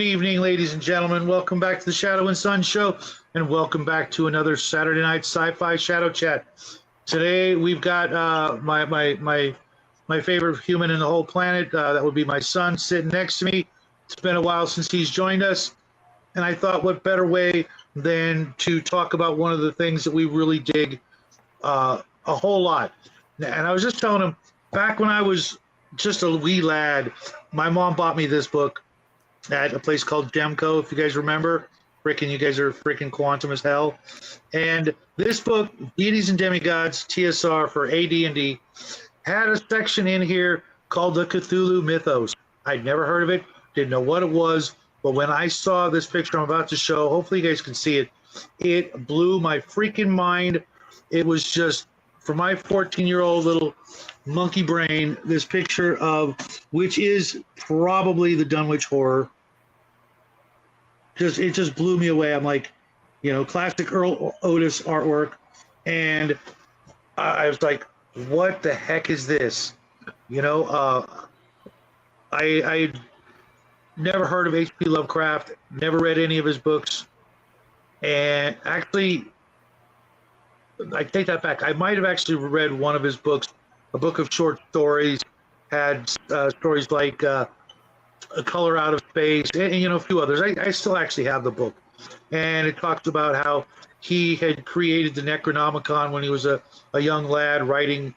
evening, ladies and gentlemen. Welcome back to the Shadow and Sun Show, and welcome back to another Saturday Night Sci-Fi Shadow Chat. Today we've got my favorite human in the whole planet. That would be my son sitting next to me. It's been a while since he's joined us, and I thought, what better way than to talk about one of the things that we really dig a whole lot. And I was just telling him, back when I was just a wee lad, my mom bought me this book at a place called Gemco, if you guys remember. You guys are freaking quantum as hell. And this book, Deities and Demigods, TSR for AD&D, had a section in here called the Cthulhu Mythos. I'd never heard of it, didn't know what it was, but when I saw this picture I'm about to show, hopefully you guys can see it, it blew my freaking mind. It was just, for my 14-year-old little monkey brain, this picture of, which is probably the Dunwich Horror. It just blew me away. I'm like, classic Earl Otis artwork. And I was like, what the heck is this? I never heard of H.P. Lovecraft, never read any of his books. And actually, I take that back. I might have actually read one of his books, a book of short stories, had stories like A Color Out of Space, and a few others. I still actually have the book. And it talks about how he had created the Necronomicon when he was a young lad writing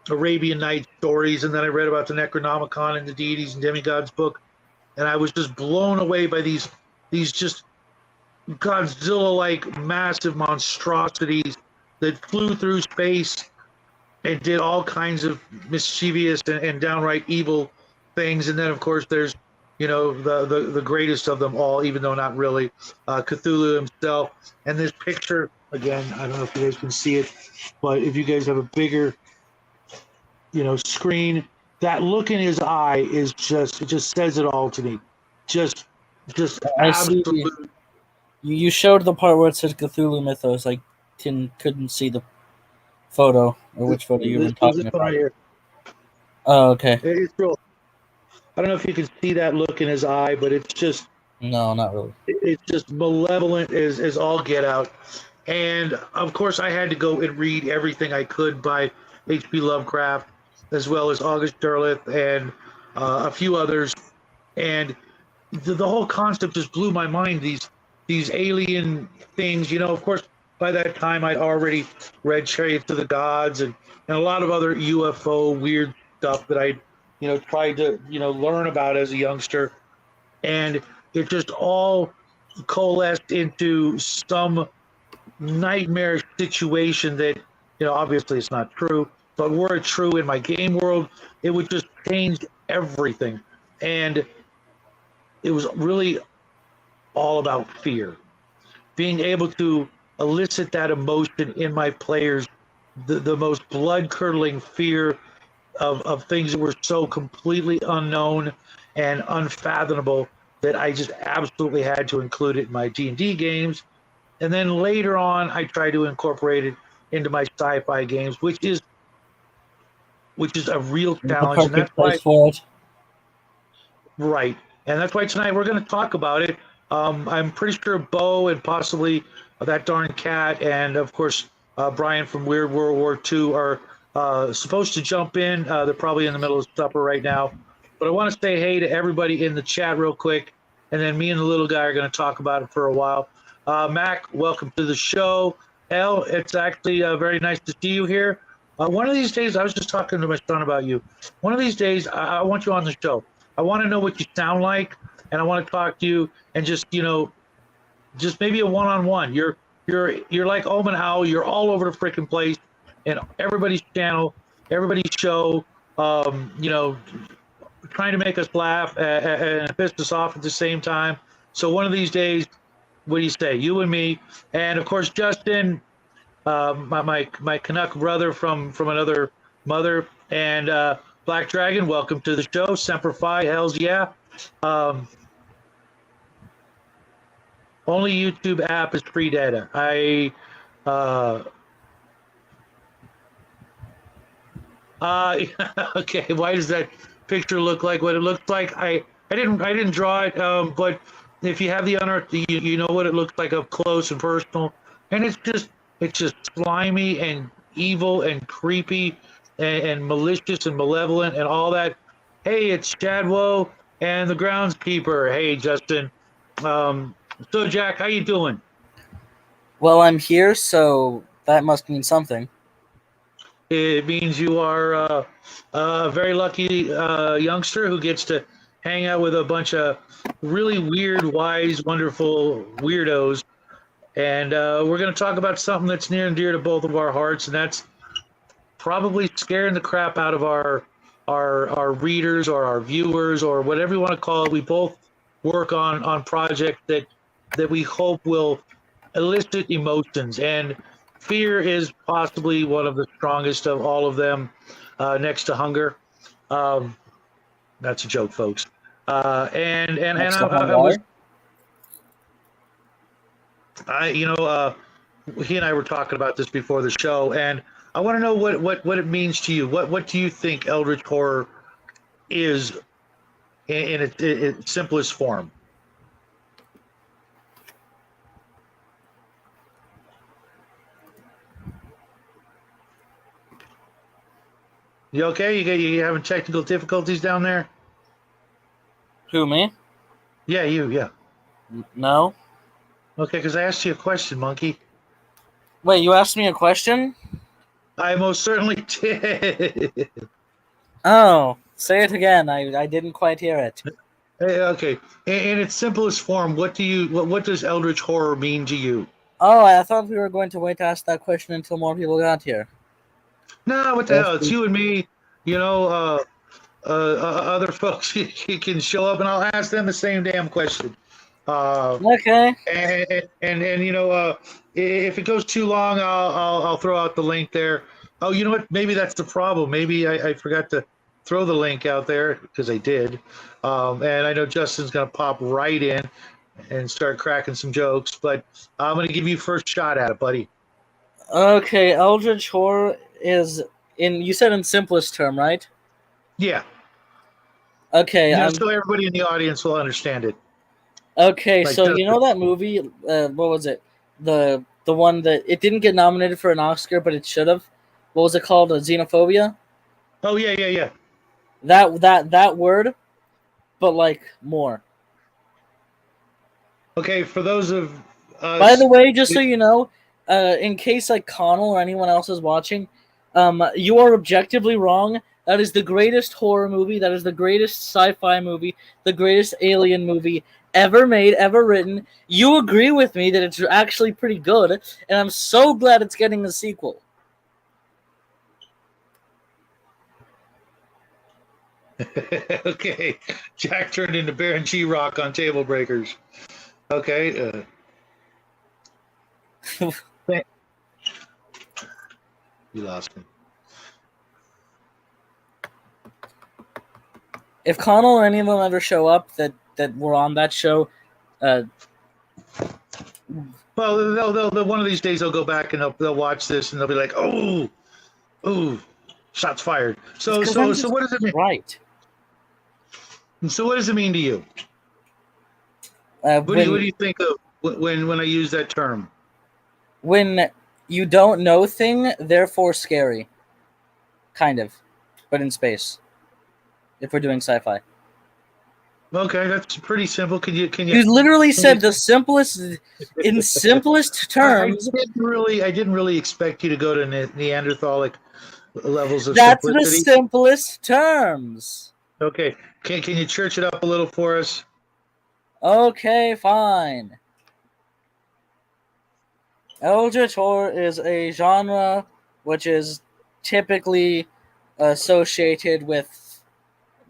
Arabian Nights stories. And then I read about the Necronomicon in the Deities and Demigods book. And I was just blown away by these just Godzilla-like massive monstrosities that flew through space and did all kinds of mischievous and downright evil things. And then, of course, there's, the greatest of them all, even though not really, Cthulhu himself. And this picture, again, I don't know if you guys can see it, but if you guys have a bigger, screen, that look in his eye is just, it just says it all to me. Just I absolutely. See. You showed the part where it says Cthulhu Mythos. I couldn't see the photo, or which photo you were talking about. Right here. Oh, okay. It's real. I don't know if you can see that look in his eye, but it's just... No, not really. It's just malevolent as all get out. And, of course, I had to go and read everything I could by H.P. Lovecraft, as well as August Derleth and a few others. And the whole concept just blew my mind, these alien things. Of course, by that time, I'd already read Chariots of the Gods and a lot of other UFO weird stuff that I tried to, learn about as a youngster. And it just all coalesced into some nightmare situation that, obviously it's not true, but were it true in my game world, it would just change everything. And it was really all about fear. Being able to elicit that emotion in my players, the most blood-curdling fear of things that were so completely unknown and unfathomable that I just absolutely had to include it in my D&D games. And then later on, I tried to incorporate it into my sci-fi games, which is a real challenge. And that's why, right. And that's why tonight we're going to talk about it. I'm pretty sure Bo and possibly that darn cat and, of course, Brian from Weird World War II are supposed to jump in. They're probably in the middle of supper right now. But I want to say hey to everybody in the chat real quick, and then me and the little guy are going to talk about it for a while. Mac, welcome to the show. El, it's actually very nice to see you here. One of these days, I was just talking to my son about you. One of these days, I want you on the show. I want to know what you sound like, and I want to talk to you and just maybe a one-on-one. You're like Omen Owl. You're all over the freaking place. And everybody's channel, everybody's show, trying to make us laugh and piss us off at the same time. So one of these days, what do you say? You and me, and of course Justin, my Canuck brother from another mother, and Black Dragon. Welcome to the show. Semper Fi, hells yeah. Only YouTube app is free data. Okay, why does that picture look like what it looks like? I didn't draw it, but if you have the unearthed, you know what it looks like up close and personal, and it's just slimy and evil and creepy and malicious and malevolent and all that. Hey, it's Shadwo and the groundskeeper. Hey, Justin. Um, so Jack, how you doing? Well, I'm here, so that must mean something. It means you are a very lucky youngster who gets to hang out with a bunch of really weird, wise, wonderful weirdos. And we're going to talk about something that's near and dear to both of our hearts, and that's probably scaring the crap out of our readers or our viewers or whatever you want to call it. We both work on projects that we hope will elicit emotions, and fear is possibly one of the strongest of all of them, next to hunger. Um, that's a joke, folks. And Next to I was Hongar. I you know he and I were talking about this before the show, and I want to know what it means to you. What do you think Eldritch horror is in its simplest form? You okay? You having technical difficulties down there? Who, me? Yeah, you. Yeah. No. Okay, because I asked you a question, monkey. Wait, you asked me a question? I most certainly did. Oh, say it again. I didn't quite hear it. Okay, in its simplest form, what does Eldritch horror mean to you? Oh, I thought we were going to wait to ask that question until more people got here. No, what the hell? It's you and me. You know, other folks you can show up, and I'll ask them the same damn question. Uh, Okay. and if it goes too long, I'll throw out the link there. Oh, you know what? Maybe that's the problem. Maybe I forgot to throw the link out there because I did. And I know Justin's gonna pop right in and start cracking some jokes, but I'm gonna give you first shot at it, buddy. Okay, Eldritch Horror is you said in simplest term, right? Yeah, Okay, so everybody in the audience will understand it. okay, Like so you Justin. know that movie, what was it? The one that it didn't get nominated for an Oscar, but it should have. What was it called? Xenophobia? Oh yeah, yeah, yeah. That word, but like more. Okay, for those of By the us, way, just so you know, in case like Connell or anyone else is watching, you are objectively wrong. That is the greatest horror movie. That is the greatest sci-fi movie. The greatest alien movie ever made, ever written. You agree with me that it's actually pretty good, and I'm so glad it's getting a sequel. okay, Jack turned into Baron G Rock on Table Breakers. Okay. You lost me. If Connell or any of them ever show up that were on that show, uh, Well, they'll one of these days they'll go back and they'll watch this and they'll be like, oh, shots fired. So because I'm just what does it mean? right. So what does it mean to you? What do you think of when I use that term? When you don't know thing, therefore scary. Kind of, but in space. If we're doing sci-fi, Okay, that's pretty simple. you literally said the simplest, in simplest terms. I didn't really expect you to go to Neanderthalic levels of That's the simplicity. simplest terms. Okay, can you church it up a little for us? Okay, fine. Eldritch horror is a genre which is typically associated with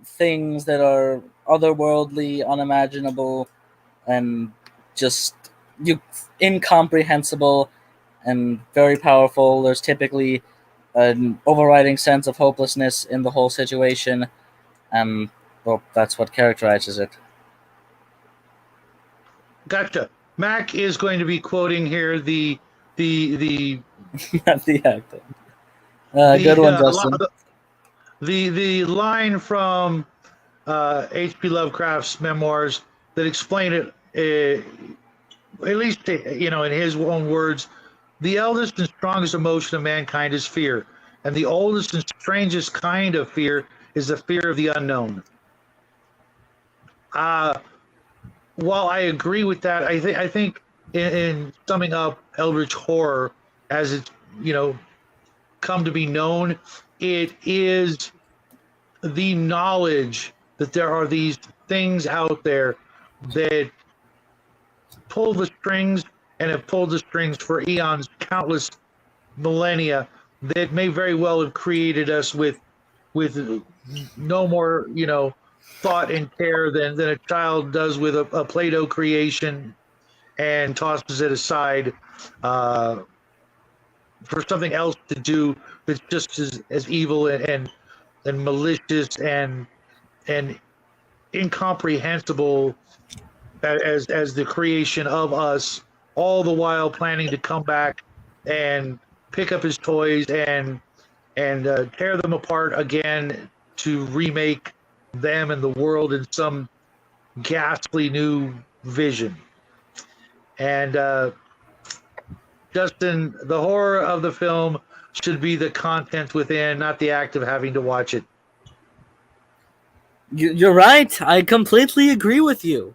things that are otherworldly, unimaginable, and just incomprehensible and very powerful. There's typically an overriding sense of hopelessness in the whole situation, and well, that's what characterizes it. Gotcha. Mac is going to be quoting here the Not the actor. Good one, Justin. the line from H.P. Lovecraft's memoirs that explain it at least in his own words, the eldest and strongest emotion of mankind is fear, and the oldest and strangest kind of fear is the fear of the unknown. While I agree with that, I think in summing up Eldritch horror as it's come to be known, it is the knowledge that there are these things out there that pull the strings and have pulled the strings for eons, countless millennia, that may very well have created us with no more thought and care than a child does with a Play-Doh creation and tosses it aside for something else to do that's just as evil and malicious and incomprehensible as the creation of us, all the while planning to come back and pick up his toys and tear them apart again to remake them and the world in some ghastly new vision. And Justin, the horror of the film should be the content within, not the act of having to watch it. You're right. I completely agree with you.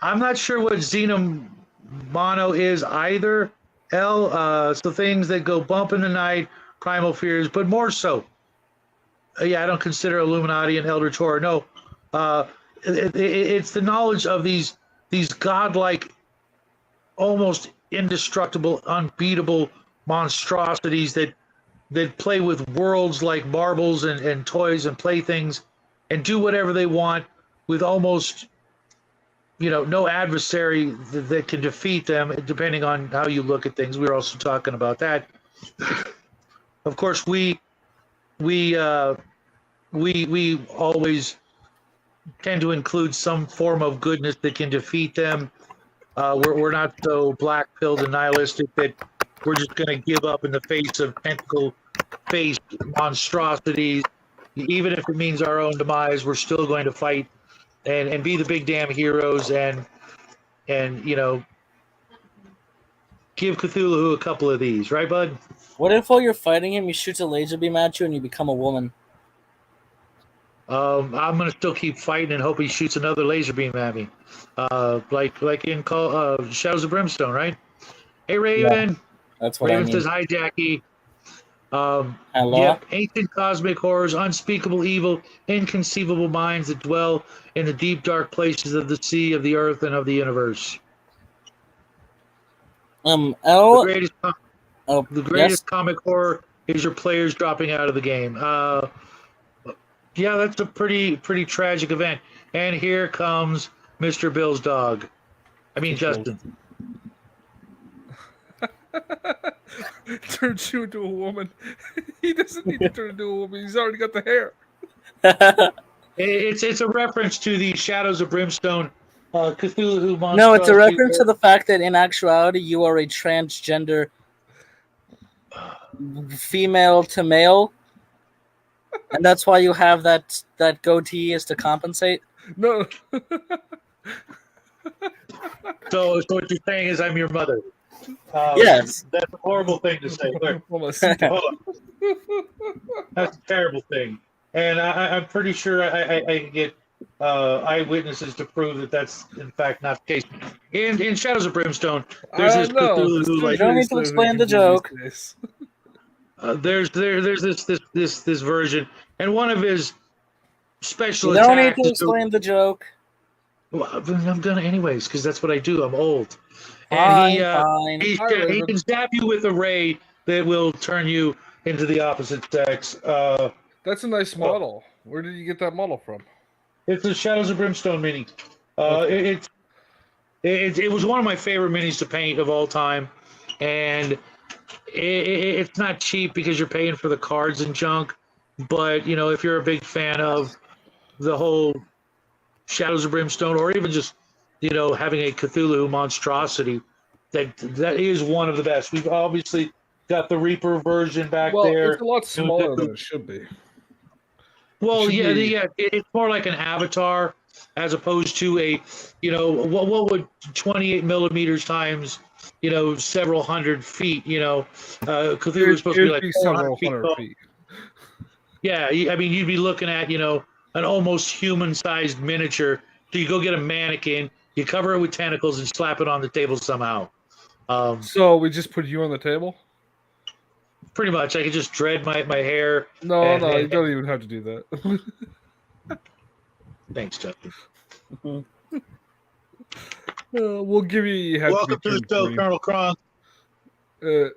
I'm not sure what xenomono is either. So things that go bump in the night, primal fears, but more so. I don't consider Illuminati and Eldritch horror. No, it's the knowledge of these godlike, almost indestructible, unbeatable monstrosities that play with worlds like marbles and toys and playthings, and do whatever they want with almost no adversary that can defeat them, depending on how you look at things. We were also talking about that. Of course, we always tend to include some form of goodness that can defeat them. We're not so black-pilled and nihilistic that we're just going to give up in the face of tentacle-faced monstrosities. Even if it means our own demise, we're still going to fight and be the big damn heroes and give Cthulhu a couple of these, right, bud? What if while you're fighting him, he shoots a laser beam at you and you become a woman? I'm gonna still keep fighting and hope he shoots another laser beam at me, like in Shadows of Brimstone, right? Hey, Raven. Yeah, that's what Raven I mean. says hi, Jackie. Hello? Yep, ancient cosmic horrors, unspeakable evil, inconceivable minds that dwell in the deep, dark places of the sea, of the earth, and of the universe. The greatest comic horror is your players dropping out of the game. Yeah, that's a pretty tragic event. And here comes Mr. Bill's dog. I mean, Justin. Turns you into a woman. He doesn't need to turn into a woman. He's already got the hair. It's a reference to the Shadows of Brimstone Cthulhu monster. No, it's a reference to the fact that in actuality you are a transgender female to male, and that's why you have that goatee is to compensate. No. So what you're saying is I'm your mother. Yes. That's a horrible thing to say. That's a terrible thing. And I'm pretty sure I can get eyewitnesses to prove that that's in fact not the case. In Shadows of Brimstone, there's this Cthulhu who, you don't need to explain the joke. There's this version, and one of his special you attacks. don't need to explain the joke. Well, I'm gonna anyways, because that's what I do. I'm old. And he can zap you with a ray that will turn you into the opposite sex. That's a nice model. Where did you get that model from? It's the Shadows of Brimstone mini. It was one of my favorite minis to paint of all time, and it's not cheap because you're paying for the cards and junk. But if you're a big fan of the whole Shadows of Brimstone, or even just having a Cthulhu monstrosity, that is one of the best. We've obviously got the Reaper version back there. It's a lot smaller than it should be. Well, it's more like an avatar as opposed to a, what would 28 millimeters times, several hundred feet, Cthulhu is supposed to be It'd like be 400 several feet hundred tall. feet. Yeah, I mean, you'd be looking at, an almost human-sized miniature. So you go get a mannequin, you cover it with tentacles, and slap it on the table somehow. So we just put you on the table? Pretty much, I could just dread my hair. No, you don't even have to do that. Thanks, Justin. We'll give you. Welcome to the show, Colonel Kronk. Uh,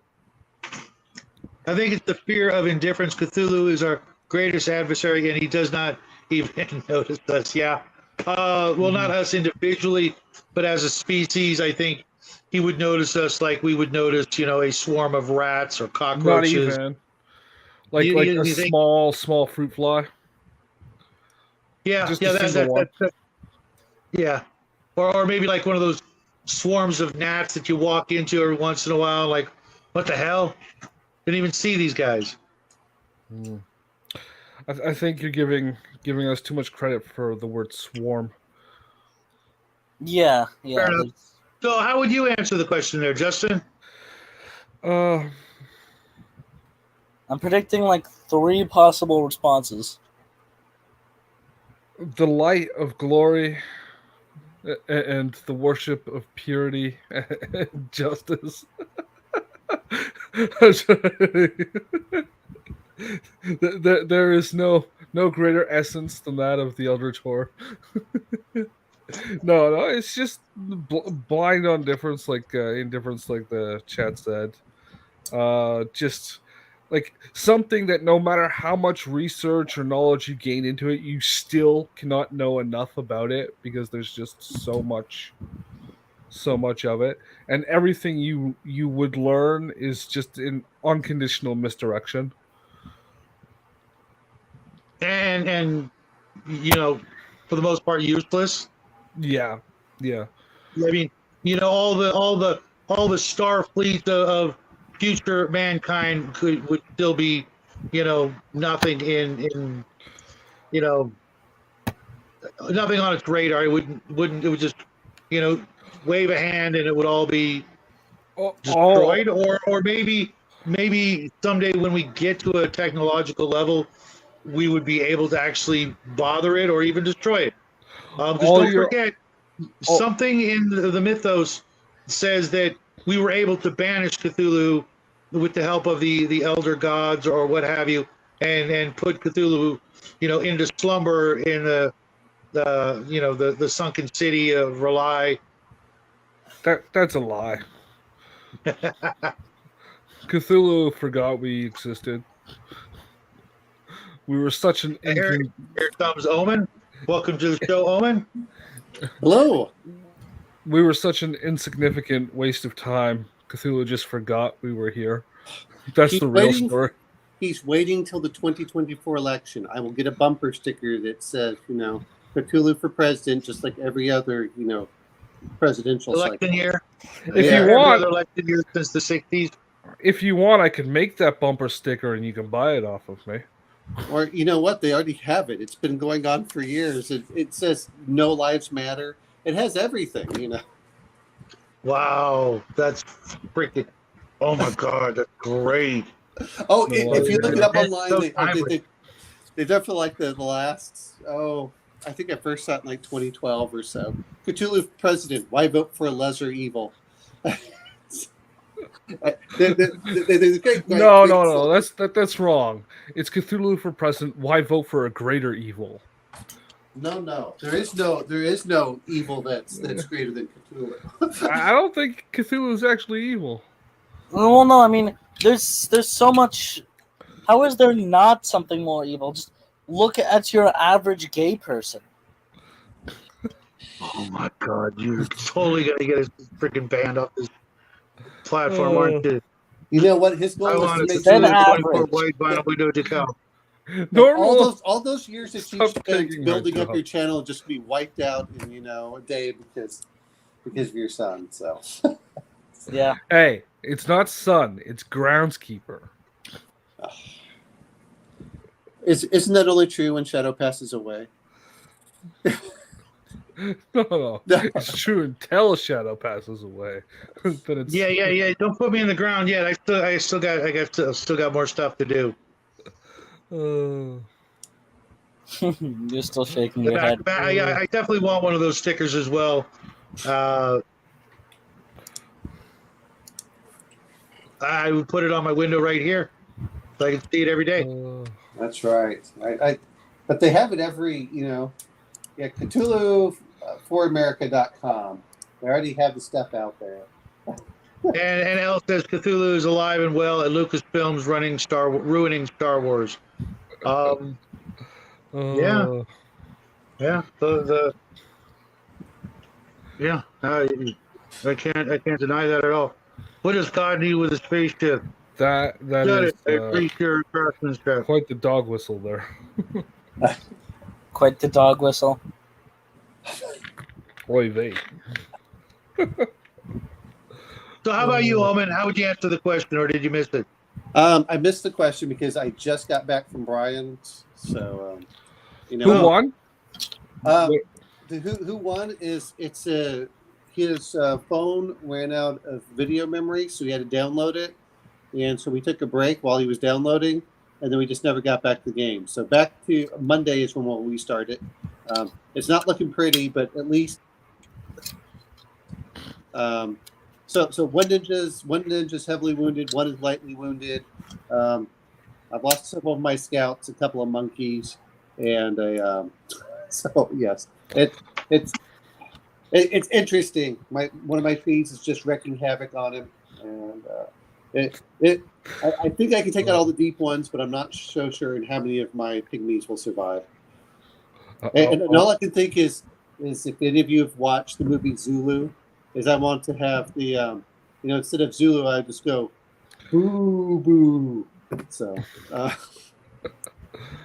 I think it's the fear of indifference. Cthulhu is our greatest adversary, and he does not even notice us. Yeah. Well, not us individually, but as a species, I think he would notice us like we would notice, a swarm of rats or cockroaches. Not even. Like a small fruit fly. Yeah, Just yeah, a single one. Yeah. Or maybe like one of those swarms of gnats that you walk into every once in a while. Like, what the hell? Didn't even see these guys. I think you're giving us too much credit for the word swarm. Yeah. So how would you answer the question there, Justin? I'm predicting like 3 possible responses. The light of glory and the worship of purity and justice. There is no greater essence than that of the Eldritch horror. No, it's just blind on difference, like indifference, like the chat said. Just like something that no matter how much research or knowledge you gain into it, you still cannot know enough about it because there's just so much of it, and everything you would learn is just in unconditional misdirection. And for the most part, useless. Yeah. I mean, all the star fleet of future mankind would still be, nothing in nothing on its radar. It wouldn't. It would just, wave a hand and it would all be destroyed. Or maybe someday when we get to a technological level, we would be able to actually bother it or even destroy it. Because don't forget, something in the mythos says that we were able to banish Cthulhu with the help of the elder gods or what have you, and put Cthulhu, into slumber in the sunken city of R'lyeh. That's a lie. Cthulhu forgot we existed. We were such an Here comes Omen. Welcome to the show, Omen. Hello. We were such an insignificant waste of time. Cthulhu just forgot we were here. That's the real story. He's waiting till the 2024 election. I will get a bumper sticker that says, Cthulhu for president, just like every other, presidential election year. If you want, election year since the 60s. If you want, I can make that bumper sticker and you can buy it off of me. Or you know what? They already have it. It's been going on for years. It says "No Lives Matter." It has everything. Wow, that's freaking! Oh my God, that's great. Oh, if you look it up online, they definitely like the last. Oh, I think I first saw it in like 2012 or so. Cthulhu president. Why vote for a lesser evil? No. That's wrong. It's Cthulhu for president. Why vote for a greater evil? No. There is no evil that's greater than Cthulhu. I don't think Cthulhu is actually evil. Well, no. I mean, there's so much. How is there not something more evil? Just look at your average gay person. Oh my God, you're totally gonna get a freaking band off this platform, aren't you? You know what? His goal I is want to make 24 white vinyl window decal. All those years that you spent building up your channel just be wiped out in a day because of your son. So yeah. Hey, it's not son. It's groundskeeper. Isn't that only true when Shadow passes away? No. It's true until Shadow passes away. Then it's... Yeah. Don't put me in the ground yet. I still got more stuff to do. You're still shaking your head. I definitely want one of those stickers as well. I would put it on my window right here, so I can see it every day. That's right. But they have it every, Cthulhu foramerica.com. They already have the stuff out there. And Elle says Cthulhu is alive and well at Lucasfilms, ruining Star Wars. Yeah. I can't deny that at all. What does God need with a spaceship? That is quite the dog whistle there. Quite the dog whistle. Oy vey. So how about you, Omen? How would you answer the question, or did you miss it? I missed the question because I just got back from Brian's. So, who won? Who won is his phone ran out of video memory, so he had to download it, and so we took a break while he was downloading, and then we just never got back to the game. So back to Monday is when we'll restart it. It's not looking pretty, but at least. So one ninja's heavily wounded, one is lightly wounded. I've lost several of my scouts, a couple of monkeys, and so yes, it's interesting. One of my feeds is just wreaking havoc on him, and I think I can take out all the deep ones, but I'm not so sure in how many of my pygmies will survive. And all I can think is if any of you have watched the movie Zulu, is I want to have the instead of Zulu, I just go boo boo. So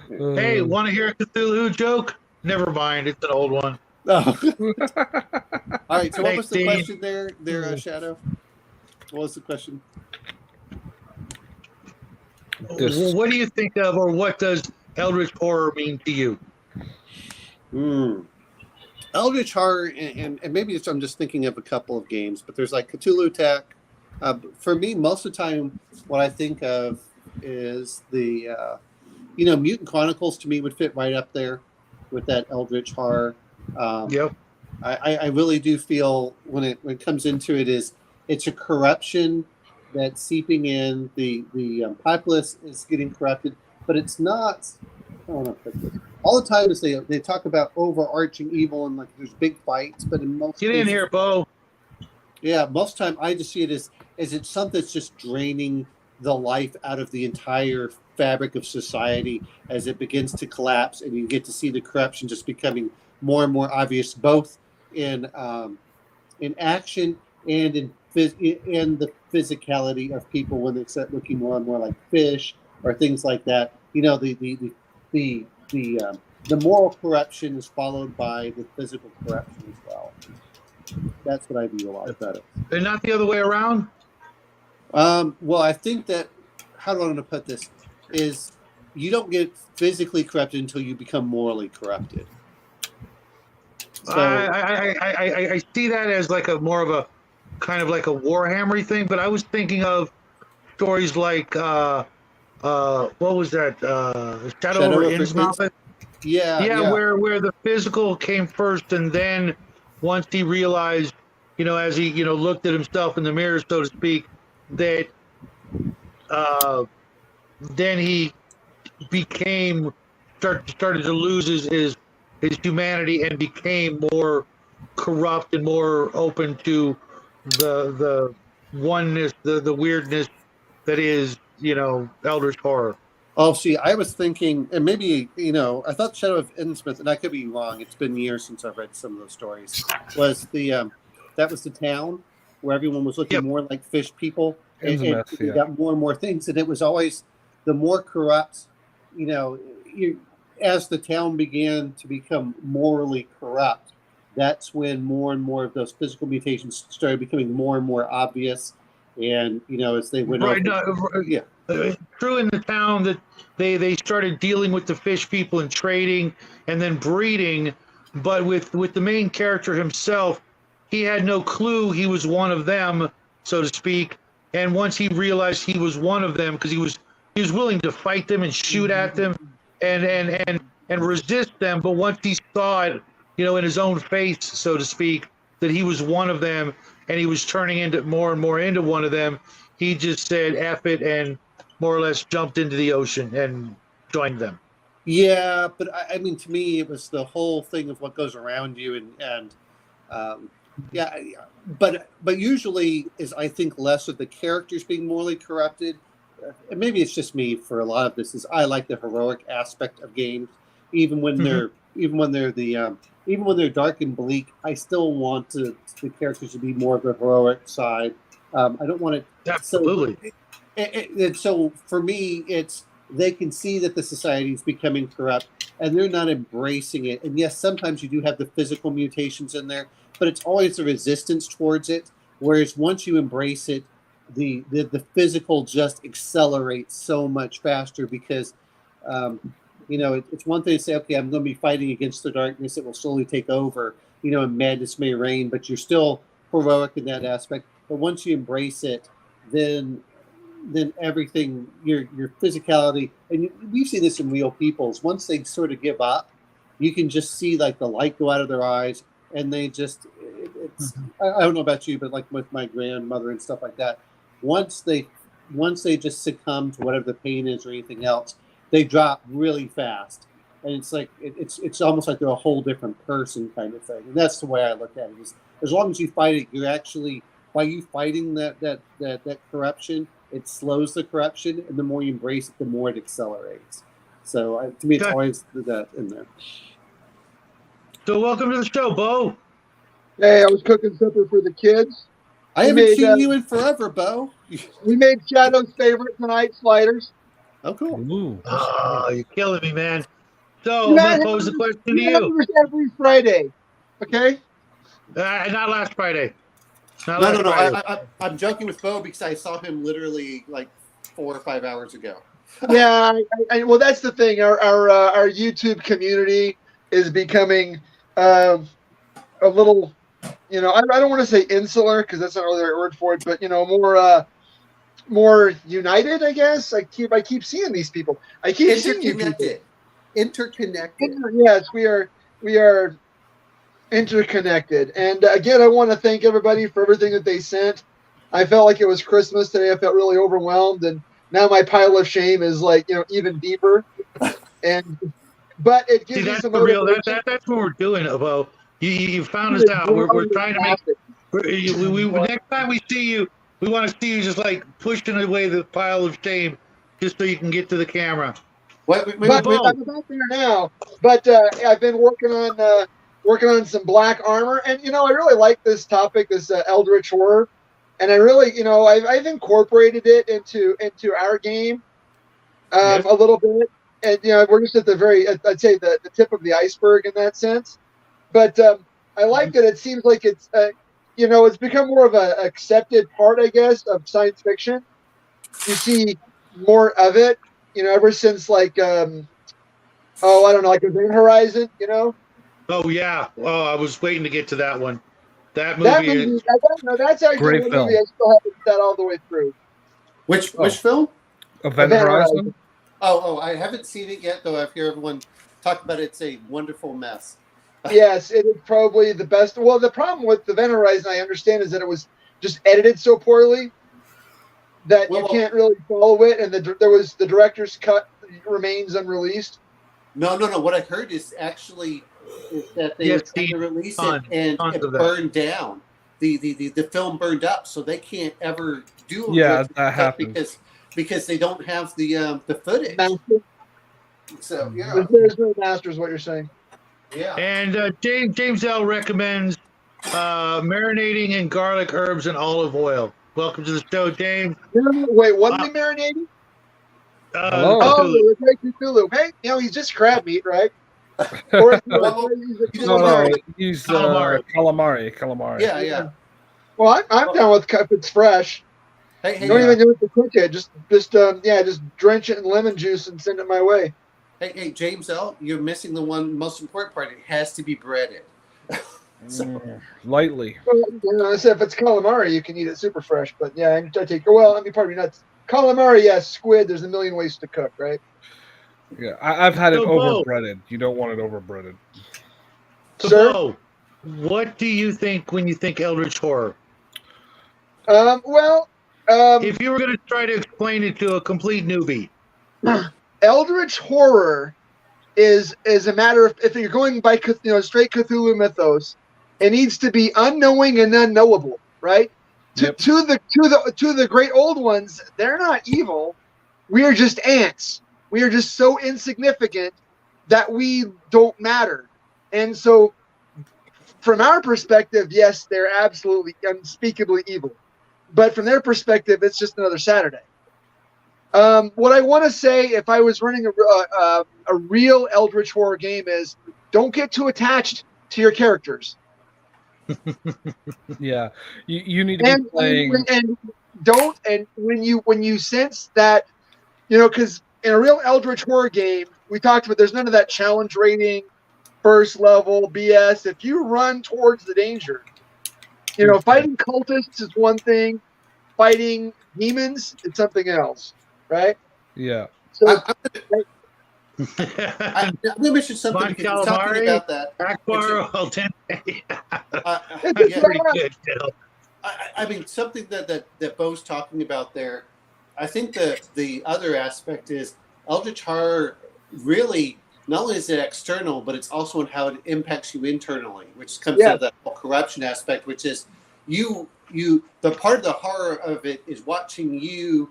hey, want to hear a Cthulhu joke? Never mind, it's an old one. Oh. All right, so what was the question there, Shadow? What was the question? Well, what do you think of, or what does Eldritch horror mean to you? Eldritch horror, and maybe I'm just thinking of a couple of games, but there's like Cthulhu Tech. For me, most of the time, what I think of is the, Mutant Chronicles to me would fit right up there with that Eldritch horror. Yep. I really do feel when it comes into it it's a corruption that's seeping in. The populace is getting corrupted, but it's not. I don't know. All the time they talk about overarching evil and like there's big fights, but in most get in here, Bo. Yeah, most of the time I just see it as it's something that's just draining the life out of the entire fabric of society as it begins to collapse, and you get to see the corruption just becoming more and more obvious, both in action and in the physicality of people when they start looking more and more like fish or things like that. The moral corruption is followed by the physical corruption as well. That's what I view a lot better. And not the other way around? Well, I think that, how do I want to put this, is you don't get physically corrupted until you become morally corrupted. So, I see that as like a more of a kind of like a Warhammer thing, but I was thinking of stories like what was that? Shadow over Innsmouth? Yeah, where the physical came first, and then once he realized, as he looked at himself in the mirror, so to speak, that then he started to lose his humanity and became more corrupt and more open to the oneness, the weirdness that is, Eldritch horror. Oh, see, I was thinking, and maybe, I thought Shadow of Innsmouth, and I could be wrong, it's been years since I've read some of those stories, was that was the town where everyone was looking more like fish people, and you got more and more things, and it was always the more corrupt, as the town began to become morally corrupt, that's when more and more of those physical mutations started becoming more and more obvious, and, as they went true in the town that they started dealing with the fish people and trading and then breeding. but with the main character himself, he had no clue he was one of them, so to speak. And once he realized he was one of them, because he was willing to fight them and shoot at them and resist them, but once he saw it, in his own face, so to speak, that he was one of them and he was turning into more and more into one of them, he just said F it and more or less jumped into the ocean and joined them. Yeah, but I mean, to me, it was the whole thing of what goes around you, and yeah, but usually is, I think, less of the characters being morally corrupted. And maybe it's just me. For a lot of this, is I like the heroic aspect of games, even when they're even when they're dark and bleak. I still want the characters to be more of the heroic side. I don't want it. Absolutely. And so for me, it's they can see that the society is becoming corrupt, and they're not embracing it. And yes, sometimes you do have the physical mutations in there, but it's always the resistance towards it. Whereas once you embrace it, the physical just accelerates so much faster because, it's one thing to say, okay, I'm going to be fighting against the darkness. It will slowly take over, and madness may reign, but you're still heroic in that aspect. But once you embrace it, then everything, your physicality, and we've seen this in real peoples. Once they sort of give up, you can just see like the light go out of their eyes, and they just, it's. I don't know about you, but like with my grandmother and stuff like that, once they just succumb to whatever the pain is or anything else, they drop really fast, and it's like it's almost like they're a whole different person kind of thing. And that's the way I look at it. Is as long as you fight it, you're actually, by you fighting that corruption, it slows the corruption, and the more you embrace it, the more it accelerates. So to me, it's always that in there. So welcome to the show, Bo. Hey, I was cooking supper for the kids. I haven't seen you in forever, Bo. We made Shadow's favorite tonight, sliders. Oh, cool. Ooh. Oh, you're killing me, man. So I'm going to pose the question to you. Every Friday, okay? Not last Friday. No. I'm joking with Bo because I saw him literally like 4 or 5 hours ago. Yeah, well, that's the thing. Our YouTube community is becoming a little, I don't want to say insular because that's not really the right word for it, but more united, I guess. I keep seeing these people. I keep seeing you people. Interconnected. Yes, we are interconnected. And again, I want to thank everybody for everything that they sent. I felt like it was Christmas today. I felt really overwhelmed, and now my pile of shame is like even deeper. But it gives me some motivation. That's what we're doing, Bo. You found us out. We're trying to make. Next time we see you, we want to see you just like pushing away the pile of shame, just so you can get to the camera. I'm about there now. But I've been working on some black armor, and I really like this topic, this Eldritch horror, and I really, I've incorporated it into our game a little bit, and we're just at the very, I'd say the tip of the iceberg in that sense. But I like that it seems like it's it's become more of a accepted part, I guess, of science fiction. You see more of it, ever since like I don't know, like Event Horizon, Oh yeah. Oh, I was waiting to get to that one. That movie that's actually great one film. movie I still haven't got all the way through. Which film? Event Horizon? Oh, I haven't seen it yet, though. I've heard everyone talk about it. It's a wonderful mess. Yes, it is probably the best. Well, the problem with Event Horizon, I understand, is that it was just edited so poorly that you can't really follow it, and the director's cut remains unreleased. No. What I heard is actually that they were trying to release it, and it burned down. The film burned up, so they can't ever do it. Yeah, that happened because they don't have the footage. Master. So yeah, there's no master, is what you're saying. Yeah. And James L recommends marinating in garlic, herbs, and olive oil. Welcome to the show, James. Wait, what are we marinating? Cthulhu. Cthulhu. Hey, he's just crab meat, right? Or He's calamari. Yeah. Well, I'm down with if it's fresh. Hey, don't even have to cook it. Just drench it in lemon juice and send it my way. Hey, James L., you're missing the one most important part. It has to be breaded. Lightly. Well, so if it's calamari, you can eat it super fresh. But yeah, I take. Well, I mean, pardon me, not calamari. Yes, squid. There's a million ways to cook, right? Yeah, I've had it So, Bo, overbreaded. You don't want it overbreaded. Sir? Bo, what do you think when you think Eldritch horror? Well, If you were going to try to explain it to a complete newbie, Eldritch horror is a matter of, if you're going by straight Cthulhu mythos, it needs to be unknowing and unknowable, right? Yep. To the great old ones, they're not evil. We are just ants. We are just so insignificant that we don't matter. And so, from our perspective, yes, they're absolutely unspeakably evil. But from their perspective, it's just another Saturday. What I want to say, if I was running a real Eldritch horror game, is don't get too attached to your characters. Yeah, you need to be playing. And don't, and when you sense that, because in a real Eldritch horror game, we talked about, there's none of that challenge rating, first level BS. If you run towards the danger, fighting cultists is one thing, fighting demons is something else, right? Yeah. So I'm going to mention something because you're talking about that. Akbar al Dente. it's Pretty good, Bill. I mean, something that Bo's talking about there, I think the other aspect is Eldritch horror really, not only is it external, but it's also in how it impacts you internally, which comes to the whole corruption aspect, which is the part of the horror of it is watching you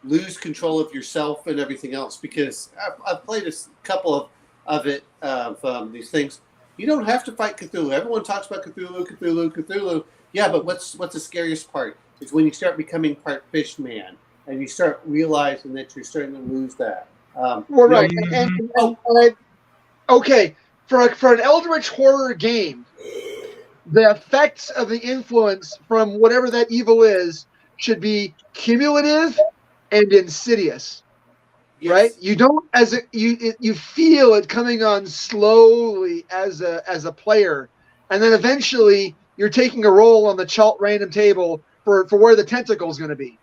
lose control of yourself and everything else. Because I've played a couple of these things. You don't have to fight Cthulhu. Everyone talks about Cthulhu. Yeah, but what's the scariest part? Is when you start becoming part fish man and you start realizing that you're starting to lose that. Right. Okay, for an Eldritch horror game, the effects of the influence from whatever that evil is should be cumulative and insidious. Yes. Right? You don't you feel it coming on slowly as a player, and then eventually you're taking a roll on the Chalt random table for where the tentacle is going to be.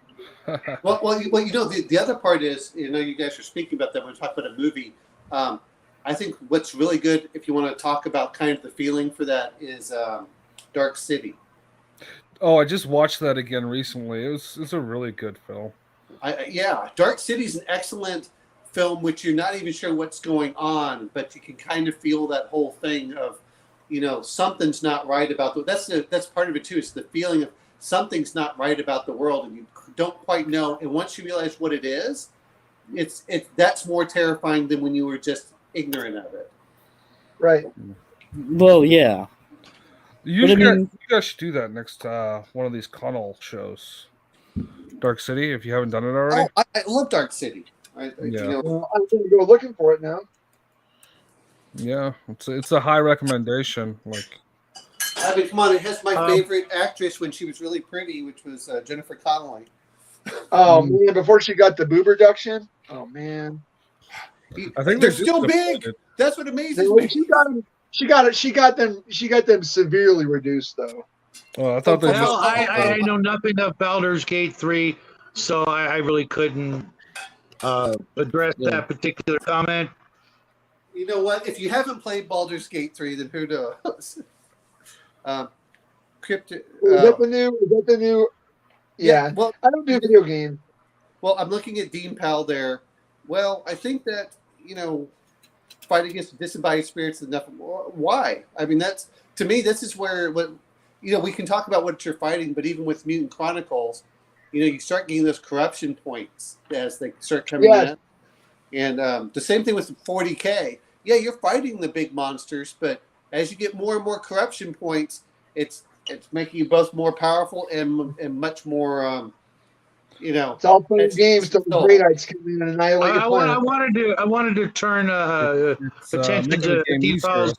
well, the other part is, you guys are speaking about that when we talk about a movie. I think what's really good, if you want to talk about kind of the feeling for that, is Dark City. Oh, I just watched that again recently. It's a really good film. Dark City is an excellent film, which you're not even sure what's going on, but you can kind of feel that whole thing of, something's not right about that's part of it too. It's the feeling of something's not right about the world, and you don't quite know. And once you realize what it is, that's more terrifying than when you were just ignorant of it. Right. Well, yeah. You guys should do that next one of these Connell shows. Dark City, if you haven't done it already. Oh, I love Dark City. Well, I'm going to go looking for it now. Yeah, it's a high recommendation. I mean, come on, it has my favorite actress when she was really pretty, which was Jennifer Connelly. Oh man, before she got the boob reduction. Oh man. I think they're still big. That's what amazes me. She got them severely reduced though. Well, I thought they I know nothing of Baldur's Gate 3, so I really couldn't address that particular comment. You know what? If you haven't played Baldur's Gate 3, then who knows? Is that the new? Yeah. Well, I don't do video games. Well, I'm looking at Dean Powell there. Well, I think that, fighting against disembodied spirits is enough. Why? I mean, to me, this is where we can talk about what you're fighting, but even with Mutant Chronicles, you start getting those corruption points as they start coming in. And the same thing with 40K. Yeah, you're fighting the big monsters, but as you get more and more corruption points, it's making you both more powerful and much more. It's all playing games till the Greatites come in and annihilate your planet. I wanted to turn attention to Deep Powell's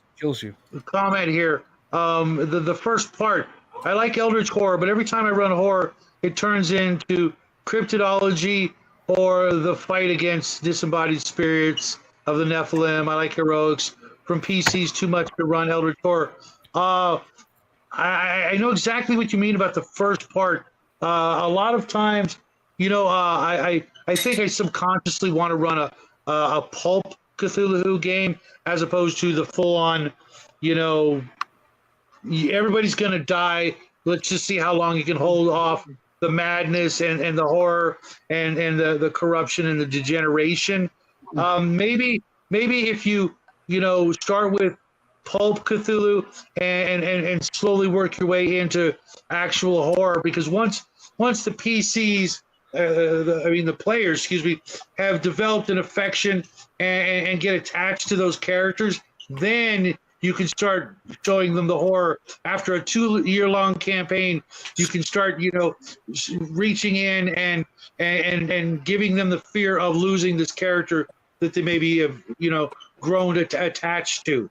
comment here. The first part, I like Eldritch horror, but every time I run horror, it turns into cryptidology or the fight against disembodied spirits of the Nephilim. I like heroics. From PCs, too much to run Eldritch Horror. I know exactly what you mean about the first part. A lot of times, I think I subconsciously want to run a pulp Cthulhu game as opposed to the full on, you know, everybody's gonna die. Let's just see how long you can hold off the madness and the horror and the corruption and the degeneration. Maybe if you start with pulp Cthulhu and slowly work your way into actual horror, because once the PCs, the players, excuse me, have developed an affection and get attached to those characters, then you can start showing them the horror. After a 2-year-long campaign, you can start, reaching in and giving them the fear of losing this character that they maybe have, grown attached to.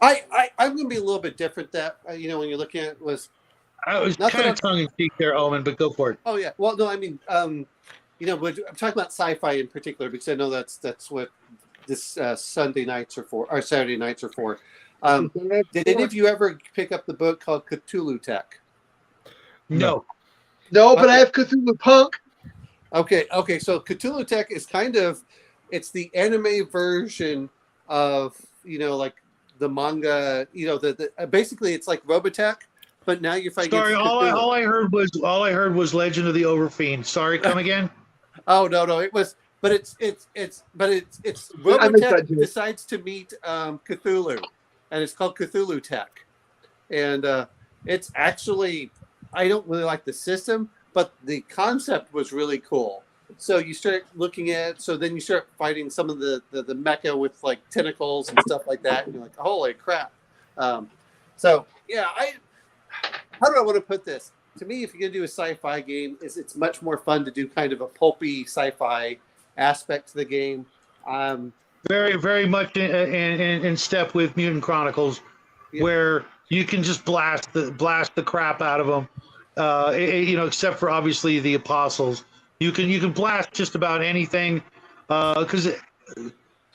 I'm going to be a little bit different. That when you're looking at was. I was kind of tongue in cheek there, Omen, but go for it. Oh yeah. Well, no, I mean, I'm talking about sci-fi in particular because I know that's what this Sunday nights are for, or Saturday nights are for. Did any of you ever pick up the book called Cthulhu Tech? No. No, but I have Cthulhu Punk. Okay. So Cthulhu Tech is it's the anime version of like the manga. Basically it's like Robotech, but now you're fighting. Sorry, all I heard was Legend of the Overfiend. Sorry, come again. Oh no, it was. But it's Robotech decides to meet Cthulhu, and it's called Cthulhu Tech, and it's actually, I don't really like the system, but the concept was really cool. So you start looking at, so then you start fighting some of the mecha with like tentacles and stuff like that, and you're like, holy crap. So yeah, how do I want to put this? To me, if you're gonna do a sci-fi game, it's much more fun to do kind of a pulpy sci-fi aspect to the game. Very, very much in step with Mutant Chronicles, where you can just blast the crap out of them. Except for obviously the apostles, you can blast just about anything, because the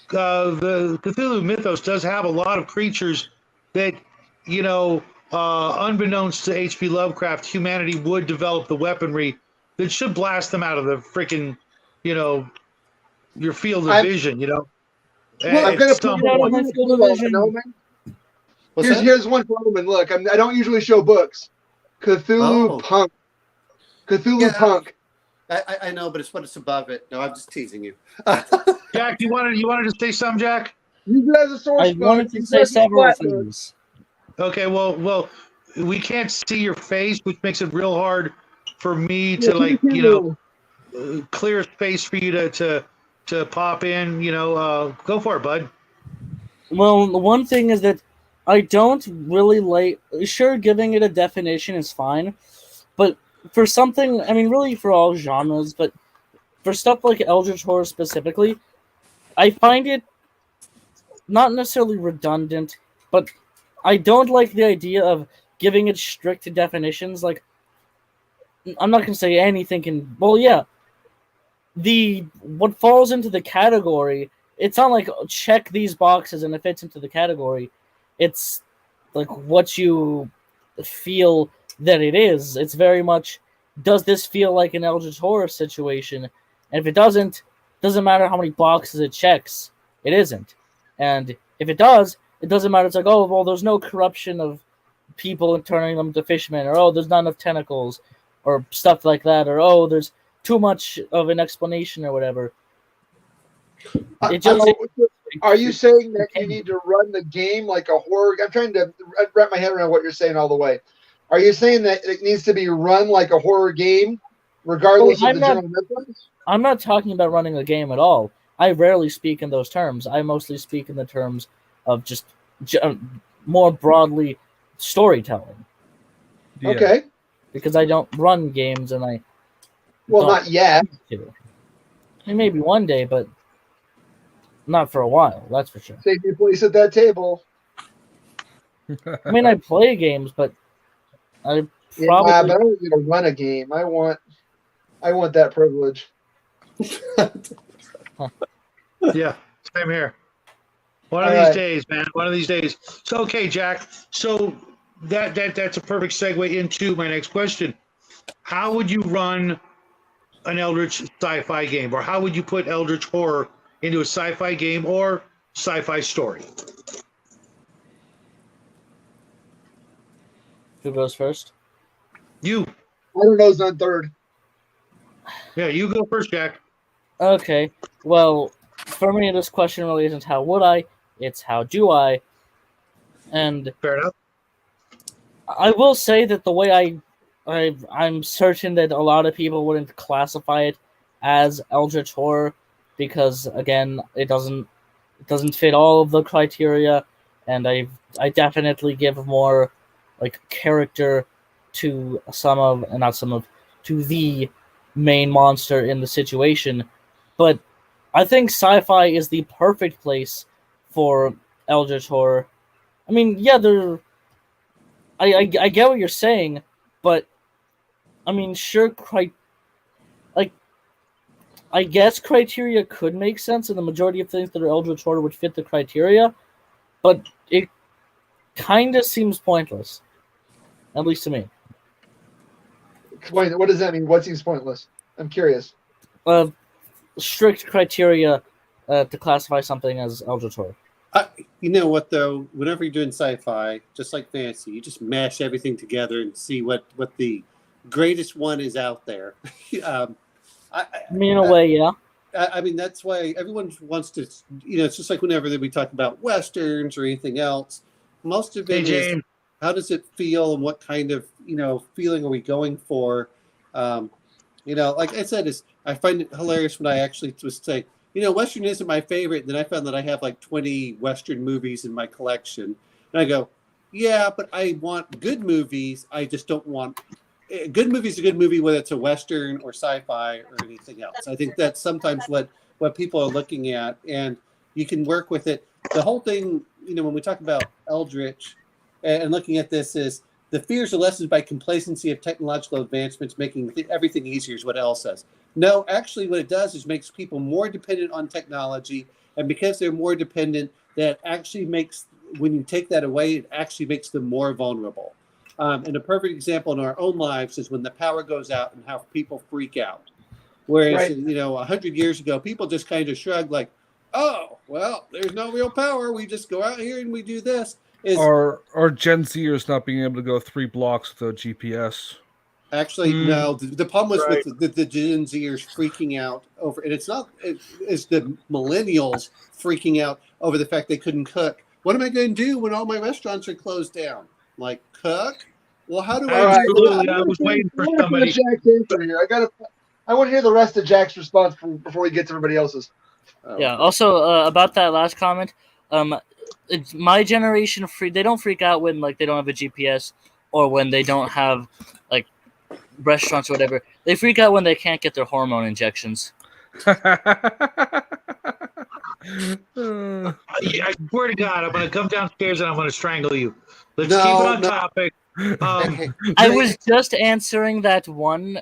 Cthulhu mythos does have a lot of creatures that unbeknownst to H.P. Lovecraft, humanity would develop the weaponry that should blast them out of the freaking, your field of vision, Well, I'm going to put it out of my field of vision. Here's one for Omen. Look, I don't usually show books. Cthulhu Punk. Cthulhu Punk. I know, but it's above it. No, I'm just teasing you. Jack, you wanted to say something, Jack? You guys are source. I wanted to say several things. Okay, well, we can't see your face, which makes it real hard for me to clear space for you to pop in. Go for it, bud. Well, the one thing is that I don't really like. Sure, giving it a definition is fine, but for something, I mean, really for all genres, but for stuff like Eldritch Horror specifically, I find it not necessarily redundant, but I don't like the idea of giving it strict definitions. Like, I'm not going to say anything can. Well, yeah, what falls into the category. It's not like check these boxes and it fits into the category. It's like what you feel that it is. It's very much, does this feel like an Eldritch Horror situation? And if it doesn't matter how many boxes it checks. It isn't. And if it does, it doesn't matter. It's like, oh, well, there's no corruption of people and turning them to fishmen, or, oh, there's not enough tentacles, or stuff like that, or, oh, there's too much of an explanation or whatever. Are you saying that you need to run the game like a horror? I'm trying to wrap my head around what you're saying all the way. Are you saying that it needs to be run like a horror game, regardless of the general methods? I'm not talking about running a game at all. I rarely speak in those terms. I mostly speak in the terms of just more broadly storytelling. Yeah. Okay. Because I don't run games, and I. Well, not yet. I mean, maybe one day, but not for a while. That's for sure. Take your place at that table. I mean, I play games, but I probably. Yeah, but I don't need to run a game. I want that privilege. Yeah, same here. One of these days, man. One of these days. So, okay, Jack. So that's a perfect segue into my next question. How would you run an Eldritch sci-fi game, or how would you put Eldritch horror into a sci-fi game or sci-fi story? Who goes first? You. I don't know. It's on third. Yeah, you go first, Jack. Okay. Well, for me, this question really isn't how would I, it's how do I. And Fair enough. I will say that the way I'm certain that a lot of people wouldn't classify it as Eldritch horror because again it doesn't fit all of the criteria, and I definitely give more like character to to the main monster in the situation. But I think sci-fi is the perfect place for Eldritch horror. I mean, yeah, I get what you're saying, but I mean, sure, I guess criteria could make sense, and the majority of things that are Eldritch horror would fit the criteria, but it kind of seems pointless, at least to me. Explain. What does that mean? What seems pointless? I'm curious. Strict criteria to classify something as Eldritch horror. You know what though? Whenever you're doing sci-fi, just like fantasy, you just mash everything together and see what the greatest one is out there. In a way, yeah. I mean, that's why everyone wants to. It's just like whenever we talk about westerns or anything else. Most of it is how does it feel and what kind of feeling are we going for? Like I said, I find it hilarious when I actually just say, Western isn't my favorite. And then I found that I have like 20 Western movies in my collection. And I go, yeah, but I want good movies. I just don't want... Good movie is a good movie, whether it's a Western or sci-fi or anything else. I think that's sometimes what people are looking at. And you can work with it. The whole thing, when we talk about Eldritch and looking at this is the fears are lessened by complacency of technological advancements, making everything easier is what Elle says. No, actually what it does is makes people more dependent on technology. And because they're more dependent, that actually makes, when you take that away, it actually makes them more vulnerable. And a perfect example in our own lives is when the power goes out and how people freak out. Whereas, 100 years ago, people just kind of shrugged like, oh, well, there's no real power. We just go out here and we do this. Or Gen Zers not being able to go 3 blocks without GPS. Actually, no. The problem was with the Gen Zers freaking out over, and it's the millennials freaking out over the fact they couldn't cook. What am I going to do when all my restaurants are closed down? Like, cook? Well, how do I do that? I was waiting for somebody. Jack's answer here. I want to hear the rest of Jack's response before we get to everybody else's. Yeah. Also, about that last comment, it's my generation they don't freak out when like they don't have a GPS or when they don't have like restaurants or whatever. They freak out when they can't get their hormone injections. I swear to God, I'm going to come downstairs and I'm going to strangle you. Let's keep it on topic. I was just answering that one.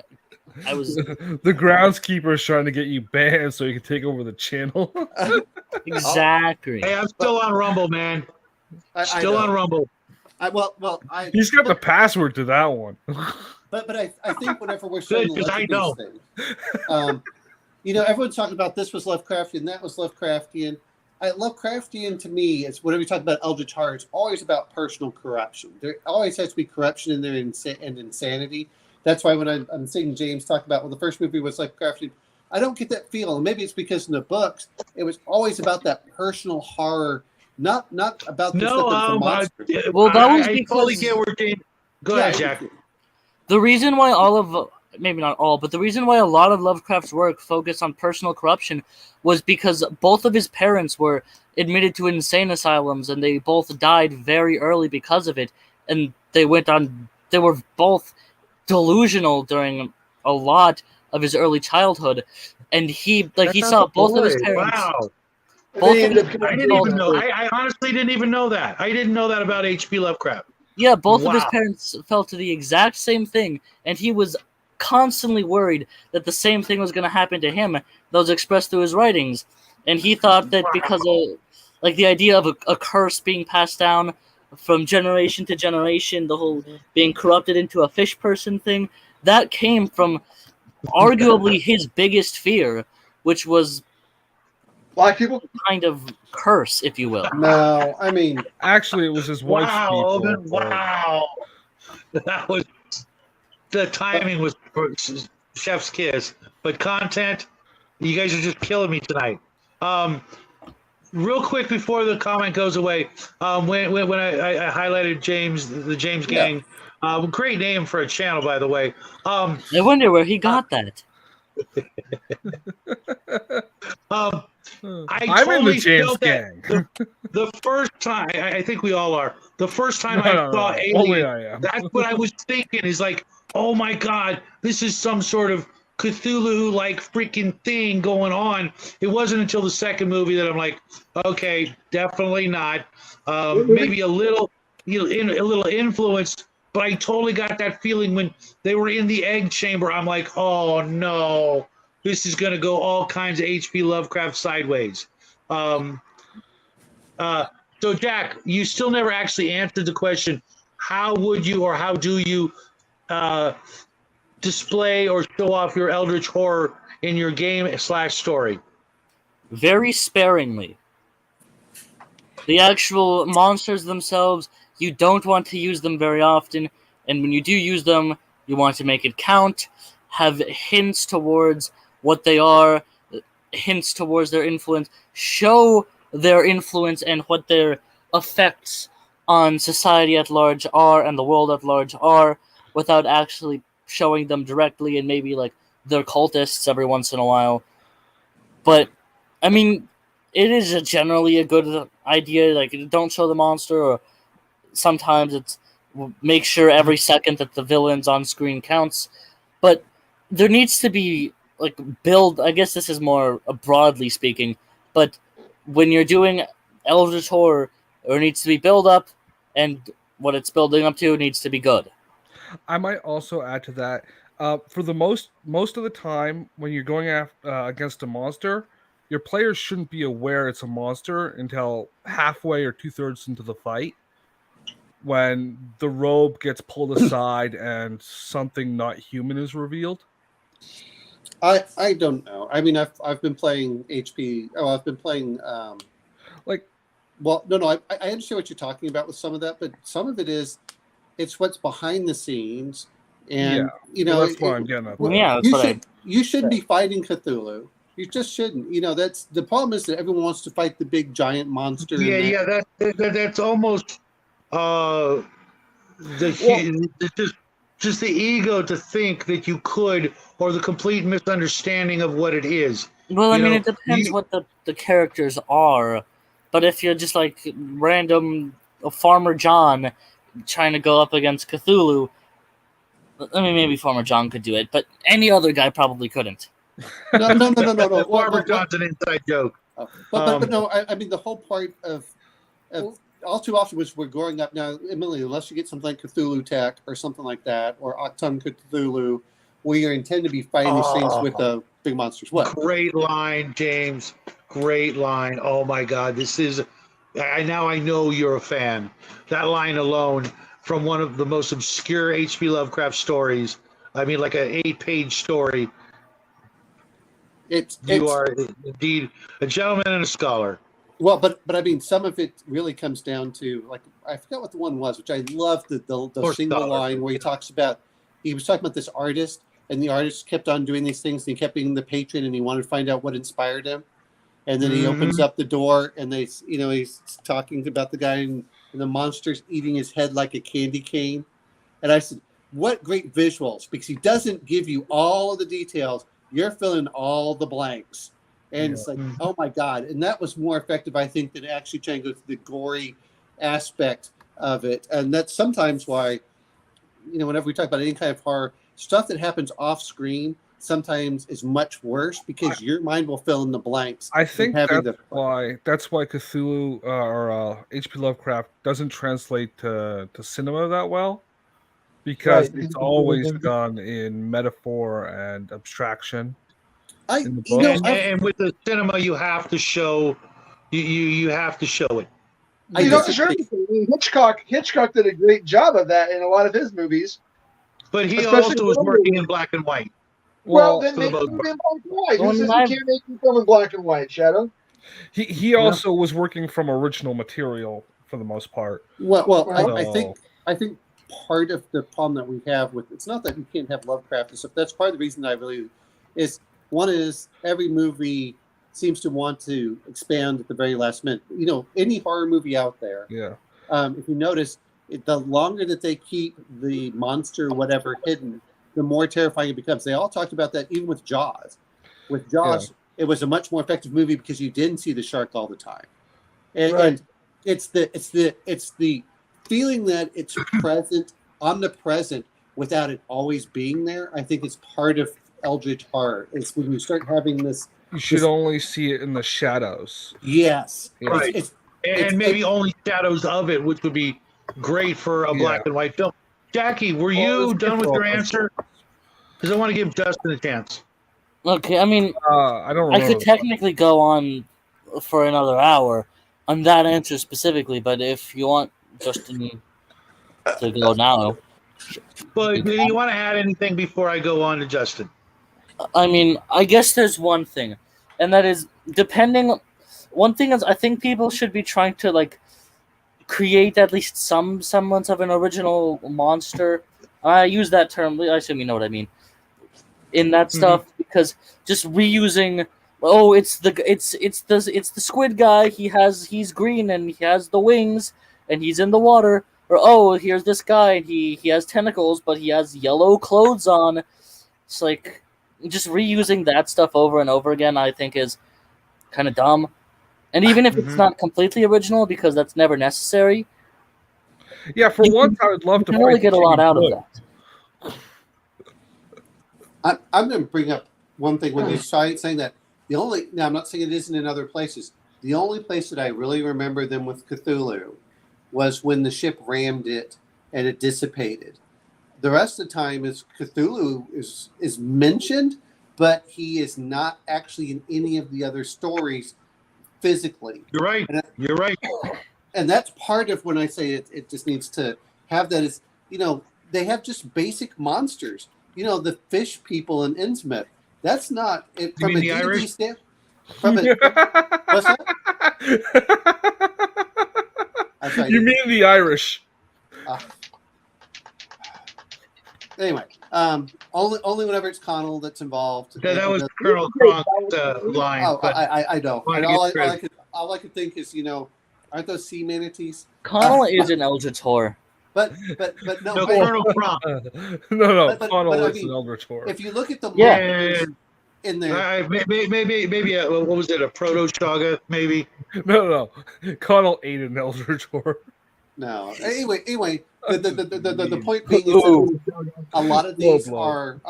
The groundskeeper is trying to get you banned so you can take over the channel. Exactly. Hey, I'm still on Rumble, man. Still on Rumble. He's got the password to that one. But I think whenever we're starting to look at these things, everyone's talking about this was Lovecraftian, that was Lovecraftian. Lovecraftian to me is whenever we talk about Eldritch horror, it's always about personal corruption. There always has to be corruption in there and insanity. That's why when I'm seeing James talk about, the first movie was Lovecraftian, I don't get that feeling. Maybe it's because in the books, it was always about that personal horror, not about the monsters. Well, that was I totally get where James... Go ahead, Jack. The reason why maybe not all, but the reason why a lot of Lovecraft's work focused on personal corruption was because both of his parents were admitted to insane asylums and they both died very early because of it. And they were both delusional during a lot of his early childhood. And he saw both of his parents. Wow. I didn't even know. I honestly didn't even know that. I didn't know that about H.P. Lovecraft. Yeah, both of his parents fell to the exact same thing, and he was constantly worried that the same thing was going to happen to him that was expressed through his writings. And he thought that because like the idea of a curse being passed down from generation to generation, the whole being corrupted into a fish person thing, that came from arguably his biggest fear, which was Black people. kind of curse, if you will. No, I mean, Actually, it was his wife's Wow, people. Oben, but- wow. That was the timing was chef's kiss, but content. You guys are just killing me tonight. Real quick before the comment goes away, when I highlighted James, the James Gang, great name for a channel, by the way. I wonder where he got that. I'm in the James felt that gang. the first time, I think we all are. The first time No, saw only Alien, I am. that's what I was thinking. Is like, oh my god, this is some sort of Cthulhu-like freaking thing going on. It wasn't until the second movie that I'm like, okay, definitely not. Maybe a little, a little influenced, but I totally got that feeling when they were in the egg chamber. I'm like, oh no, this is going to go all kinds of H.P. Lovecraft sideways. So, Jack, you still never actually answered the question, how would you or how do you display or show off your Eldritch horror in your game/story? Very sparingly. The actual monsters themselves, you don't want to use them very often, and when you do use them, you want to make it count, have hints towards what they are, hints towards their influence, show their influence and what their effects on society at large are and the world at large are, without actually showing them directly, and maybe like they're cultists every once in a while. But I mean, it is generally a good idea. Like, don't show the monster, or sometimes it's make sure every second that the villain's on screen counts. But there needs to be like build. I guess this is more broadly speaking, but when you're doing Eldritch horror, there needs to be build up, and what it's building up to needs to be good. I might also add to that. For the most of the time, when you're going against a monster, your players shouldn't be aware it's a monster until halfway or 2/3 into the fight, when the robe gets pulled aside and something not human is revealed. I don't know. I mean, I've been playing HP. Oh, I've been playing. Like, well, no. I understand what you're talking about with some of that, but some of it is, it's what's behind the scenes, and that's what I'm getting at. Yeah, you shouldn't be fighting Cthulhu. You just shouldn't. That's the problem, is that everyone wants to fight the big giant monster. That's almost just the ego to think that you could, or the complete misunderstanding of what it is. Well, I mean, it depends what the characters are. But if you're just like random Farmer John trying to go up against Cthulhu, I mean, maybe Farmer John could do it, but any other guy probably couldn't. No. Farmer John's an inside joke. But no, I mean, the whole part of all too often was we're growing up now, Emily, unless you get something like Cthulhu Tech or something like that, or Autumn Cthulhu, where you intend to be fighting these things with the big monsters. What? Great line, James. Great line. Oh my God, this is. I know you're a fan. That line alone, from one of the most obscure H.P. Lovecraft stories. I mean, like an 8-page story. You are indeed a gentleman and a scholar. Well, but I mean, some of it really comes down to, like, I forgot what the one was, which I loved, the single line where he was talking about this artist, and the artist kept on doing these things, and he kept being the patron, and he wanted to find out what inspired him. And then he opens up the door, and he's talking about the guy, and the monster's eating his head like a candy cane. And I said, what great visuals, because he doesn't give you all of the details. You're filling all the blanks. And it's like, oh my God. And that was more effective, I think, than actually trying to go through the gory aspect of it. And that's sometimes why, whenever we talk about any kind of horror, stuff that happens off screen sometimes is much worse, because your mind will fill in the blanks. I think that's why Cthulhu or H.P. Lovecraft doesn't translate to cinema that well, because it's always done in metaphor and abstraction. And with the cinema, you have to show You have to show it. You don't deserve it. I mean, Hitchcock did a great job of that in a lot of his movies. But he Especially also was working in black and white. Well, then for the make most him in part. black and white. Well, Who says I you can't make him film in black and white, Shadow? He also was working from original material for the most part. Well, So- I think part of the problem that we have with it's not that you can't have Lovecraft and stuff. That's part of the reason I really is one is every movie seems to want to expand at the very last minute. You know, any horror movie out there. Yeah. If you notice, the longer that they keep the monster whatever hidden, the more terrifying it becomes. They all talked about that even with Jaws. With Jaws, it was a much more effective movie because you didn't see the shark all the time, and it's the feeling that it's present, omnipresent, without it always being there. I think it's part of Eldritch horror. It's when you start having this. You should only see it in the shadows. Yes, Yeah. Right. And maybe only shadows of it, which would be great for a black and white film. Jackie, were you done with your answer? Because I want to give Justin a chance. Okay, I mean, I don't I remember. could technically go on for another hour on that answer specifically, but if you want Justin to go now, But do you want to add anything before I go on to Justin? I mean, I guess there's one thing, and that is depending. One thing is, I think people should be trying to like create at least some semblance of an original monster. I use that term. I assume you know what I mean. In that stuff, because just reusing. Oh, it's the squid guy. He's green and he has the wings and he's in the water. Or oh, here's this guy and he has tentacles but he has yellow clothes on. It's like just reusing that stuff over and over again. I think is kind of dumb. And even if it's not completely original, because that's never necessary. Yeah, for once, I would love to really get a lot out of that. I'm going to bring up one thing when you started saying that. Now I'm not saying it isn't in other places. The only place that I really remember them with Cthulhu was when the ship rammed it and it dissipated. The rest of the time is Cthulhu is mentioned, but he is not actually in any of the other stories physically. You're right. You're right. And that's part of when I say it just needs to have that is, they have just basic monsters. The fish people in Innsmouth. That's not it from a D&D standpoint. What's that? You mean the Irish? Anyway, only whenever it's Connell that's involved. Yeah, that was Colonel Kronk's line. Oh, I know. And all I could think is, aren't those sea manatees? Connell is an Eldritch horror. But no, Colonel Kronk. No, Connell is an Eldritch horror. If you look at the monsters in there, maybe what was it? A proto Shaga? Maybe. No. Connell ate an Eldritch horror. No. Anyway, the point being is that a lot of these are,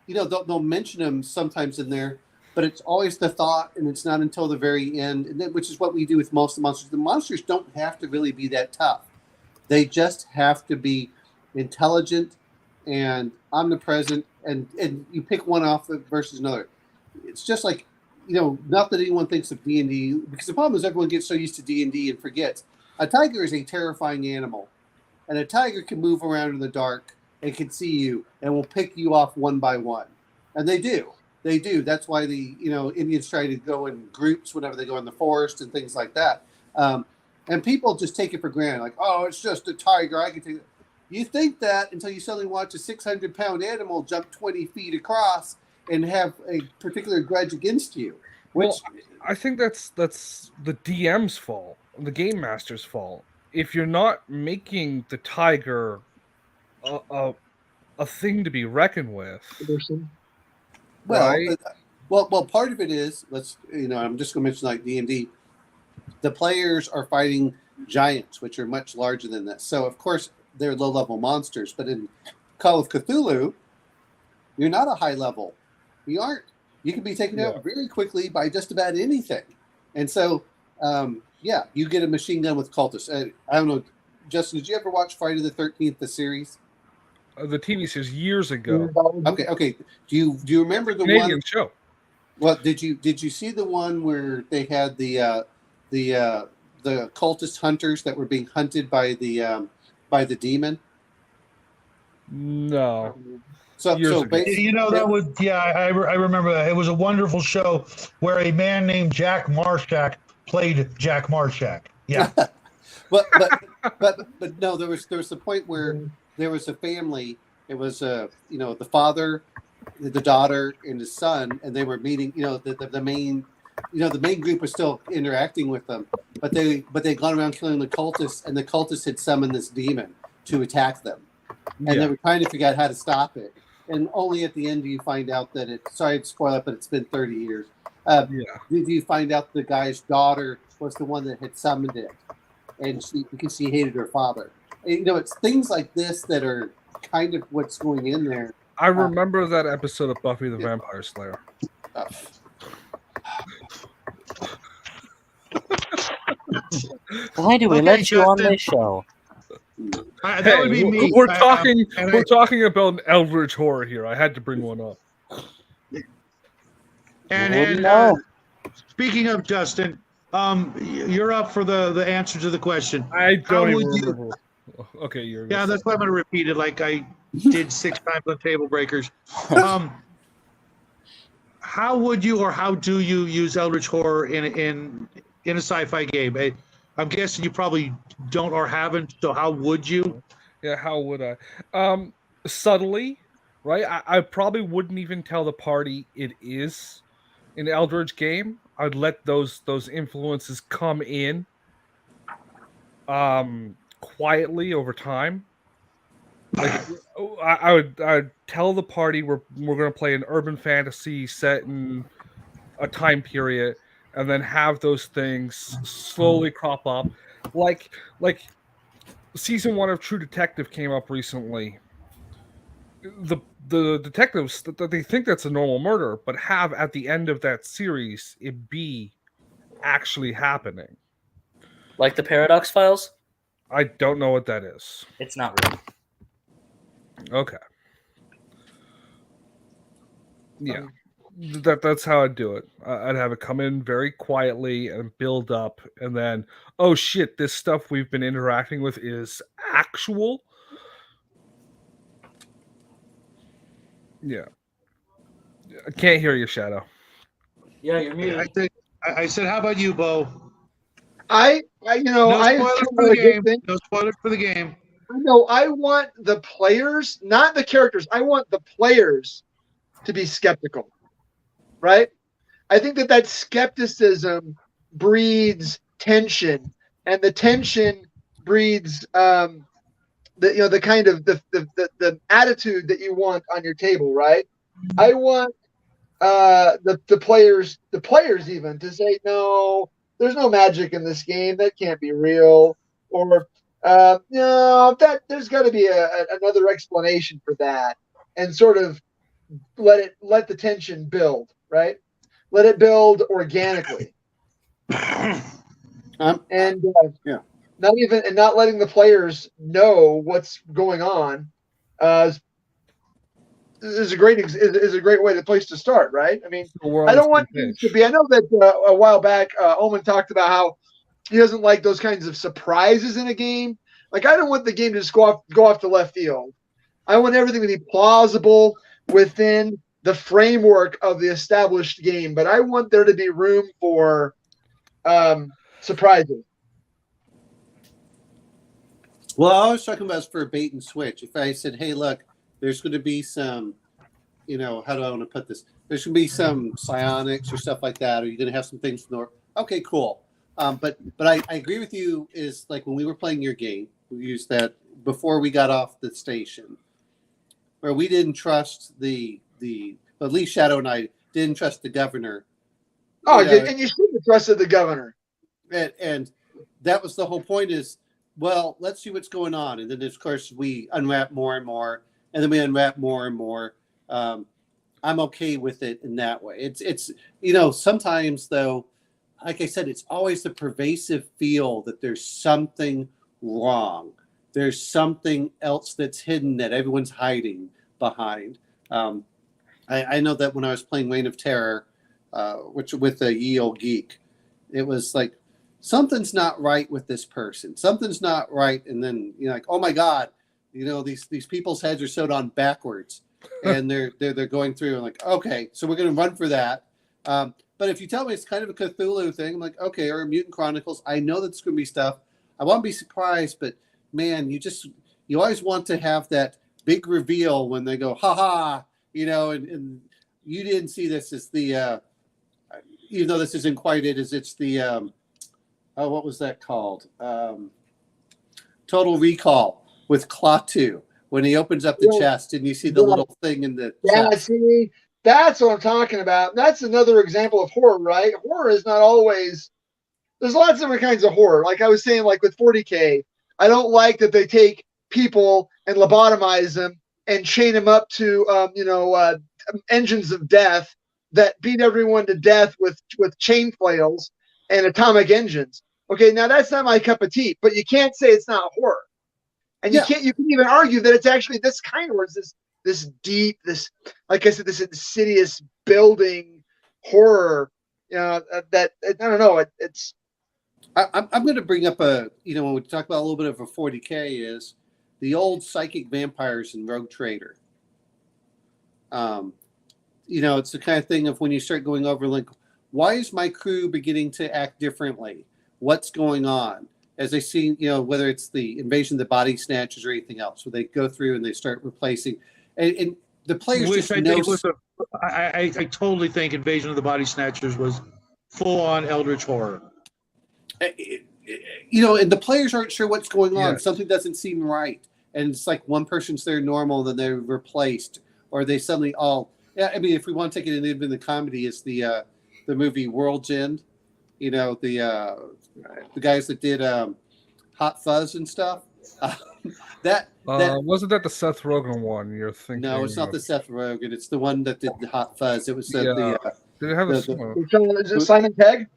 they'll mention them sometimes in there, but it's always the thought, and it's not until the very end, which is what we do with most of the monsters. The monsters don't have to really be that tough. They just have to be intelligent and omnipresent, and you pick one off versus another. It's just like, not that anyone thinks of D&D, because the problem is everyone gets so used to D&D and forgets. A tiger is a terrifying animal, and a tiger can move around in the dark and can see you and will pick you off one by one. And they do. They do. That's why the Indians try to go in groups whenever they go in the forest and things like that. And people just take it for granted, like, oh, it's just a tiger. I can take it. You think that until you suddenly watch a 600-pound animal jump 20 feet across and have a particular grudge against you. Which I think that's the DM's fault, the game master's fault. If you're not making the tiger a thing to be reckoned with, right? Well, part of it is I'm just going to mention like D&D. The players are fighting giants, which are much larger than this. So, of course, they're low-level monsters. But in Call of Cthulhu, you're not a high level. You aren't. You can be taken out very quickly by just about anything. And so, you get a machine gun with cultists. I don't know, Justin, did you ever watch Friday the 13th, the series? The TV series years ago. Okay. Do you remember the Canadian one show? Well, did you see the one where they had the the cultist hunters that were being hunted by the demon? No. So You know, that was, yeah, I remember that. It was a wonderful show where a man named Jack Marshak played Jack Marshak. Yeah. but no, there was the point where there was a family. It was the father, the daughter, and the son, and they were meeting. The main group was still interacting with them, but they'd gone around killing the cultists, and the cultists had summoned this demon to attack them, and they were trying to figure out how to stop it. And only at the end do you find out that sorry to spoil it, but it's been 30 years. Did you find out the guy's daughter was the one that had summoned it, and because she hated her father? And, it's things like this that are kind of what's going in there. I remember that episode of Buffy the Vampire Slayer. Why do we let you on this show? That would be me. We're talking about an Eldritch horror here. I had to bring one up. And speaking of Justin, you're up for the answer to the question. I don't even remember. Okay, you're. Yeah, that's why I'm going to repeat it like I did 6 times on Table Breakers. How would you or how do you use Eldritch horror in a sci-fi game? I'm guessing you probably don't or haven't. So how would you? Yeah, how would I? Subtly, right? I probably wouldn't even tell the party it is an Eldritch game. I'd let those influences come in quietly over time. Like I'd tell the party we're going to play an urban fantasy set in a time period, and then have those things slowly crop up, like season 1 of True Detective came up recently. The detectives that they think that's a normal murder, but have at the end of that series it be actually happening. Like the Paradox Files? I don't know what that is. It's not real. Okay. Yeah. That's how I'd do it. I'd have it come in very quietly and build up, and then, oh shit, this stuff we've been interacting with is actual. Yeah. I can't hear you, Shadow. Yeah, you're muted. I said, how about you, Bo? No spoilers for the game. No spoilers for the game. No, I want the players, not the characters. I want the players to be skeptical, right? I think that skepticism breeds tension, and the tension breeds the kind of the attitude that you want on your table, right? I want the players even to say, no, there's no magic in this game. That can't be real. Or no, that there's got to be another explanation for that, and sort of let the tension build, right? Let it build organically, and not letting the players know what's going on is a great way, the place to start, right? I mean, I don't want things to be. I know that a while back, Omen talked about how he doesn't like those kinds of surprises in a game. Like, I don't want the game to just go off to left field. I want everything to be plausible within the framework of the established game, but I want there to be room for surprises. Well, I was talking about for a bait and switch. If I said, hey, look, there's going to be some, how do I want to put this? There's going to be some psionics or stuff like that. Or you're going to have some things from the okay, cool. But I agree with you, is like when we were playing your game, we used that before we got off the station, where we didn't trust at least Shadow and I didn't trust the governor. Oh, and you should have trusted the governor. And that was the whole point, is, well, let's see what's going on. And then, of course, we unwrap more and more, and then we unwrap more and more. I'm okay with it in that way. It's sometimes, though, like I said, it's always the pervasive feel that there's something wrong. There's something else that's hidden that everyone's hiding behind. I know that when I was playing Reign of Terror, which with a Ye Olde Geek, it was like something's not right with this person. Something's not right, and then you're like, oh my god, these people's heads are sewed on backwards, and they're going through and like, okay, so we're gonna run for that. But if you tell me it's kind of a Cthulhu thing, I'm like, okay, or Mutant Chronicles, I know that's gonna be stuff. I won't be surprised, but man, you always want to have that big reveal when they go, ha ha, and you didn't see this as the, even though this isn't quite it, as it's the, what was that called? Total Recall with Klaatu. When he opens up the chest and you see the little thing in the chest. See, that's what I'm talking about. That's another example of horror, right? Horror is not always. There's lots of different kinds of horror. Like I was saying, like with 40K, I don't like that they take people and lobotomize them and chain them up to, engines of death that beat everyone to death with chain flails and atomic engines. Okay, now that's not my cup of tea, but you can't say it's not horror. And you can even argue that it's actually this kind of, where it's this deep, like I said, this insidious building horror. That I don't know. It's. I'm going to bring up when we talk about a little bit of a 40K is the old psychic vampires in Rogue Trader. It's the kind of thing of when you start going over like, why is my crew beginning to act differently? What's going on? As they see, whether it's the invasion of the body snatchers or anything else, where they go through and they start replacing, and the players Which just know. I totally think Invasion of the Body Snatchers was full-on Eldritch horror. And the players aren't sure what's going on. Yes. Something doesn't seem right, and it's like one person's there normal, then they're replaced, or they suddenly all. Yeah, I mean, if we want to take it in the comedy, is the movie World's End. The guys that did Hot Fuzz and stuff. That wasn't that the Seth Rogen one you're thinking? No, it's not the Seth Rogen. It's the one that did the Hot Fuzz. It was did it have is it Simon Pegg?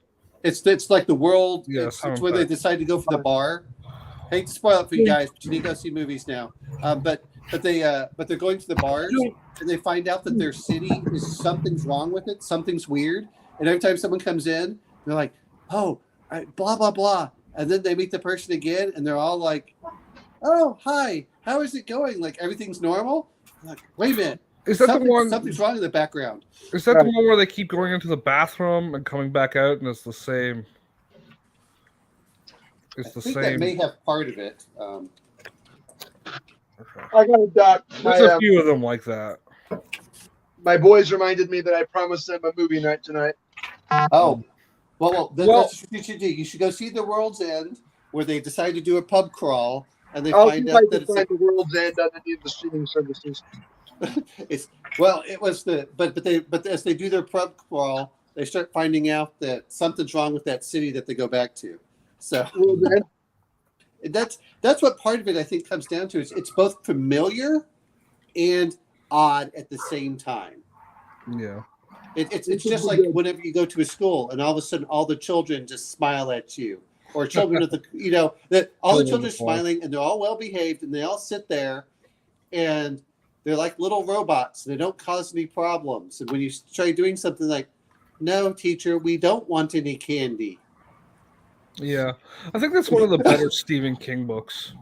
It's like the world. Yeah, it's where they decide to go for the bar. Hate to spoil it for you guys, but you need to go see movies now. But they're going to the bars and they find out that their city something's wrong with it. Something's weird. And every time someone comes in, they're like, oh, blah, blah, blah. And then they meet the person again and they're all like, oh, hi, how is it going? Like everything's normal? I'm like, wait a minute. Is that the one? Something's wrong in the background. Is that the one where they keep going into the bathroom and coming back out and it's the same? It's the same. That may have part of it. I got a doc. There's a few of them like that. My boys reminded me that I promised them a movie night tonight. Oh, well, that's what you should do. You should go see The World's End, where they decide to do a pub crawl, and they find out that it's The World's End underneath the streaming services. It was but as they do their pub crawl, they start finding out that something's wrong with that city that they go back to. So that's what part of it I think comes down to. It's both familiar and odd at the same time. Yeah. It's just like whenever you go to a school and all of a sudden all the children just smile at you, or children of the that all the children are smiling and they're all well behaved and they all sit there and they're like little robots. They don't cause any problems. And when you try doing something like, no, teacher, we don't want any candy. Yeah, I think that's one of the better Stephen King books.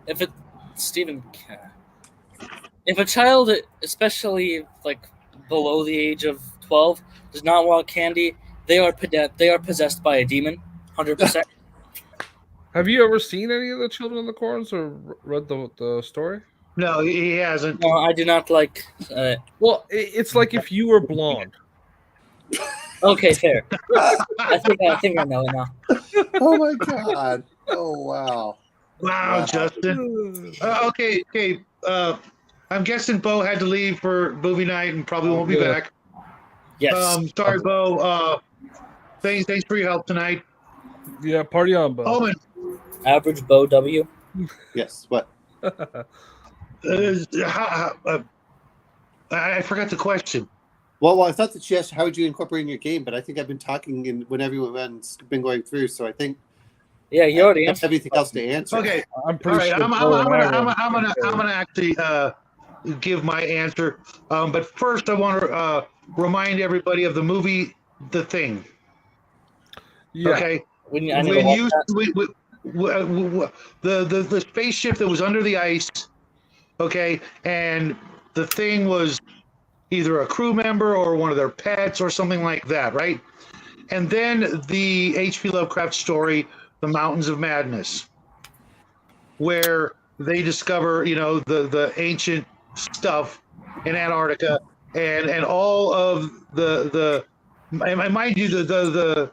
If a child, especially like below the age of 12, does not want candy, they are possessed by a demon, 100%. Have you ever seen any of the Children of the Corns or read the story? No, he hasn't. No, I do not like. Well, it's like if you were blonde. Okay, fair. I think I know it now. Oh my god! Oh wow! Wow, Justin. Okay. I'm guessing Bo had to leave for movie night and probably won't be back. Yes. Sorry, Bo. Thanks for your help tonight. Yeah, party on, Bo. Owen. Average Bo W. Yes. What? I forgot the question. Well, I thought that she asked how would you incorporate in your game, but I think I've been talking when everyone's been going through, so I think you already answered everything else to answer. Okay, I'm pretty sure. I'm gonna actually give my answer, but first I want to remind everybody of the movie The Thing. Yeah. Okay, I need to watch that. The spaceship that was under the ice, okay, and the thing was either a crew member or one of their pets or something like that, right? And then the H.P. Lovecraft story, The Mountains of Madness, where they discover, the ancient stuff in Antarctica, and all of the and mind you, the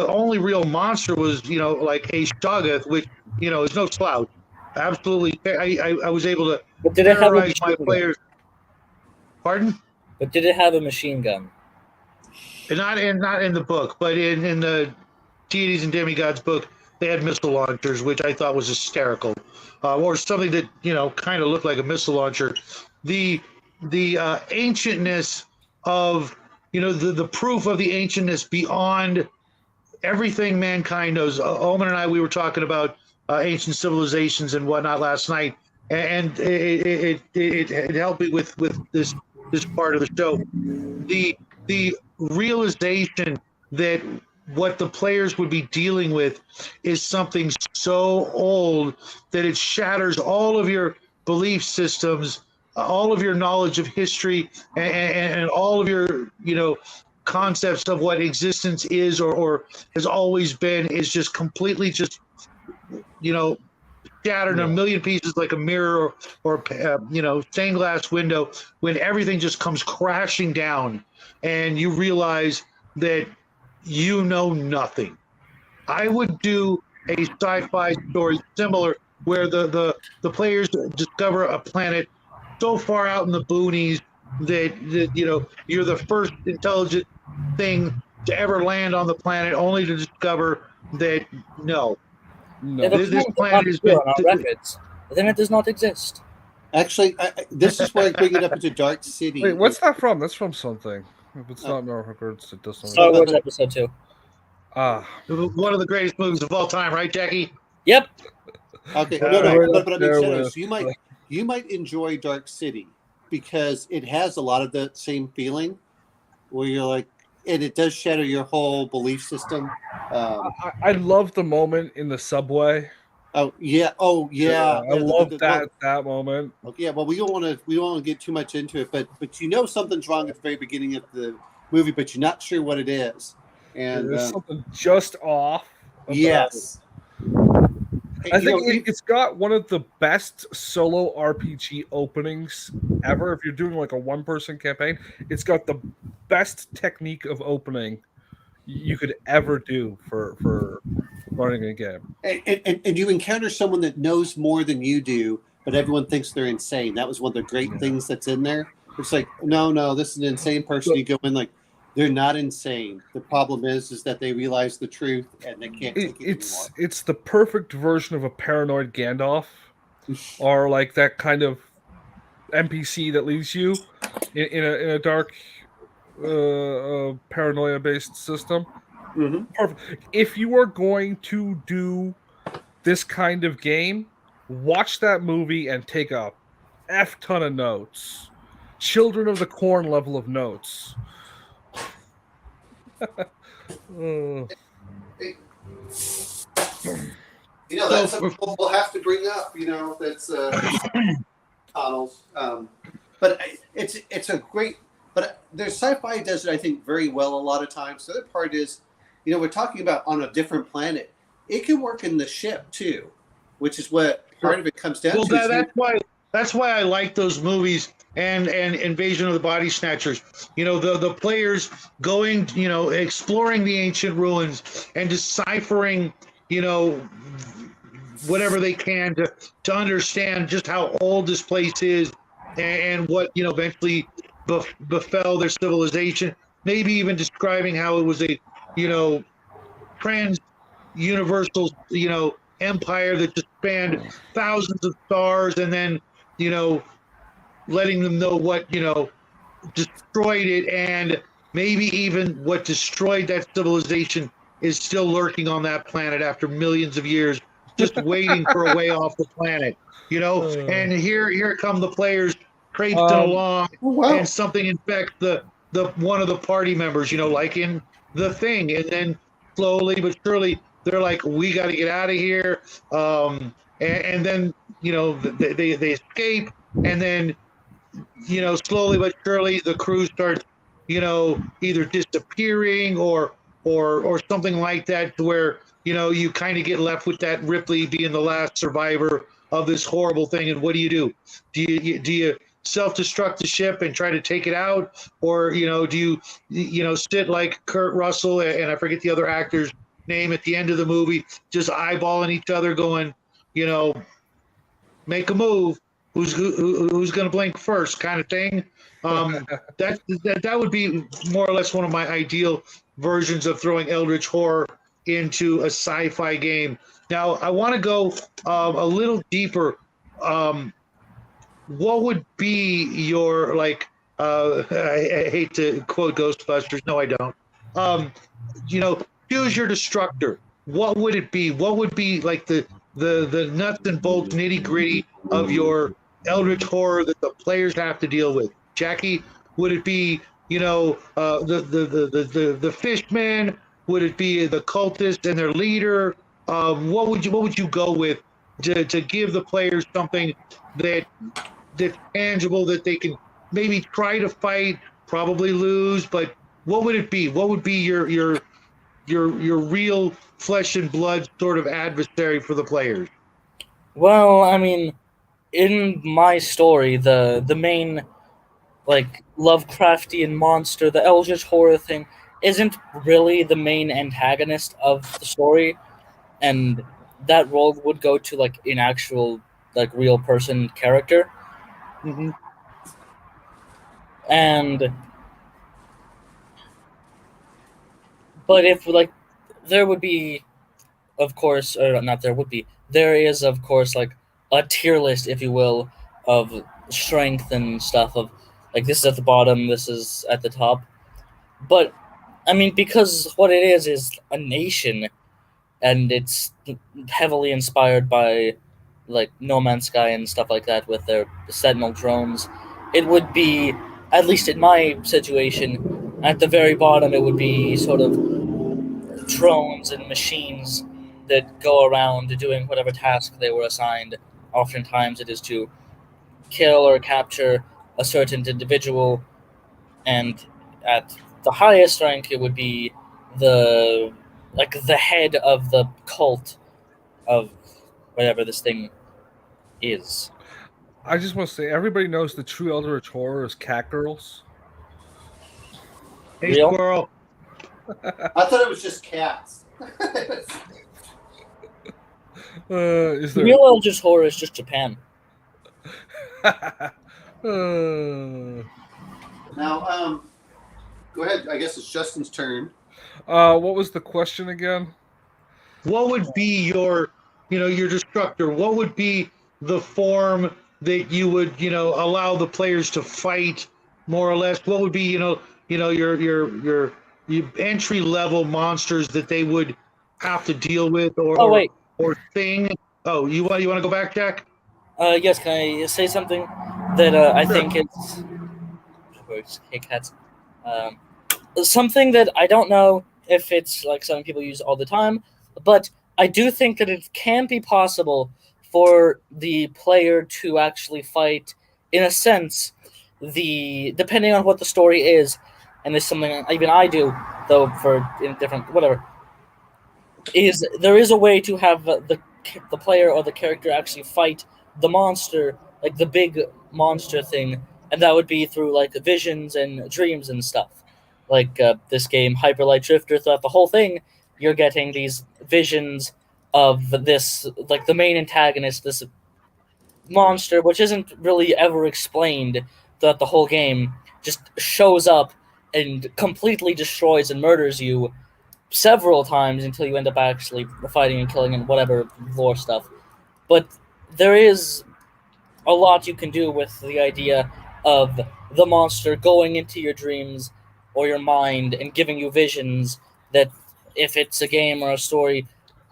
only real monster was, like a Shoggoth, which, is no slouch. Absolutely, I was able to But did it have a terrorize my machine players. gun? Pardon? But did it have a machine gun? Not in the book, but in the Deities and Demigods book, they had missile launchers, which I thought was hysterical, or something that kind of looked like a missile launcher. The ancientness of the proof of the ancientness beyond everything mankind knows. Omen and I, we were talking about ancient civilizations and whatnot last night, and it helped me with this part of the show. The realization that what the players would be dealing with is something so old that it shatters all of your belief systems, all of your knowledge of history, and all of your concepts of what existence is or has always been, is just completely just shattered in a million pieces, like a mirror or stained glass window, when everything just comes crashing down and you realize that you know nothing. I would do a sci-fi story similar where the players discover a planet so far out in the boonies that you're the first intelligent thing to ever land on the planet, only to discover that no. Yeah, this planet has been on our records. Then it does not exist. Actually, this is where I bring it up into Dark City. Wait, what's that from? That's from something. If it's not in our records, it doesn't. Star Wars Episode 2. One of the greatest movies of all time, right, Jackie? Yep. Okay, no, but I mean, Shadows, you might enjoy Dark City because it has a lot of the same feeling where you're like, and it does shatter your whole belief system. I love the moment in the subway. Oh yeah! I love that moment. Okay, yeah. Well, we don't want to get too much into it, but something's wrong at the very beginning of the movie, but you're not sure what it is, and there's something just off. Yes. I think it's got one of the best solo RPG openings ever. If you're doing like a one-person campaign, it's got the best technique of opening you could ever do for running a game. And you encounter someone that knows more than you do, but everyone thinks they're insane. That was one of the great things that's in there. It's like, no, this is an insane person. You go in like, they're not insane. The problem is that they realize the truth and they can't take it anymore. It's the perfect version of a paranoid Gandalf, or like that kind of NPC that leaves you in a dark paranoia-based system. Mm-hmm. Perfect. If you are going to do this kind of game, watch that movie and take a F ton of notes. Children of the Corn level of notes. That's something we'll have to bring up. That's tunnels. But it's a great. But there's sci-fi does it, I think, very well a lot of times. The other part is, we're talking about on a different planet. It can work in the ship too, which is what part of it comes down to. That's why I like those movies and Invasion of the Body Snatchers. The players going, exploring the ancient ruins and deciphering, whatever they can to understand just how old this place is and what, eventually befell their civilization. Maybe even describing how it was a, trans-universal, empire that just spanned thousands of stars, and then, letting them know what, destroyed it, and maybe even what destroyed that civilization is still lurking on that planet after millions of years, just waiting for a way off the planet, and here come the players traipsing along, and something infects the one of the party members, like in The Thing, and then slowly but surely they're like, we got to get out of here. And then they escape, and then slowly but surely the crew starts either disappearing or something like that, to where you kind of get left with that Ripley being the last survivor of this horrible thing. And what do? Do you self-destruct the ship and try to take it out, or do you sit like Kurt Russell and I forget the other actor's name at the end of the movie, just eyeballing each other, going, make a move. Who's going to blink first, kind of thing. That would be more or less one of my ideal versions of throwing Eldritch Horror into a sci-fi game. Now, I want to go a little deeper. What would be your I hate to quote Ghostbusters. No, I don't. Choose your destructor. What would it be? What would be like the nuts and bolts, nitty gritty of your Eldritch Horror that the players have to deal with? Jackie, would it be the fishmen? Would it be the cultist and their leader? What would you go with to give the players something that's tangible, that they can maybe try to fight, probably lose, but what would it be? What would be your real flesh and blood sort of adversary for the players? Well, I mean, in my story, the main Lovecraftian monster, the Eldritch Horror thing, isn't really the main antagonist of the story, and that role would go to an actual real person character. Mm-hmm. But if there would be, of course, or not, there is of course a tier list, if you will, of strength and stuff, of this is at the bottom, this is at the top. But I mean, because what it is a nation, and it's heavily inspired by No Man's Sky and stuff like that with their Sentinel drones, it would be, at least in my situation, at the very bottom, it would be sort of drones and machines that go around doing whatever task they were assigned. Oftentimes it is to kill or capture a certain individual, and at the highest rank it would be the head of the cult of whatever this thing is. I just want to say, everybody knows the true Eldritch Horror is cat girls. Hey, Real? squirrel. I thought it was just cats. Is there... Real Eldritch Horror is just Japan. Now, go ahead. I guess it's Justin's turn. What was the question again? What would be your destructor? What would be the form that you would allow the players to fight, more or less? What would be your entry level monsters that they would have to deal with, or thing? Oh, you want to go back, Jack? Yes. Can I say something that I think it's hey cats? Something that I don't know if it's something people use all the time, but I do think that it can be possible for the player to actually fight, in a sense, depending on what the story is, and it's something even I do, though for in different whatever. There is a way to have the player or the character actually fight the monster, the big monster thing, and that would be through visions and dreams and stuff. This game, Hyper Light Drifter, throughout the whole thing, you're getting these visions of this, the main antagonist, this monster, which isn't really ever explained throughout the whole game, just shows up and completely destroys and murders you several times until you end up actually fighting and killing and whatever lore stuff. But there is a lot you can do with the idea of the monster going into your dreams or your mind and giving you visions that, if it's a game or a story,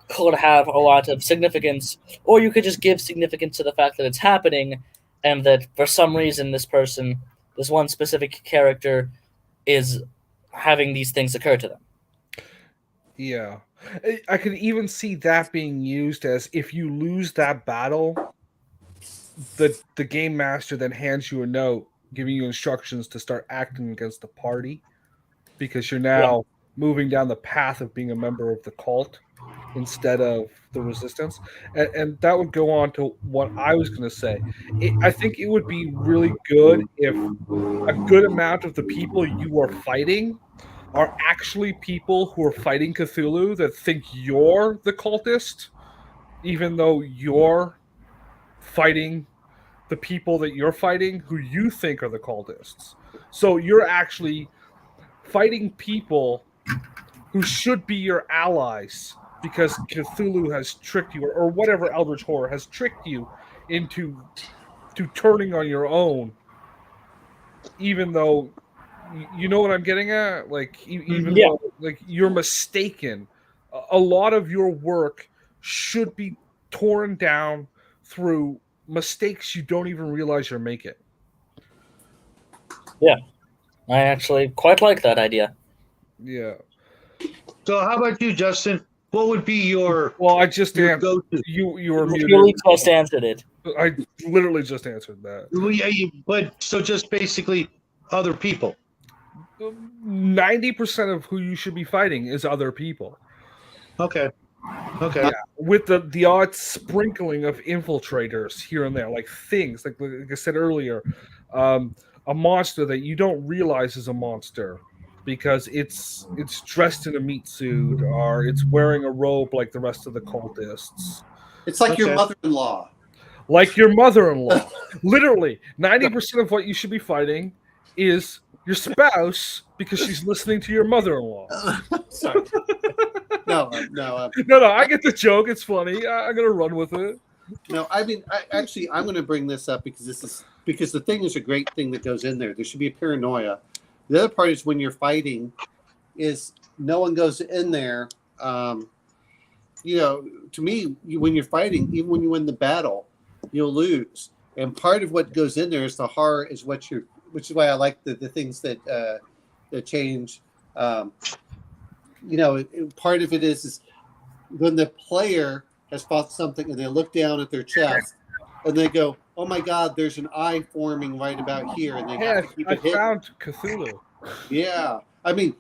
could have a lot of significance, or you could just give significance to the fact that it's happening, and that for some reason this one specific character, is having these things occur to them. Yeah. I could even see that being used as if you lose that battle, the game master then hands you a note giving you instructions to start acting against the party because you're now moving down the path of being a member of the cult instead of the resistance. And that would go on to what I was going to say. I think it would be really good if a good amount of the people you are fighting are actually people who are fighting Cthulhu that think you're the cultist, even though you're fighting the people that you're fighting who you think are the cultists. So you're actually fighting people who should be your allies because Cthulhu has tricked you, or whatever Eldritch horror has tricked you into turning on your own, even though you know what I'm getting at. Like even though like you're mistaken, a lot of your work should be torn down through mistakes you don't even realize you're making. Yeah, I actually quite like that idea. Yeah. So how about you, Justin? What would be your Well, I just your answered. go-to? You were muted. Really just answered it. I literally just answered that. Well, yeah, but so just basically other people. 90% of who you should be fighting is other people. Okay. Okay. Yeah, with the odd sprinkling of infiltrators here and there, like things like I said earlier, a monster that you don't realize is a monster because it's dressed in a meat suit or it's wearing a robe like the rest of the cultists. It's like your Okay. mother-in-law. Like your mother-in-law. Literally, 90% of what you should be fighting is your spouse because she's listening to your mother-in-law. Sorry. No. No, I get the joke. It's funny. I'm gonna run with it. No, I mean, I'm going to bring this up because the thing is a great thing that goes in there. There should be a paranoia. The other part is when you're fighting, is no one goes in there. To me, when you're fighting, even when you win the battle, you'll lose. And part of what goes in there is the horror, is which is why I like the things that change. Part of it is when the player has fought something and they look down at their chest and they go, "Oh my God, there's an eye forming right about here," and they have to keep it hidden. Found Cthulhu. Yeah, I mean,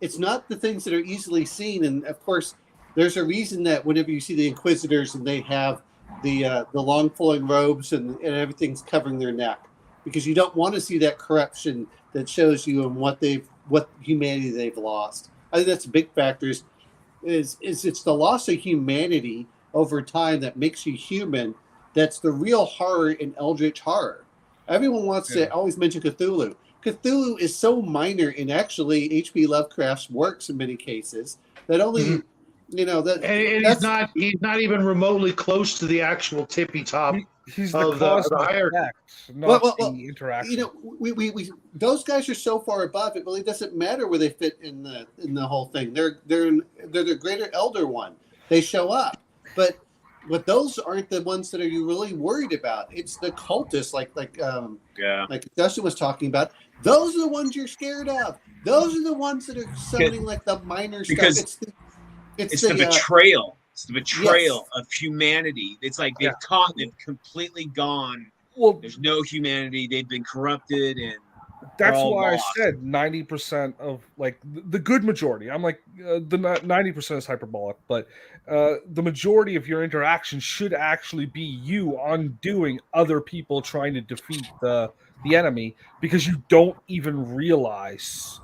it's not the things that are easily seen, and of course, there's a reason that whenever you see the Inquisitors and they have the long flowing robes and everything's covering their neck, because you don't want to see that corruption that shows you and what humanity they've lost. I think that's a big factor. Is it's the loss of humanity over time that makes you human. That's the real horror in Eldritch horror. Everyone wants to always mention Cthulhu. Cthulhu is so minor in actually H.P. Lovecraft's works in many cases that only and he's not even remotely close to the actual tippy top. He's of the the hierarchy. not the interaction. We those guys are so far above it really doesn't matter where they fit in the whole thing. They're the greater elder one. They show up, but those aren't the ones that are you really worried about. It's the cultists, like Dustin was talking about. Those are the ones you're scared of. Those are the ones that are summoning like the minor stuff. It's the betrayal. It's the betrayal of humanity. It's like they've completely gone. Well, there's no humanity. They've been corrupted, and that's why I said 90% of like the good majority. I'm like the 90% is hyperbolic, but the majority of your interaction should actually be you undoing other people trying to defeat the enemy because you don't even realize,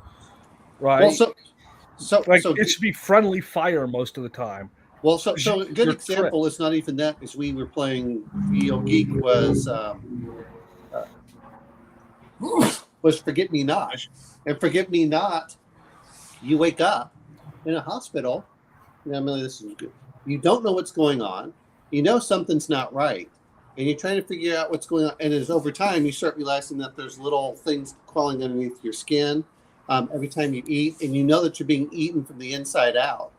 right? Well, it should be friendly fire most of the time. Well, so a good example is not even that, because we were playing VO Geek was Forget Me Not. And Forget Me Not, you wake up in a hospital. Emily, this is good. You don't know what's going on. You know something's not right. And you're trying to figure out what's going on. And as over time, you start realizing that there's little things crawling underneath your skin every time you eat. And you know that you're being eaten from the inside out.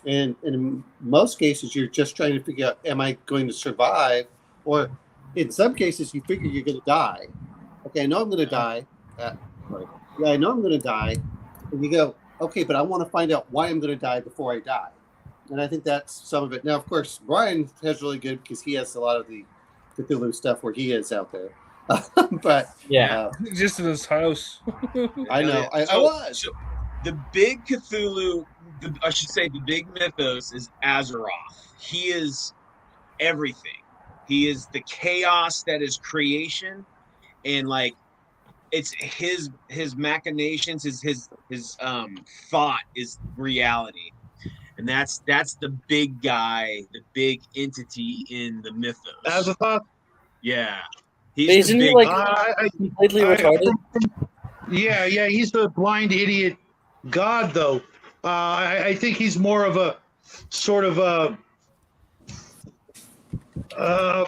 And in most cases, you're just trying to figure out, am I going to survive? Or in some cases, you figure you're going to die. Okay, I know I'm going to die. I know I'm going to die. And you go, okay, but I want to find out why I'm going to die before I die. And I think that's some of it. Now, of course, Brian has really good because he has a lot of the Cthulhu stuff where he is out there. But just in his house. I know. I was. So the big Cthulhu, I should say, the big mythos is Azeroth. He is everything. He is the chaos that is creation, and like it's his machinations, his thought is reality. And that's the big guy, the big entity in the mythos. Azathoth? Yeah. Isn't he like completely retarded? Yeah, he's the blind idiot god, though. I think he's more of a sort of a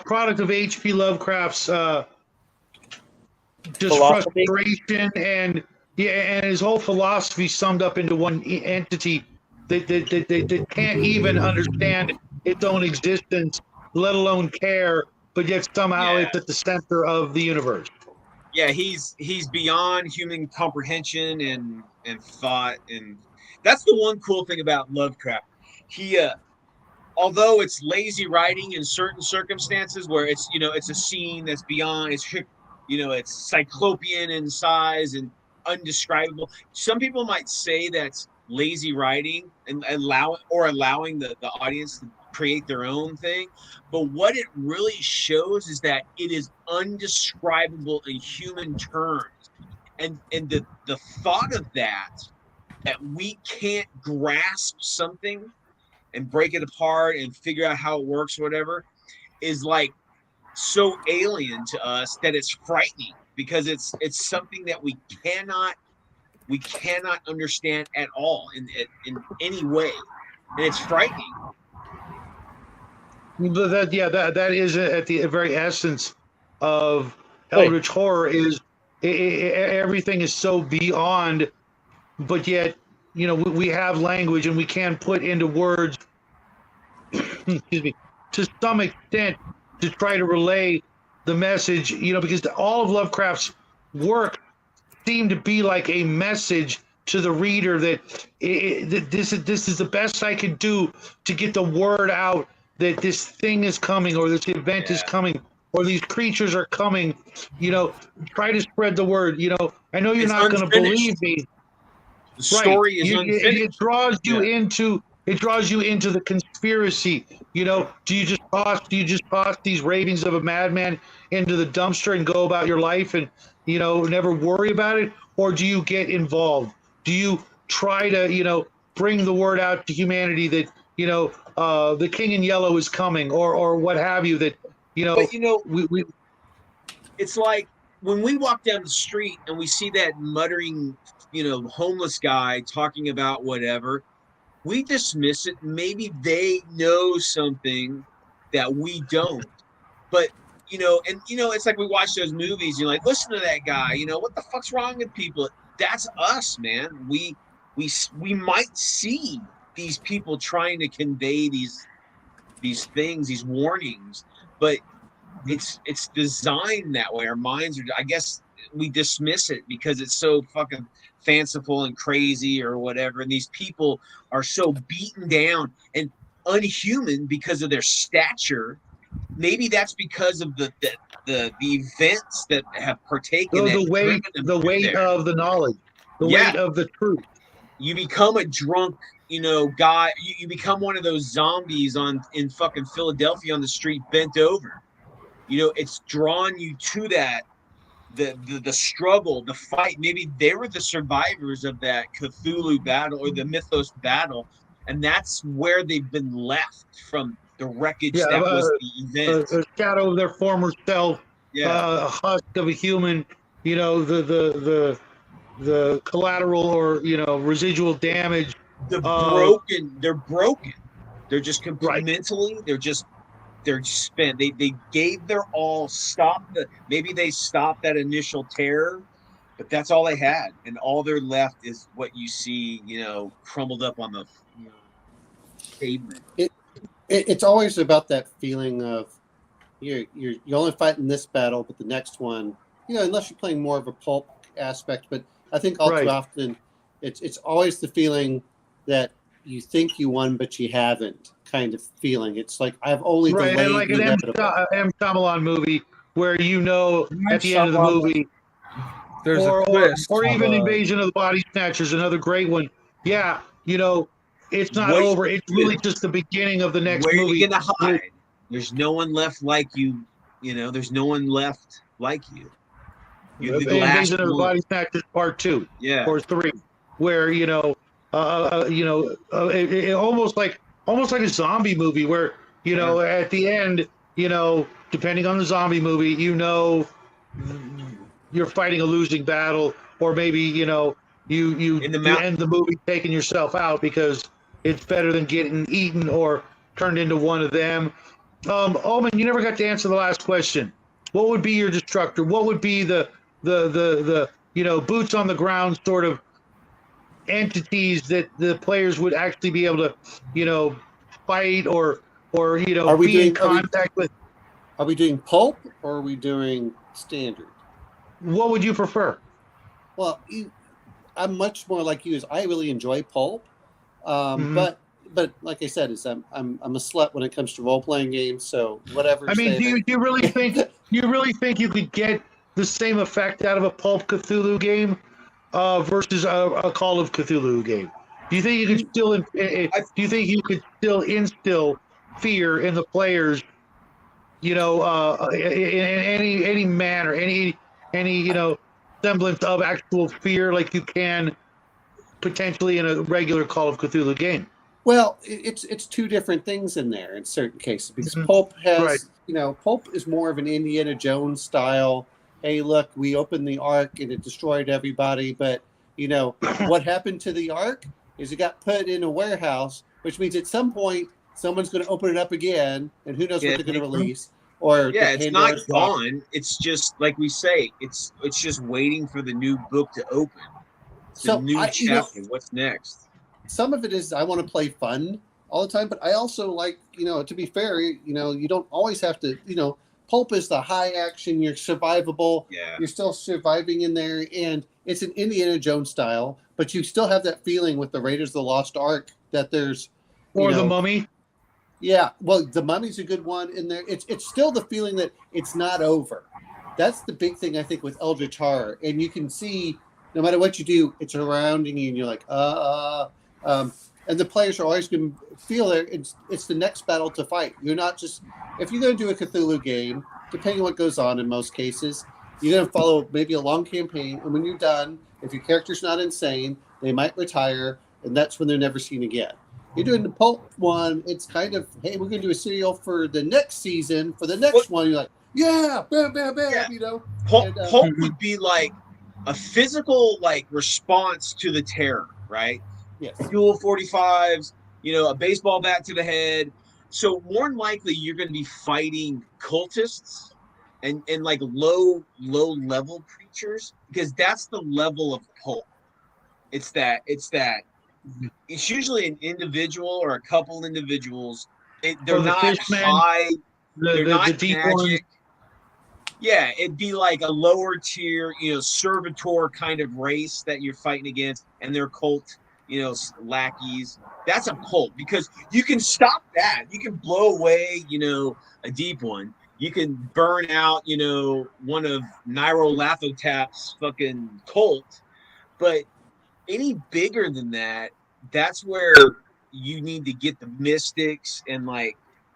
product of H.P. Lovecraft's just philosophy? frustration and his whole philosophy summed up into one entity that can't even understand its own existence, let alone care, but yet somehow it's at the center of the universe. Yeah, he's beyond human comprehension and thought, and that's the one cool thing about Lovecraft. He although it's lazy writing in certain circumstances where it's it's a scene that's beyond, it's it's cyclopean in size and undescribable. Some people might say that's lazy writing and allowing the audience to create their own thing. But what it really shows is that it is undescribable in human terms. And the thought of that we can't grasp something and break it apart and figure out how it works or whatever is like so alien to us that it's frightening, because it's something that we cannot understand at all in any way, and it's frightening. But that is at the very essence of Eldritch horror. Is everything is so beyond, but yet we have language and we can put into words excuse me, to some extent to try to relay the message, because all of Lovecraft's work seemed to be like a message to the reader that this is the best I can do to get the word out that this thing is coming, or this event is coming, or these creatures are coming. Try to spread the word. I know you're It's not going to unfinished. believe me. The story is unfinished. It draws you into the conspiracy. Do you just toss these ravings of a madman into the dumpster and go about your life and never worry about it, or do you get involved? Do you try to bring the word out to humanity that the King in Yellow is coming, or what have you? That But we it's like when we walk down the street and we see that muttering, homeless guy talking about whatever, we dismiss it. Maybe they know something that we don't. But it's like we watch those movies. You're like, listen to that guy. What the fuck's wrong with people? That's us, man. We might see these people trying to convey these things, these warnings, but it's designed that way. Our minds are, I guess, we dismiss it because it's so fucking fanciful and crazy or whatever, and these people are so beaten down and unhuman because of their stature. Maybe that's because of the events that have partaken. the weight of the knowledge, the weight of the truth. You become a drunk, guy. You become one of those zombies in fucking Philadelphia on the street, bent over. It's drawn you to that, the struggle, the fight. Maybe they were the survivors of that Cthulhu battle or the mythos battle, and that's where they've been left from the wreckage that was the event. A shadow of their former self, a husk of a human. The collateral or residual damage. They're broken. They're just mentally. They're spent. They gave their all. Maybe they stopped that initial terror, but that's all they had, and all they're left is what you see, crumbled up on the pavement. It's always about that feeling of you're only fighting this battle, but the next one, unless you're playing more of a pulp aspect. But I think all too often it's always the feeling that you think you won but you haven't kind of feeling. It's like I've only Right, and delayed like the an inevitable. M. Shyamalan movie where at the end of the Shyamalan. movie, There's a or twist. or even Invasion of the Body Snatchers, another great one. Yeah, it's not What are you over. It's gonna really do? just the beginning of the next Where are movie. you gonna hide? There's no one left like you. There's no one left like you. You're the last Invasion of the one. Body Snatchers Part 2 Yeah. or 3, where almost like a zombie movie where at the end, depending on the zombie movie, you're fighting a losing battle, or maybe you In the you mount. end the movie taking yourself out because it's better than getting eaten or turned into one of them. Omen, you never got to answer the last question. What would be your destructor? What would be the boots on the ground sort of entities that the players would actually be able to fight or Are we be in doing contact with? are we doing pulp or are we doing standard? What would you prefer? Well, I'm much more like you. Is I really enjoy pulp, Mhm. but like I said, is I'm a slut when it comes to role playing games. So whatever. I mean, do you really think you could get the same effect out of a Pulp Cthulhu game versus a Call of Cthulhu game? Do you think you could still do you think you could still instill fear in the players? In any manner, any semblance of actual fear, like you can potentially in a regular Call of Cthulhu game. Well, it's two different things in there in certain cases because Mhm. pulp Right. has pulp is more of an Indiana Jones style. Hey, look, we opened the Ark and it destroyed everybody, but what happened to the Ark is it got put in a warehouse, which means at some point someone's going to open it up again, and who knows what they're going to release, or the Yeah, it's not Pandora's box. gone. It's just like we say. It's just waiting for the new book to open. It's the So new chapter. What's next? some of it is I want to play fun all the time, but I also like, to be fair, you don't always have to, pulp is the high action, you're survivable, Yeah. you're still surviving in there, and it's an Indiana Jones style, but you still have that feeling with the Raiders of the Lost Ark that there's, Or the Mummy. Yeah, well, the Mummy's a good one in there. It's still the feeling that it's not over. That's the big thing I think with Eldritch horror, and you can see no matter what you do, it's surrounding you, and you're like, and the players are always going to feel it. It's the next battle to fight. You're not just if you're going to do a Cthulhu game, depending on what goes on in most cases, you're going to follow maybe a long campaign, and when you're done, if your character's not insane, they might retire, and that's when they're never seen again. You're doing the pulp one. It's kind of, hey, we're going to do a serial for the next season. For the next one, you're like, yeah, bam, bam, bam, Yeah. Pulp Mhm. would be like a physical response to the terror, right? Yes. Fuel 45s, a baseball bat to the head. So more than likely you're going to be fighting cultists and like low level creatures, because that's the level of pulp. It's usually an individual or a couple individuals. They're Or the not Fishmen, high. They're the not deep magic. ones. Yeah, it'd be like a lower tier, servitor kind of race that you're fighting against, and their cult, lackeys. That's a cult because you can stop that. You can blow away, a deep one. You can burn out, one of Nyarlathotep's fucking cult. But any bigger than that, that's where you need to get the mystics, and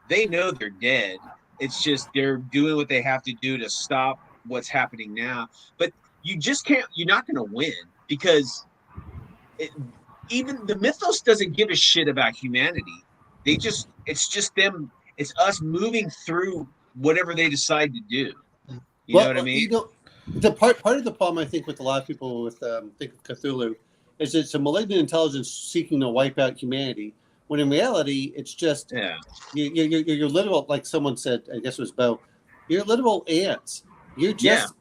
they know they're dead. It's just they're doing what they have to do to stop what's happening now. But you just can't. You're not going to win because even the mythos doesn't give a shit about humanity. It's just them. It's us moving through whatever they decide to do. You know what I mean? The part of the problem I think with a lot of people with think of Cthulhu is it's a malignant intelligence seeking to wipe out humanity. When in reality, it's just you're literal, like someone said, I guess it was Bo, you're literal ants. You're just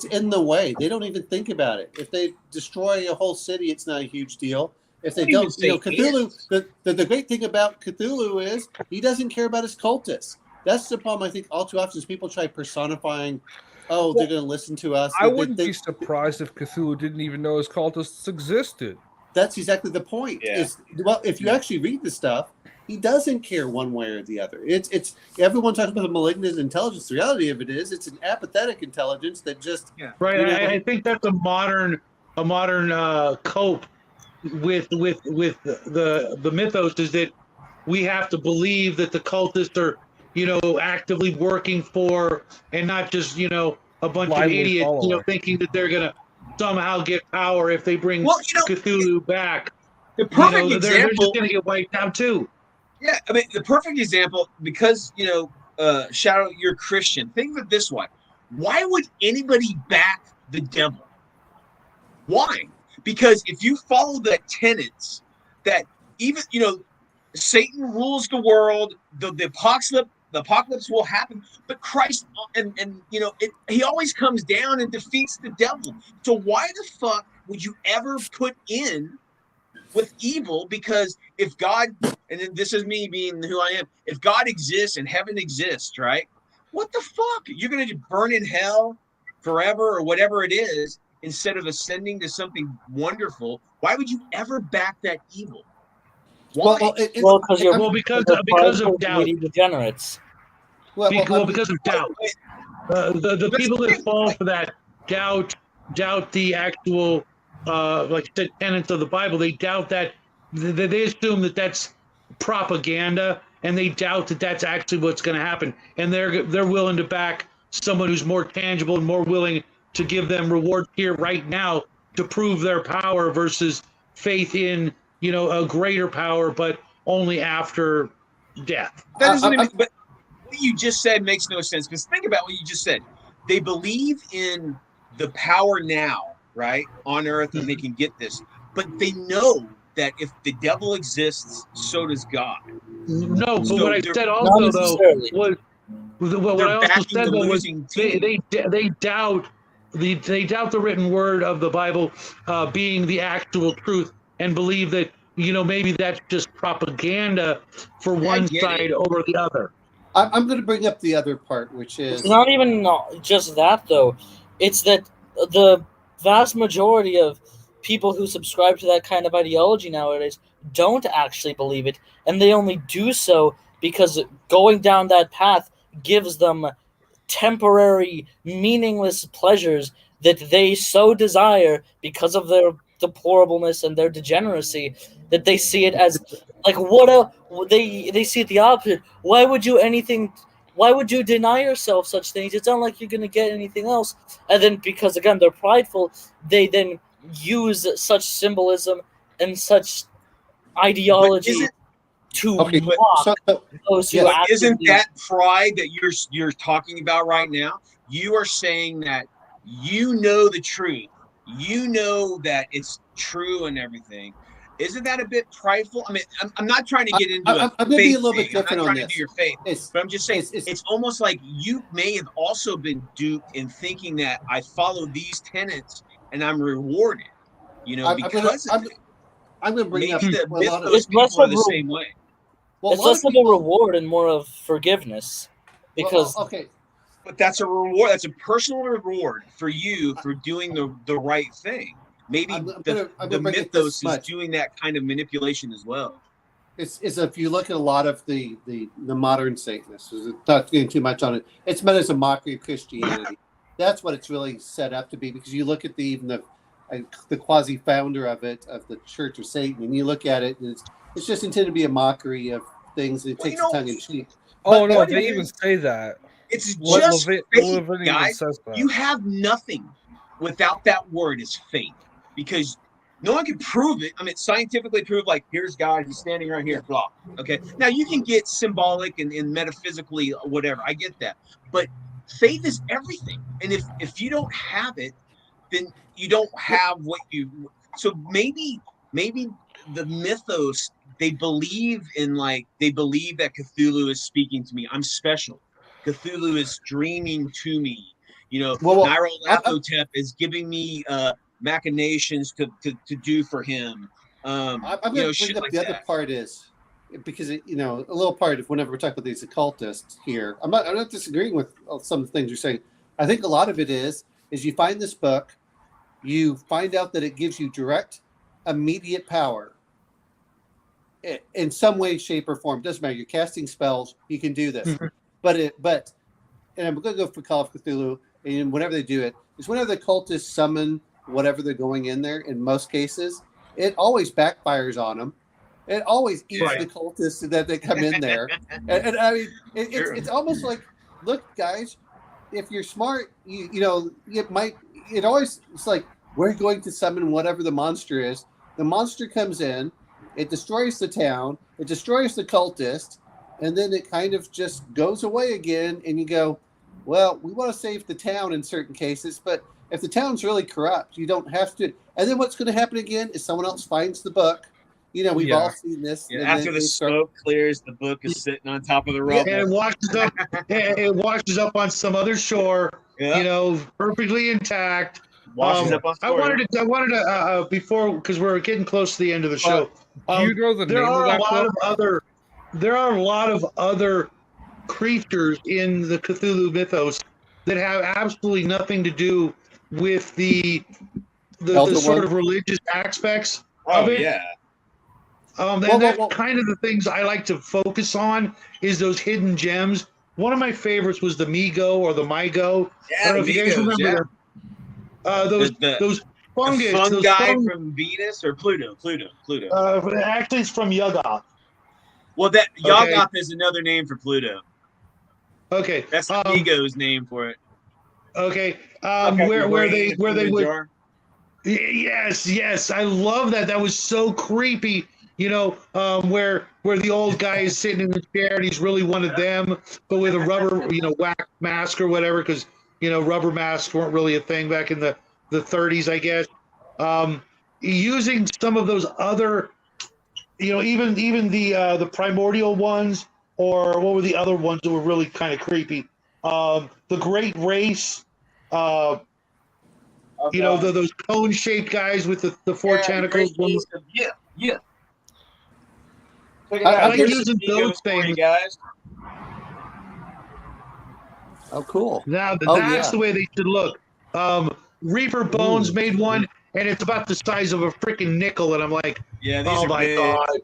in the way. They don't even think about it. If they destroy a whole city, it's not a huge deal. If they don't, Cthulhu. The great thing about Cthulhu is he doesn't care about his cultists. That's the problem. I think all too often is people try personifying. Oh, they're going to listen to us. I wouldn't be surprised if Cthulhu didn't even know his cultists existed. that's exactly the point. Yeah. Is well, if you actually read the stuff, he doesn't care one way or the other. It's everyone talks about the malignant intelligence. The reality of it is, it's an apathetic intelligence that just Right. You know, I think that's a modern cope with the mythos is that we have to believe that the cultists are actively working for, and not just a bunch of Blindly idiots follow. thinking that they're gonna somehow get power if they bring Well, Cthulhu back. the perfect They're just example. gonna get wiped out too. Yeah, I mean, the perfect example, because, Shadow, you're Christian. Think of it this way. Why would anybody back the devil? Why? Because if you follow the tenets that even, Satan rules the world, the apocalypse will happen, but Christ, he always comes down and defeats the devil. So why the fuck would you ever put in with evil? Because if God, and then this is me being who I am, if God exists and heaven exists, right? What the fuck? You're going to burn in hell forever or whatever it is instead of ascending to something wonderful. Why would you ever back that evil? Why? Because you're because of doubt. greedy degenerates. Because of doubt. The people that fall for that doubt the actual like the tenets of the Bible. They doubt that. They assume that that's propaganda, and they doubt that that's actually what's going to happen. And they're willing to back someone who's more tangible and more willing to give them rewards here right now to prove their power versus faith in a greater power, but only after death. That doesn't even, but what you just said makes no sense, because think about what you just said. They believe in the power now, right, on earth, and they can get this, but they know that if the devil exists, so does God. No, but So what I said also though was what they're I also backing said the though was losing team. they doubt the written word of the Bible being the actual truth, and believe that maybe that's just propaganda for one side over the other. I'm going to bring up the other part, which is It's not even just that, though. It's that the vast majority of people who subscribe to that kind of ideology nowadays don't actually believe it, and they only do so because going down that path gives them temporary, meaningless pleasures that they so desire because of their deplorableness and their degeneracy, that they see it as like they see it the opposite. Why would you deny yourself such things? It's not like you're going to get anything else. And then, because again they're prideful, they then use such symbolism and such ideology to mock those who isn't that pride that you're talking about right now? You are saying that the truth, that it's true and everything. Isn't that a bit prideful? I mean, I'm not trying to get into I'm going to be a little bit different on this. To do your faith, but I'm just saying it's almost like you may have also been duped in thinking that I follow these tenets and I'm rewarded. Because I'm going to bring up the mythos people are the same way. Well, it's less of a reward and more of forgiveness, because but that's a reward. That's a personal reward for you for doing the right thing. Maybe the mythos is doing that kind of manipulation as well. It's if you look at a lot of the modern Satanists, not getting too much on it, it's meant as a mockery of Christianity. That's what it's really set up to be, because you look at the quasi founder of the Church of Satan, and you look at it, and it's just intended to be a mockery of things, and it takes tongue in cheek. Oh no, they even say that. It's just faith, guys. You have nothing without that word is faith, because no one can prove it. I mean, scientifically prove, like, here's God, he's standing right here, blah. Okay. Now you can get symbolic and metaphysically whatever. I get that. But faith is everything. And if you don't have it, then you don't have what you. So maybe the mythos, they believe that Cthulhu is speaking to me. I'm special. Cthulhu is dreaming to me. Nyarlathotep is giving me machinations to do for him. I'm going to bring up the other part is, because a little part of whenever we're talking about these occultists here, I'm not disagreeing with some of the things you're saying. I think a lot of it is you find this book, you find out that it gives you direct immediate power in some way, shape, or form. Doesn't matter. You're casting spells. You can do this, and I'm going to go for Call of Cthulhu. And whenever they do it, is whenever the cultists summon whatever they're going in there. In most cases, it always backfires on them. It always eats the cultists that they come in there. And I mean, it's almost like, look, guys, if you're smart, it's like, we're going to summon whatever the monster is. The monster comes in, it destroys the town, it destroys the cultist, and then it kind of just goes away again. And you go, well, we want to save the town in certain cases, but if the town's really corrupt, you don't have to. And then what's going to happen again is someone else finds the book. We've all seen this. Yeah, after the smoke clears, the book is sitting on top of the rubble. And it washes up on some other shore, perfectly intact. Washes up on I wanted to before, because we're getting close to the end of the show. Do you know the there name are of that a lot book? of other there are a lot of other creatures in the Cthulhu mythos that have absolutely nothing to do with the sort of religious aspects of it. Yeah. That's kind of the things I like to focus on, is those hidden gems. One of my favorites was the Migo or the Mygo. Yeah, I don't know if you guys remember those fungus. The fungi from Venus or Pluto? Pluto. Actually, it's from Yuggoth. Well, Yuggoth is another name for Pluto. Okay. That's Migo's name for it. Okay. Where they would. Yes, I love that. That was so creepy. Where the old guy is sitting in the chair and he's really one of them, but with a rubber, wax mask or whatever, because rubber masks weren't really a thing back in the 30s, I guess. Using some of those other, even the primordial ones, or what were the other ones that were really kind of creepy? The Great Race. Those cone-shaped guys with the four tentacles. Yeah. I like using those things, guys. Oh, cool! Now that's the way they should look. Reaper Bones made one, and it's about the size of a freaking nickel, and I'm like, oh my god!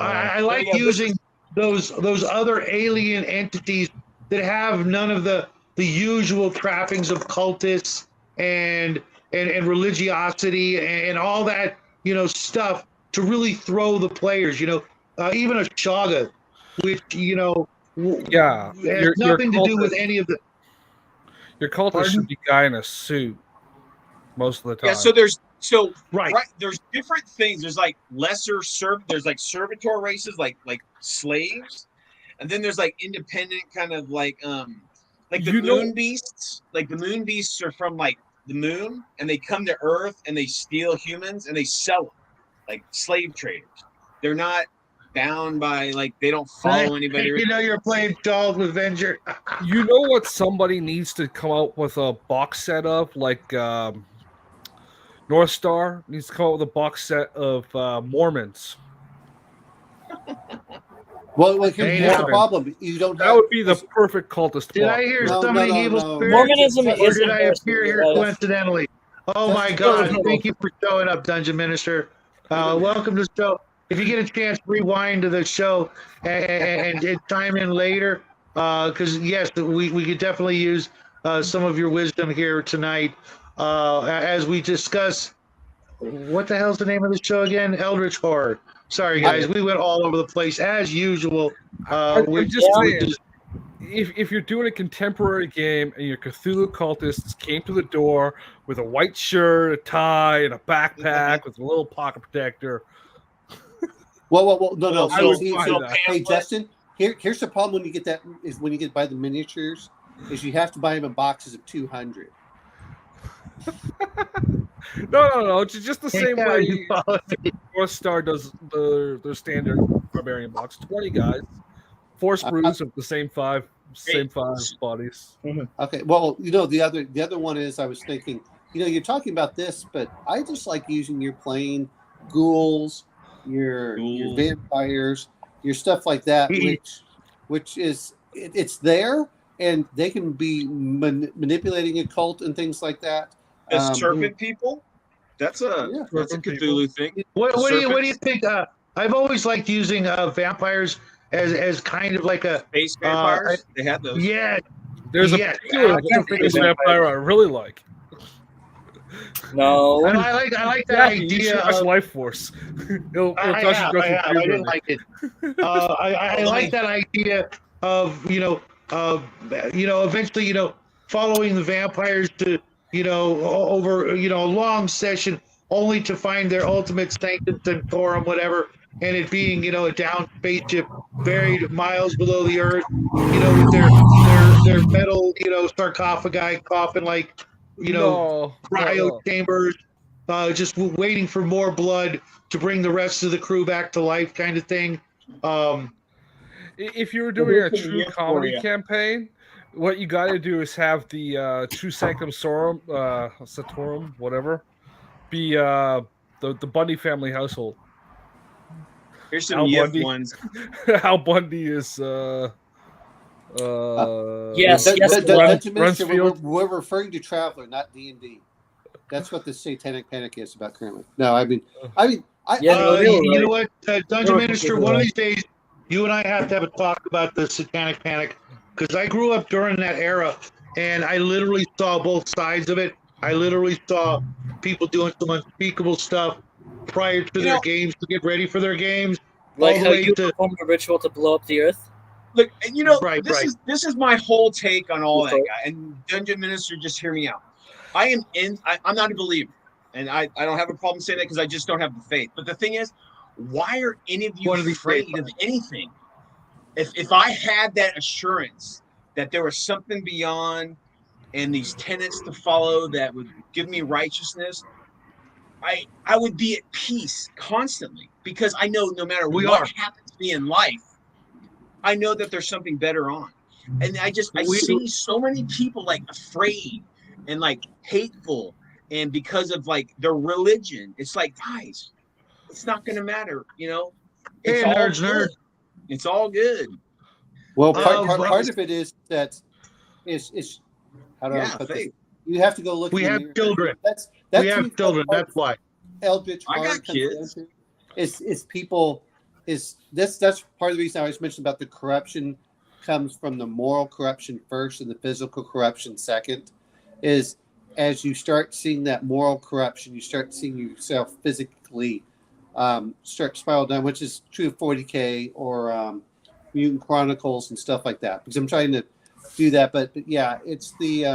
I like using those other alien entities that have none of the usual trappings of cultists and religiosity and all that stuff to really throw the players. Even a Shaga, which has nothing to do with any of the. Your cultist should be a guy in a suit most of the time. Yeah, so there's there's different things. There's like there's like servitor races, like slaves, and then there's like independent kind of like the moon beasts. Like the moon beasts are from like the moon, and they come to Earth and they steal humans and they sell them like slave traders. They're not bound by they don't follow anybody. You're playing Charles with Avenger. You know what somebody needs to come out with a box set of, like North Star needs to come out with a box set of Mormons. Well, here's the problem. You don't. That would be the perfect cultist. Did I hear so many evil spirits? Mormonism or is. Did I appear here coincidentally? Oh my God! Thank you for showing up, Dungeon Minister. Welcome to the show. If you get a chance, rewind to the show and chime in later, because yes, we could definitely use some of your wisdom here tonight as we discuss. What the hell's the name of the show again? Eldritch Horror. Sorry, guys, we went all over the place as usual. If you're doing a contemporary game and your Cthulhu cultists came to the door with a white shirt, a tie, and a backpack with a little pocket protector. Well, no. Hey, Justin, here's the problem when you get that is when you get by the miniatures, is you have to buy them in boxes of 200. No. It's just the same way North Star does their standard barbarian box. 20 guys, 4 sprues of the same five bodies. Okay. Well, the other one is I was thinking, you're talking about this, but I just like using your plain ghouls, your vampires, your stuff like that, which is it's there, and they can be manipulating a cult and things like that. The serpent people. That's a Cthulhu thing. What do you think? I've always liked using vampires as kind of like a space vampires. They had those. Yeah, There's a yes, particular space vampire I really like. No. And I like that Jackie, you idea should watch of Life Force. I didn't like it. I like that idea of eventually following the vampires to over a long session only to find their ultimate sanctum sanctorum, whatever, and it being a down spaceship buried miles below the earth, with their metal sarcophagi coffin like cryo chambers. Just waiting for more blood to bring the rest of the crew back to life, kind of thing. If you were doing a true comedy campaign, what you got to do is have the true sanctum sanctorum, whatever, be the Bundy family household. Here's some Yif ones. Al Bundy is yes. We're referring to Traveler, not D&D. That's what the Satanic Panic is about currently. No, I mean, you know what, Dungeon Minister, one of these days, you and I have to have a talk about the Satanic Panic, because I grew up during that era, and I literally saw both sides of it. I literally saw people doing some unspeakable stuff prior to their games to get ready for their games. Like how you performed a ritual to blow up the earth? Look, this is my whole take on all that, guy. And Dungeon Minister, just hear me out. I'm not a believer, and I don't have a problem saying that because I just don't have the faith. But the thing is, why are any of you afraid of anything? If I had that assurance that there was something beyond and these tenets to follow that would give me righteousness, I would be at peace constantly, because I know no matter what happens to me in life, I know that there's something better on. And I see so many people like afraid and like hateful, and because of like their religion, it's like, guys, it's not going to matter, It's all good. It's all good. Well, part of it is that is how do I put this? You have to go look. We have children. We have children. That's why. Eldritch. I got kids. Is people is this? That's part of the reason I always mentioned about the corruption comes from the moral corruption first and the physical corruption second. Is as you start seeing that moral corruption, you start seeing yourself physically start to spiral down, which is true of 40K or Mutant Chronicles and stuff like that. Because I'm trying to do that, but yeah, it's the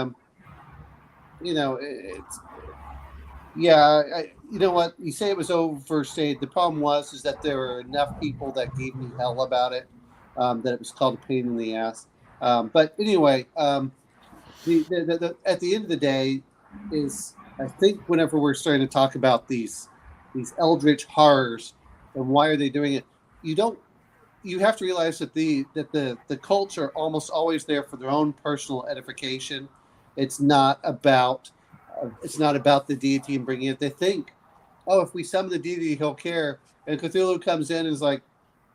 it's you know what, you say it was overstated. The problem is that there were enough people that gave me hell about it, that it was called a pain in the ass. But anyway, the at the end of the day is, I think whenever we're starting to talk about these eldritch horrors and why are they doing it, you have to realize that the cults are almost always there for their own personal edification. It's not about the deity and bringing it. They think, if we summon the deity, he'll care. And Cthulhu comes in and is like,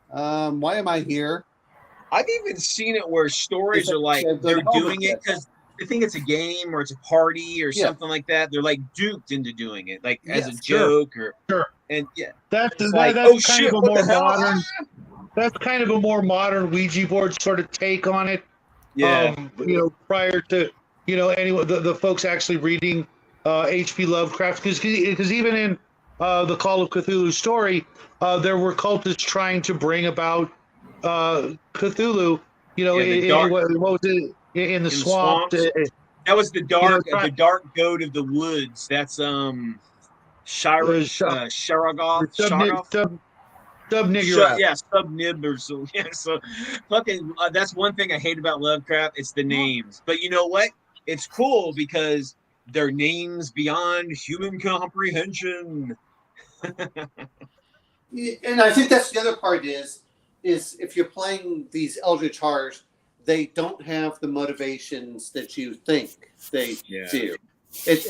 why am I here? I've even seen it where stories are like they're doing it because they think it's a game or it's a party or something like that. They're like duped into doing it, like as a joke and that's kind of a more modern Ouija board sort of take on it. Prior to anyone, the folks actually reading H.P. Lovecraft, because even in the Call of Cthulhu story, there were cultists trying to bring about Cthulhu. What was it in the swamp? That was the dark goat of the woods. That's Sharagoth. Subnib or so. Yeah, so fucking that's one thing I hate about Lovecraft. It's the names, but you know what? It's cool because they're names beyond human comprehension. And I think that's the other part is if you're playing these Eldritch horrors, they don't have the motivations that you think they do.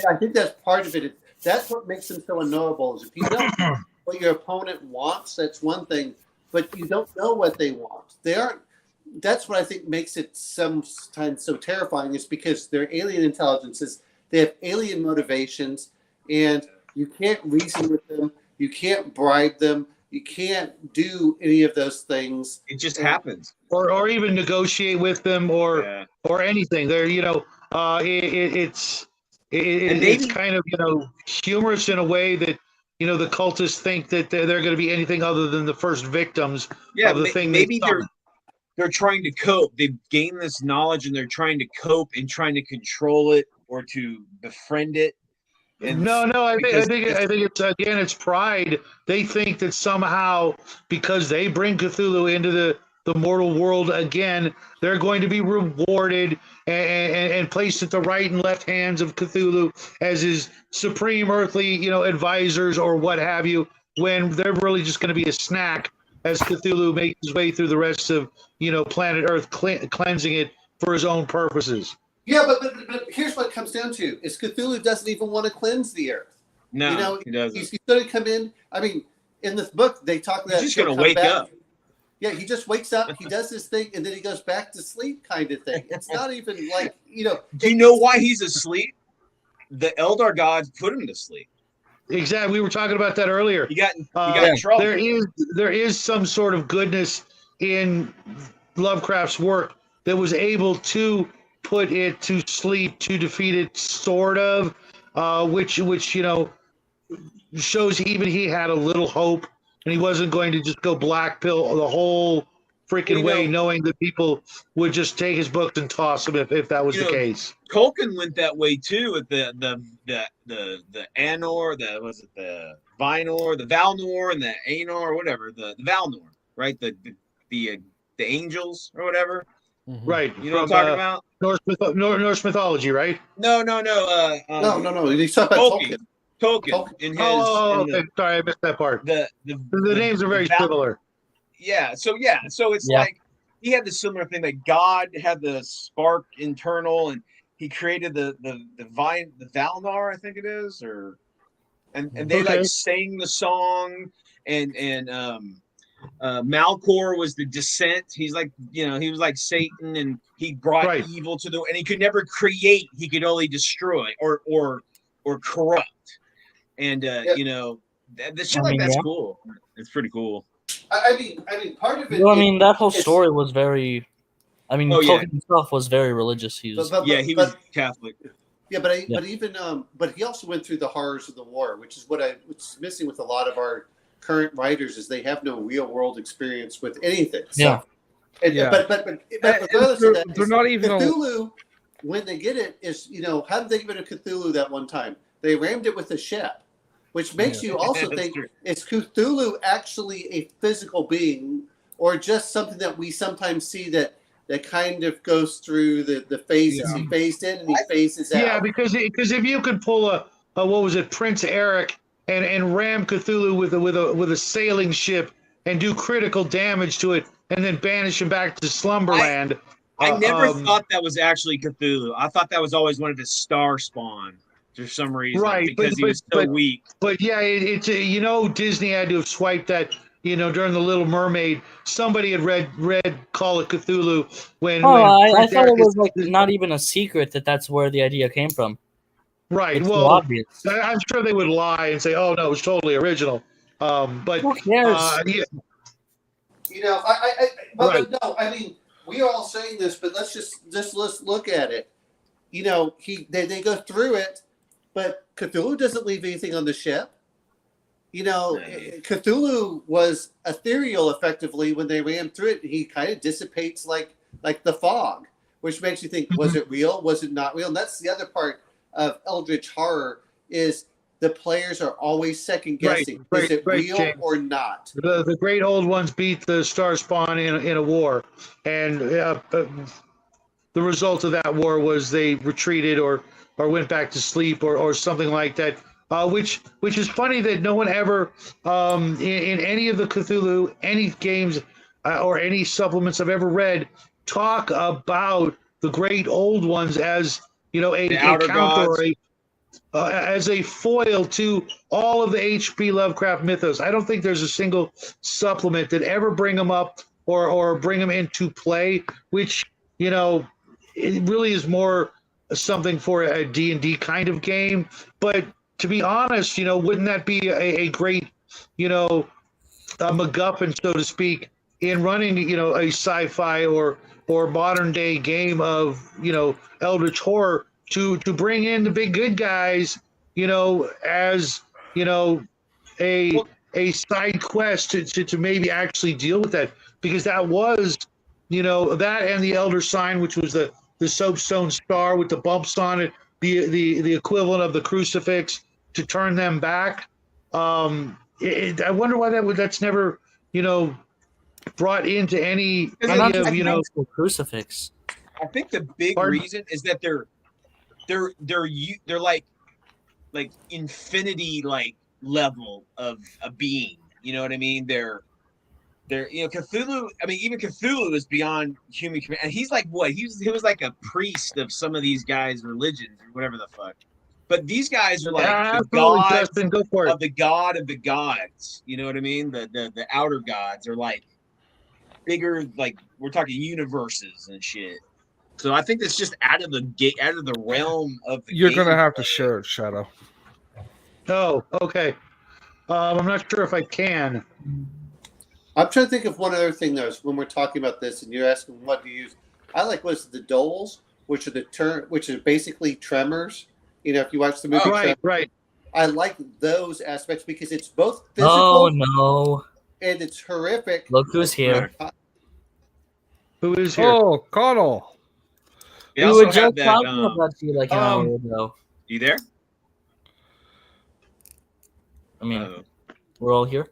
I think that's part of it. That's what makes them so unknowable. Is if you know what your opponent wants, that's one thing, but you don't know what they want. They aren't. That's what I think makes it sometimes so terrifying. Is because they're alien intelligences. They have alien motivations, and You can't reason with them. You can't bribe them. You can't do any of those things. It just happens. Or even negotiate with them Yeah. or anything. They're it's kind of humorous in a way that the cultists think that they're going to be anything other than the first victims of the thing. Maybe they're trying to cope. They've gained this knowledge and they're trying to cope and trying to control it or to befriend it. And No, I think it's again, it's pride. They think that somehow because they bring Cthulhu into the mortal world again, they're going to be rewarded and placed at the right and left hands of Cthulhu as his supreme earthly, advisors or what have you, when they're really just going to be a snack as Cthulhu makes his way through the rest of, planet Earth, cleansing it for his own purposes. Yeah, but here's what it comes down to: is Cthulhu doesn't even want to cleanse the earth. No, he doesn't. He's going to come in. I mean, in this book, they talk that he's just going to wake up. Yeah, he just wakes up, he does his thing, and then he goes back to sleep, kind of thing. It's not even like Do you know why he's asleep? The Eldar gods put him to sleep. Exactly. We were talking about that earlier. You got in trouble. There is some sort of goodness in Lovecraft's work that was able to put it to sleep, to defeat it, sort of, which shows even he had a little hope, and he wasn't going to just go black pill the whole freaking way, knowing that people would just take his books and toss them if that was the case. Tolkien went that way too with the Anor, the Vinor, the Valnor, and the Anor, whatever, the Valnor, right? The angels or whatever. Mm-hmm. Right. You know what I'm talking about? Norse mythology, right? No. No. He's talking about Tolkien in his. Okay. Sorry, I missed that part. The names are very similar. Yeah. So it's like he had the similar thing that God had the spark internal, and he created the Valnar, I think it is, and they like sang the song, and Malkor was the descent. He's like, he was like Satan, and he brought evil to and he could never create. He could only destroy or corrupt. And the shit like that's cool. It's pretty cool. I mean, part of it. Well, I mean, that whole story was very. I mean, Tolkien himself was very religious. He was Catholic. Yeah, but he also went through the horrors of the war, which is what's missing with a lot of our current writers is they have no real world experience with anything. So, But regardless of that, they're not even Cthulhu. When they get it, is how did they give it a Cthulhu that one time? They rammed it with a ship, which makes you also think is Cthulhu actually a physical being or just something that we sometimes see that kind of goes through the phases. He phased in and he phases out. Yeah, because if you could pull a what was it, Prince Eric, and ram Cthulhu with a sailing ship and do critical damage to it and then banish him back to Slumberland. I never thought that was actually Cthulhu. I thought that was always one of his star spawn for some reason, because he was so weak. But yeah, it's Disney had to have swiped that. During the Little Mermaid, somebody had read Call of Cthulhu when. I thought it was like not even a secret that's where the idea came from. Right. It's well, so obvious. I'm sure they would lie and say, "Oh no, it was totally original." But who cares? No. I mean, we are all saying this, but let's look at it. They go through it, but Cthulhu doesn't leave anything on the ship. Cthulhu was ethereal effectively when they ran through it. He kind of dissipates like the fog, which makes you think, was it real? Was it not real? And that's the other part of Eldritch horror is the players are always second guessing. Is it real James. Or not? The great old ones beat the Star Spawn in a war, and the result of that war was they retreated or went back to sleep or something like that. Which is funny that no one ever in any of the Cthulhu, any games or any supplements I've ever read talk about the great old ones as a counter or as a foil to all of the H.P. Lovecraft mythos. I don't think there's a single supplement that ever bring them up or bring them into play, which it really is more something for a D&D kind of game, but to be honest, wouldn't that be a great, a MacGuffin, so to speak, in running, a sci-fi or modern day game of, Eldritch horror to bring in the big good guys, as a a side quest to maybe actually deal with that, because that was, that and the Elder Sign, which was the soapstone star with the bumps on it, the equivalent of the crucifix to turn them back. I wonder why that's never, brought into any Not of, just an actual crucifix. I think the big reason is that they're like infinity like level of a being. You know what I mean? They're Cthulhu. I mean, even Cthulhu is beyond human, and he's like what? He was like a priest of some of these guys' religions or whatever the fuck. But these guys are like the gods Justin, go for it. of the god of the gods. You know what I mean? The outer gods are like bigger, like we're talking universes and shit. So I think that's just out of the realm of the You're gonna game have to play. share it, Shadow. Oh, okay. I'm not sure if I can. I'm trying to think of one other thing, though, when we're talking about this, and you're asking what do you use. I like what's the doles, which are basically tremors. If you watch the movie, Right. I like those aspects because it's both physical. Oh no! And it's horrific. Look who's here. Who is here? Oh, Connell. They We also were just have that. talking about you like an hour ago. You there? I mean, we're all here.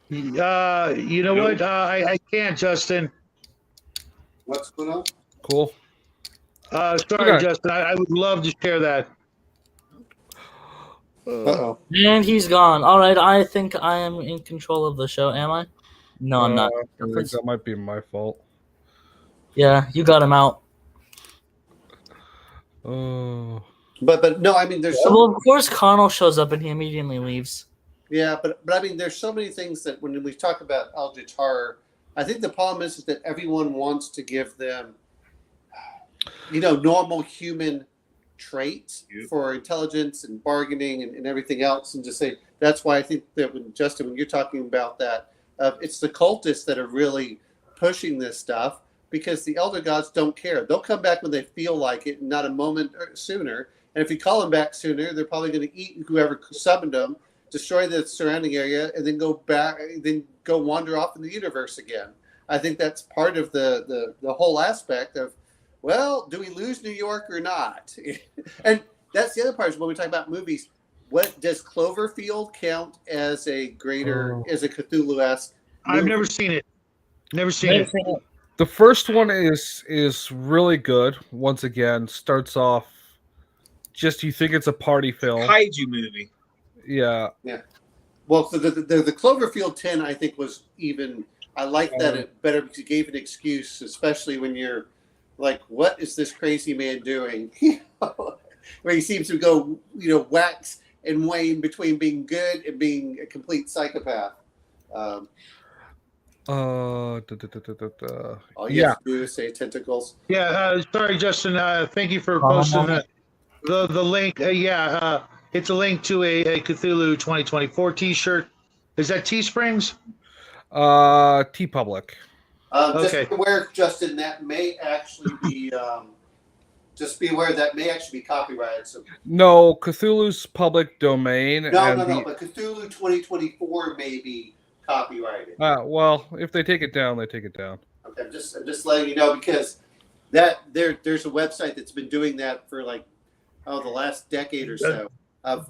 You know what? I can't, Justin. What's going on? Cool. Sorry, Okay. Justin. I would love to share that. Uh-oh. And he's gone. All right, I think I am in control of the show. Am I? No, I'm not. I think that might be my fault. Yeah, you got him out. Oh. But no, I mean, there's so Well, of course, Connell shows up and he immediately leaves. yeah, but I mean, there's so many things that when we talk about Eldritch horror, I think the problem is that everyone wants to give them, normal human traits for intelligence and bargaining and everything else, and just say that's why I think that when you're talking about that, it's the cultists that are really pushing this stuff because the elder gods don't care. They'll come back when they feel like it, not a moment sooner. And if you call them back sooner, they're probably going to eat whoever summoned them, destroy the surrounding area, and then go back, then go wander off in the universe again. I think that's part of the whole aspect of, well, do we lose New York or not? And that's the other part is when we talk about movies. What does Cloverfield count as a as a Cthulhu-esque movie? I've never seen it. Never seen it. The first one is really good. Once again, starts off just you think it's a party film. Kaiju movie. Yeah. Yeah. Well, so the Cloverfield 10, I think, was even. I like that it better because it gave an excuse, especially when you're like, "What is this crazy man doing?" Where he seems to go, wax and wane between being good and being a complete psychopath. All you have to do is say tentacles. Yeah. Sorry, Justin. Thank you for posting the link. It's a link to a Cthulhu 2024 T-shirt. Is that Teesprings? T-Public. Just be aware, Justin, that may actually be. Just be aware that may actually be copyrighted. So. No, Cthulhu's public domain. No. But Cthulhu 2024 may be copyrighted. Well, if they take it down, they take it down. Okay, I'm just letting you know because there's a website that's been doing that for the last decade or so.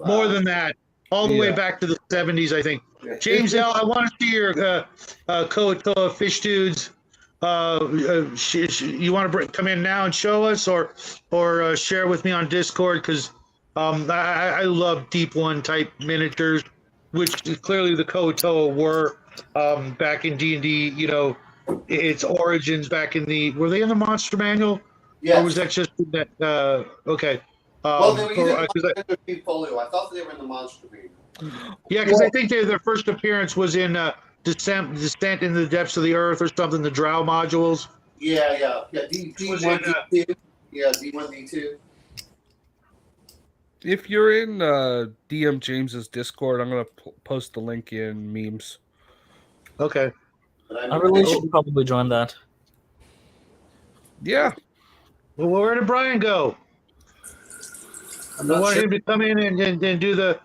More than that, all the way back to the 70s, I think. Yeah. James L., I want to see your Koatoa Fish Dudes. You want to come in now and show us, or share with me on Discord, because I love Deep One type miniatures, which clearly the Koatoa were back in D&D. Its origins back in were they in the Monster Manual? Yeah. Or was that just that? Okay. Well, they were in the portfolio. I thought they were in the Monster Manual. Yeah, because I think their first appearance was in Descent in the Depths of the Earth or something, the Drow modules. Yeah. D1, D2. Yeah, D1, D2. If you're in DM James's Discord, I'm gonna post the link in memes. Okay. I really should probably join that. Yeah. Well, where did Brian go? I'm I not want sure. him to come in and do the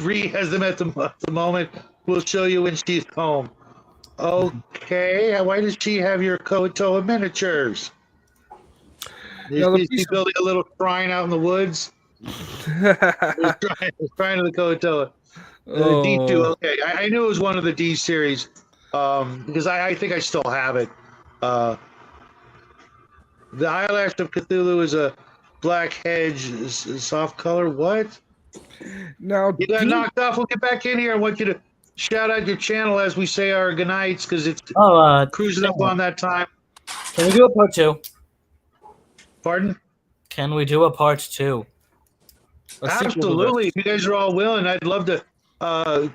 Ree has them at the moment. We'll show you when she's home. Okay. Why does she have your Kotoa miniatures? Now, Is she building a little shrine out in the woods? Shrine of the Kotoa. D2. Okay. I knew it was one of the D series because I think I still have it. The eyelash of Cthulhu is a black hedge, soft color. What? Now, You got knocked off. We'll get back in here. I want you to shout out your channel as we say our goodnights because it's cruising up on that time. Can we do a part 2? Pardon? Can we do a part 2? Absolutely. If you guys are all willing, I'd love to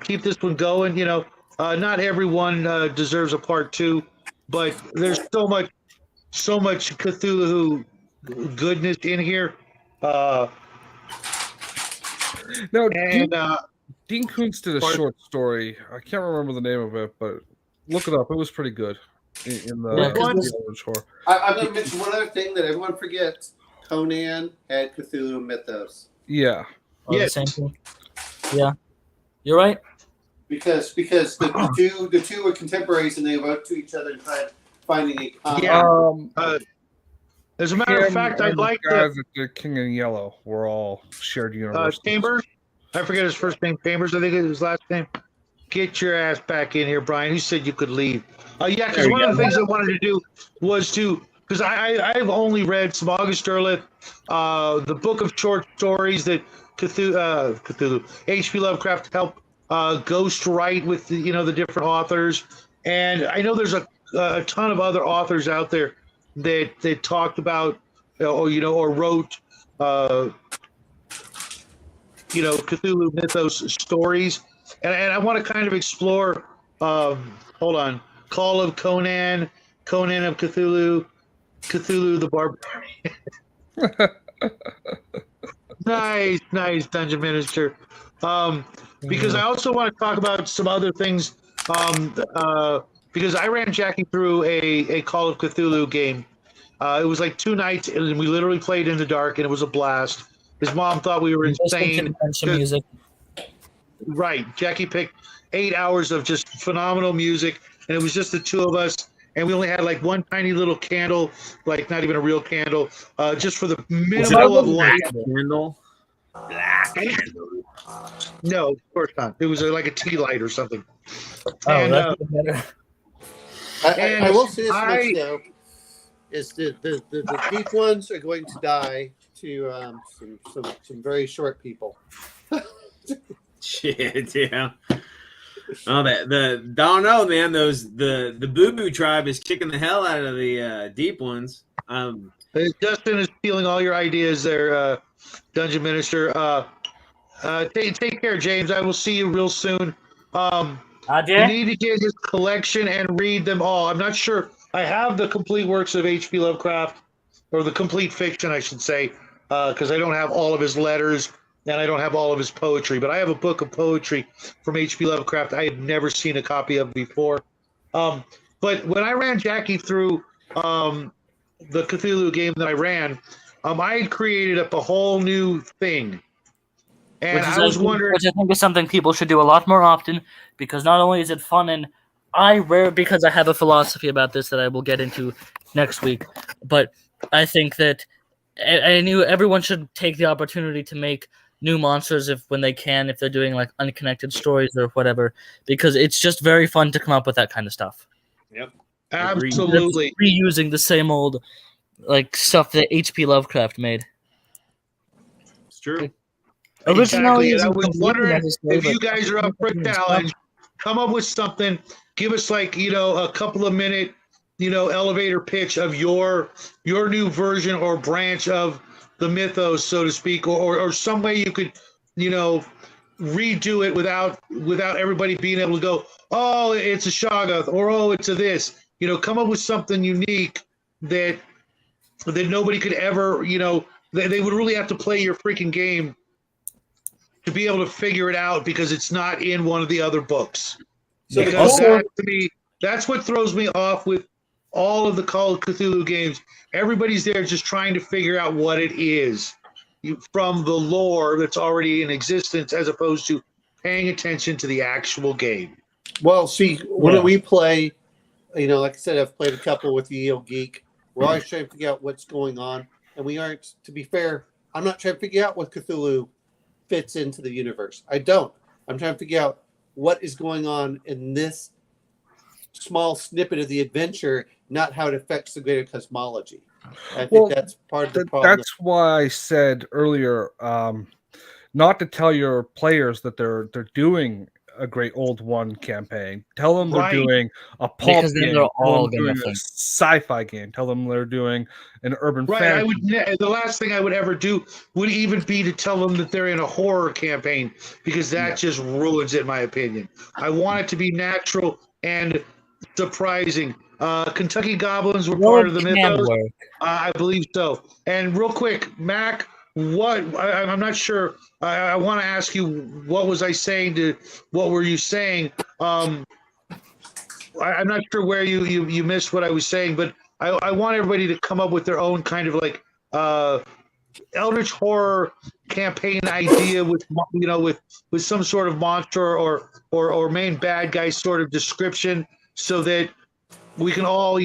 keep this one going. You know, not everyone deserves a part 2, but there's so much Cthulhu goodness in here. Now, and Dean Koontz did a short story. I can't remember the name of it, but look it up. It was pretty good. In the Eldritch horror. I'm going to mention one other thing that everyone forgets. Conan had Cthulhu mythos. Yeah. The same thing. Yeah. You're right. Because the two were contemporaries and they wrote to each other and tried finding a common. As a matter of fact, I'd like guys at the King in Yellow were all shared universe. Chambers. I forget his first name. Chambers. I think it was his last name. Get your ass back in here, Brian. Who said you could leave? Yeah, because one of the things I wanted to do was because I've only read some August Derleth, the book of short stories that Cthulhu H.P. Lovecraft helped ghost write with the different authors, and I know there's a ton of other authors out there that talked about or wrote Cthulhu mythos stories, and I want to kind of explore. Hold on, Call of Conan, Conan of Cthulhu, Cthulhu the Barbarian. Nice Dungeon Minister. Because I also want to talk about some other things. Because I ran Jackie through a Call of Cthulhu game. It was like 2 nights, and we literally played in the dark, and it was a blast. His mom thought we were insane. Music. Right. Jackie picked 8 hours of just phenomenal music, and it was just the 2 of us, and we only had like one tiny little candle, like not even a real candle, just for the minimal of light. Candle? No, of course not. It was like a tea light or something. Oh, and, that's better. I will say this much though, is the deep ones are going to die to some very short people. Shit, yeah. Oh, don't know, man. The Boo Boo tribe is kicking the hell out of the deep ones. Justin is stealing all your ideas there, Dungeon Minister. Take care, James. I will see you real soon. You need to get his collection and read them all. I'm not sure. I have the complete works of H.P. Lovecraft, or the complete fiction, I should say, because I don't have all of his letters and I don't have all of his poetry. But I have a book of poetry from H.P. Lovecraft I had never seen a copy of before. But when I ran Jackie through the Cthulhu game that I ran, I had created up a whole new thing. And I was wondering, which I think is something people should do a lot more often, because not only is it fun, and because I have a philosophy about this that I will get into next week, but I think that everyone should take the opportunity to make new monsters when they can, if they're doing like unconnected stories or whatever, because it's just very fun to come up with that kind of stuff. Yep. Absolutely. Reusing the same old like stuff that H.P. Lovecraft made. It's true. Exactly. And I was wondering if you guys are up for a challenge, come up with something, give us like, a couple of minute, elevator pitch of your new version or branch of the mythos, so to speak, or some way you could, redo it without everybody being able to go, oh, it's a Shoggoth, or oh, it's a this. Come up with something unique that nobody could ever, they would really have to play your freaking game to be able to figure it out because it's not in one of the other books. So Because that, to me, that's what throws me off with all of the Call of Cthulhu games. Everybody's there just trying to figure out what it is from the lore that's already in existence, as opposed to paying attention to the actual game. Well, see, when we play, like I said, I've played a couple with the EO Geek. We're always trying to figure out what's going on, and we aren't. To be fair, I'm not trying to figure out what Cthulhu fits into the universe. I don't. I'm trying to figure out what is going on in this small snippet of the adventure, not how it affects the greater cosmology. I think that's part of the problem. That's why I said earlier, not to tell your players that they're doing a Great Old One campaign. Tell them they're doing a pulp game. They're all doing a sci-fi game. Tell them they're doing an urban fantasy. The last thing I would ever do would even be to tell them that they're in a horror campaign, because that just ruins it, in my opinion. I want it to be natural and surprising. Kentucky Goblins were part of the mythos. I believe so. And real quick, Mac, I'm not sure. I want to ask you, what was I saying to what were you saying? I'm not sure where you missed what I was saying, but I want everybody to come up with their own kind of like Eldritch horror campaign idea with some sort of monster or main bad guy sort of description, so that we can all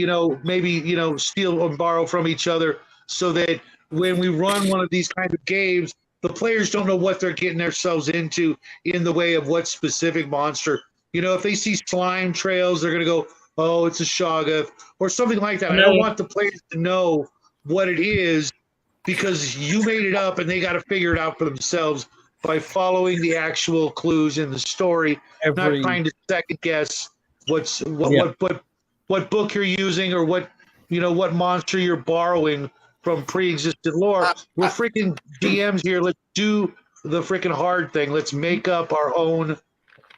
maybe steal or borrow from each other, so that when we run one of these kind of games, the players don't know what they're getting themselves into in the way of what specific monster. If they see slime trails, they're going to go, oh, it's a Shoggoth or something like that. I don't want the players to know what it is, because you made it up and they got to figure it out for themselves by following the actual clues in the story, not trying to second guess what book you're using or what monster you're borrowing from pre-existent lore. We're freaking DMs here. Let's do the freaking hard thing. Let's make up our own,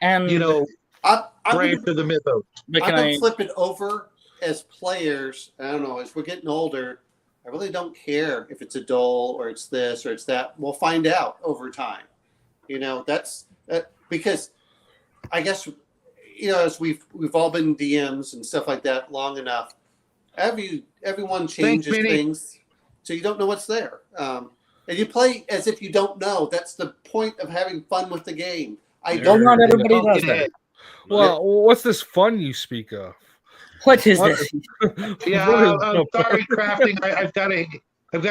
branch of the mythos. I'm going to flip it over as players. I don't know. As we're getting older, I really don't care if it's a dole or it's this or it's that. We'll find out over time. That's because I guess, as we've all been DMs and stuff like that long enough, everyone changes things. So you don't know what's there. And you play as if you don't know. That's the point of having fun with the game. Not everybody does that. Well, what's this fun you speak of? What is this? Yeah, I'm sorry, crafting. I've got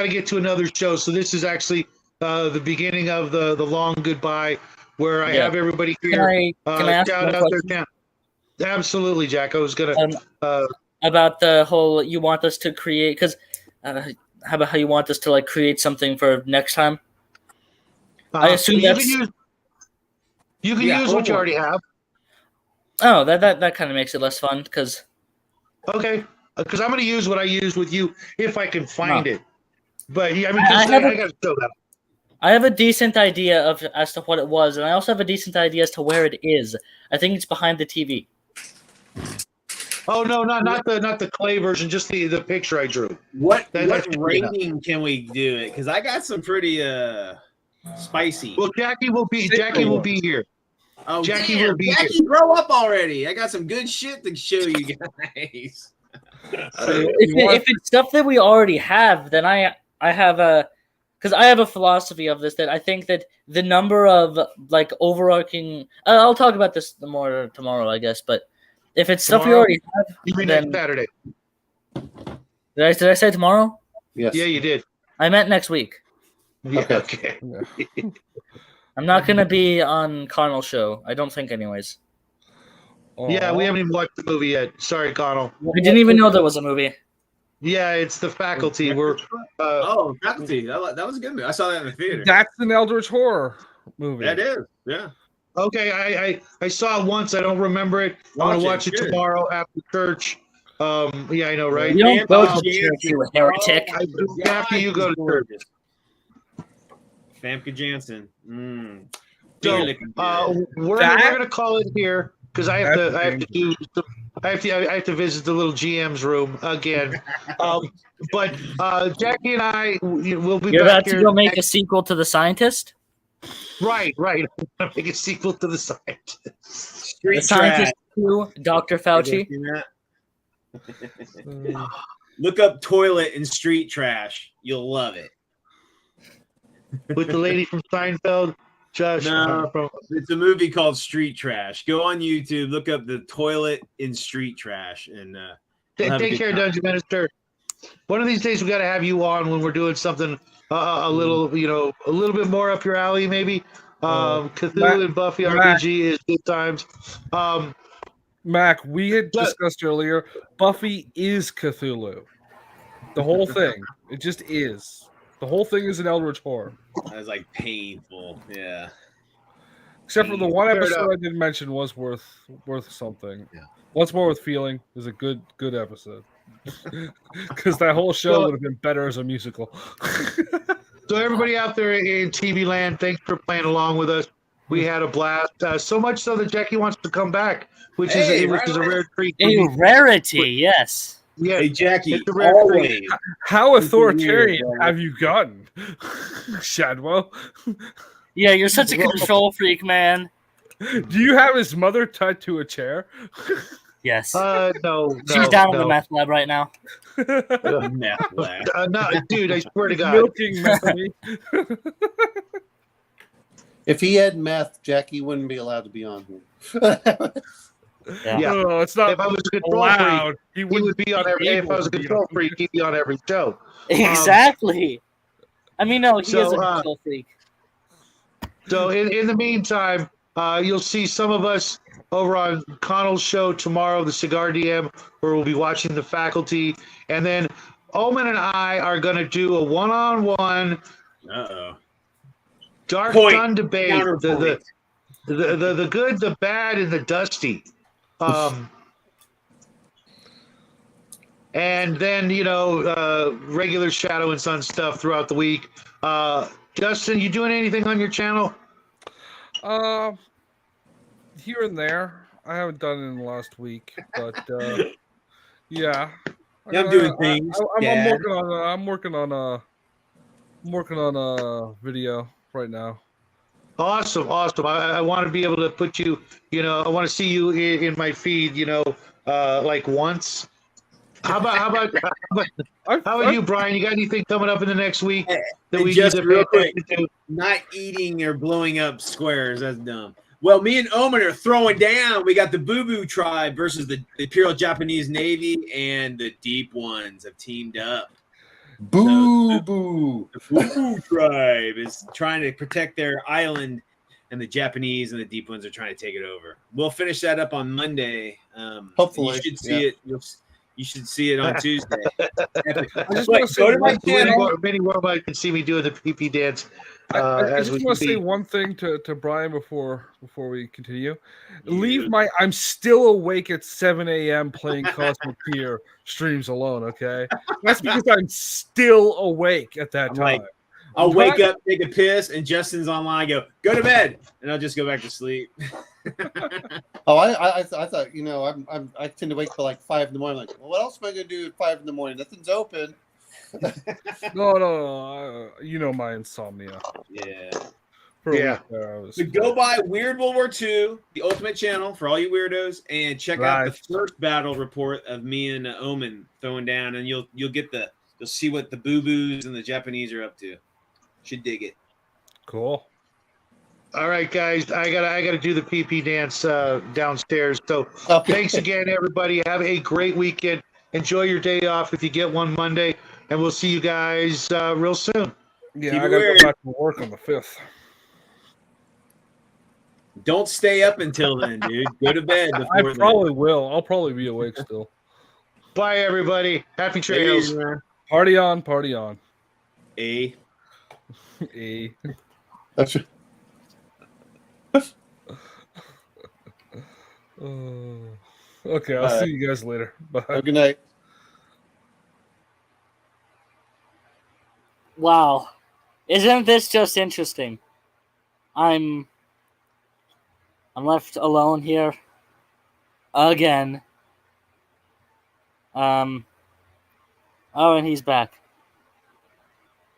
to get to another show. So this is actually the beginning of the long goodbye, where I have everybody here. Can I ask shout out their Absolutely, Jack. I was gonna about the whole you want us to create, because how about how you want us to like create something for next time? I assume you can use what you already have. Oh, that kind of makes it less fun, because okay, because I'm going to use what I used with you if I can find it. But I got to show that. I have a decent idea as to what it was, and I also have a decent idea as to where it is. I think it's behind the TV. Oh no, not the clay version, just the picture I drew. What rating can we do it? Because I got some pretty spicy. Well, Jackie will be here. Oh, Jackie damn, will be Jackie, here. grow up already. I got some good shit to show you guys. If it's stuff that we already have, then I have because I have a philosophy of this, that I think that the number of like overarching. I'll talk about this more tomorrow, I guess. But if it's stuff we already have, then Saturday. Did I say tomorrow? Yes. Yeah, you did. I meant next week. Yeah, okay. I'm not gonna be on Connell's show. I don't think, anyways. Yeah, we haven't even watched the movie yet. Sorry, Connell. We didn't even know there was a movie. Yeah, it's The Faculty. Faculty. That was a good movie. I saw that in the theater. That's an Eldritch horror movie. That is. Yeah. Okay, I saw it once. I don't remember it. I'm gonna watch it tomorrow after church. Yeah, I know, right? You don't go to church, you heretic. After you go to church. Famke Janssen. So we're gonna call it here because I have to do I have to visit the little GM's room again. But Jackie and I will be You're back about to here. go make a sequel to The Scientist? Right. Make a sequel to the site. Street The Scientist trash. 2, Dr. Fauci. Look up toilet and street trash. You'll love it. With the lady from Seinfeld, Josh. No, it's a movie called Street Trash. Go on YouTube, look up the toilet in street trash, and Take care, Dungeon Minister. One of these days we got to have you on when we're doing something a little, a little bit more up your alley, maybe. Cthulhu and Buffy RPG is good times. Mac, we had discussed earlier, Buffy is Cthulhu. The whole thing. It just is. The whole thing is an Eldritch horror. That was like painful, yeah. Except for the one episode I didn't mention was worth something. Yeah. Once More with Feeling is a good episode. Because that whole show would have been better as a musical. So everybody out there in TV land, thanks for playing along with us. We had a blast. So much so that Jackie wants to come back, which is a rare treat. A rarity, yes. Yeah, hey Jackie, it's a rare always. treat. How authoritarian have you gotten, Shadwell? Yeah, you're such a control freak, man. Do you have his mother tied to a chair? Yes. No. She's down in the meth lab right now. Meth lab. No, dude, I swear to God. Milking meth. If he had meth, Jackie wouldn't be allowed to be on here. Yeah. No, it's not If I was a control allowed. freak, he would be on every. If I was a control freak, he'd be on every show. Exactly. I mean, no, he is a so, control freak. So in the meantime, you'll see some of us over on Connell's show tomorrow, the Cigar DM, where we'll be watching The Faculty, and then Omen and I are going to do a one-on-one Dark Sun debate. The good, the bad, and the dusty. And then, regular Shadow and Sun stuff throughout the week. Justin, you doing anything on your channel? Here and there. I haven't done it in the last week, but yeah. I'm doing things. I'm working on a video right now. Awesome. I want to be able to put you, I want to see you in my feed, like once. How about you, Brian? You got anything coming up in the next week that we just need to real pay quick, attention to? not eating or blowing up squares. That's dumb. Well, me and Omen are throwing down. We got the Boo Boo Tribe versus the Imperial Japanese Navy, and the Deep Ones have teamed up. Boo Boo. The Boo Boo Tribe is trying to protect their island, and the Japanese and the Deep Ones are trying to take it over. We'll finish that up on Monday. Hopefully. You should see it. You should see it on Tuesday. I just want to say Many worldwide can see me doing the PP dance. I just want to say one thing to Brian before we continue. Leave my I'm still awake at 7 a.m. playing Cosmic Tier streams alone, okay? That's because I'm still awake at that time. I'll wake up, take a piss, and Justin's online. Go to bed, and I'll just go back to sleep. I thought I tend to wake till like 5 in the morning. Like, well, what else am I going to do at 5 in the morning? Nothing's open. No. You know my insomnia. Yeah. So go by Weird World War II, the Ultimate Channel for all you weirdos, and check out the first battle report of me and Omen throwing down, and you'll see what the Boo Boos and the Japanese are up to. Should dig it. Cool. All right, guys, I gotta do the PP dance downstairs. So Thanks again, everybody. Have a great weekend. Enjoy your day off if you get one Monday, and we'll see you guys real soon. Yeah, I gotta go back to work on the 5th. Don't stay up until then, dude. Go to bed. I probably will. I'll probably be awake still. Bye, everybody. Happy trails. Party on, party on. A. That's right. Okay, I'll see you guys later. Bye. Good night. Wow. Isn't this just interesting? I'm left alone here again Oh, and he's back.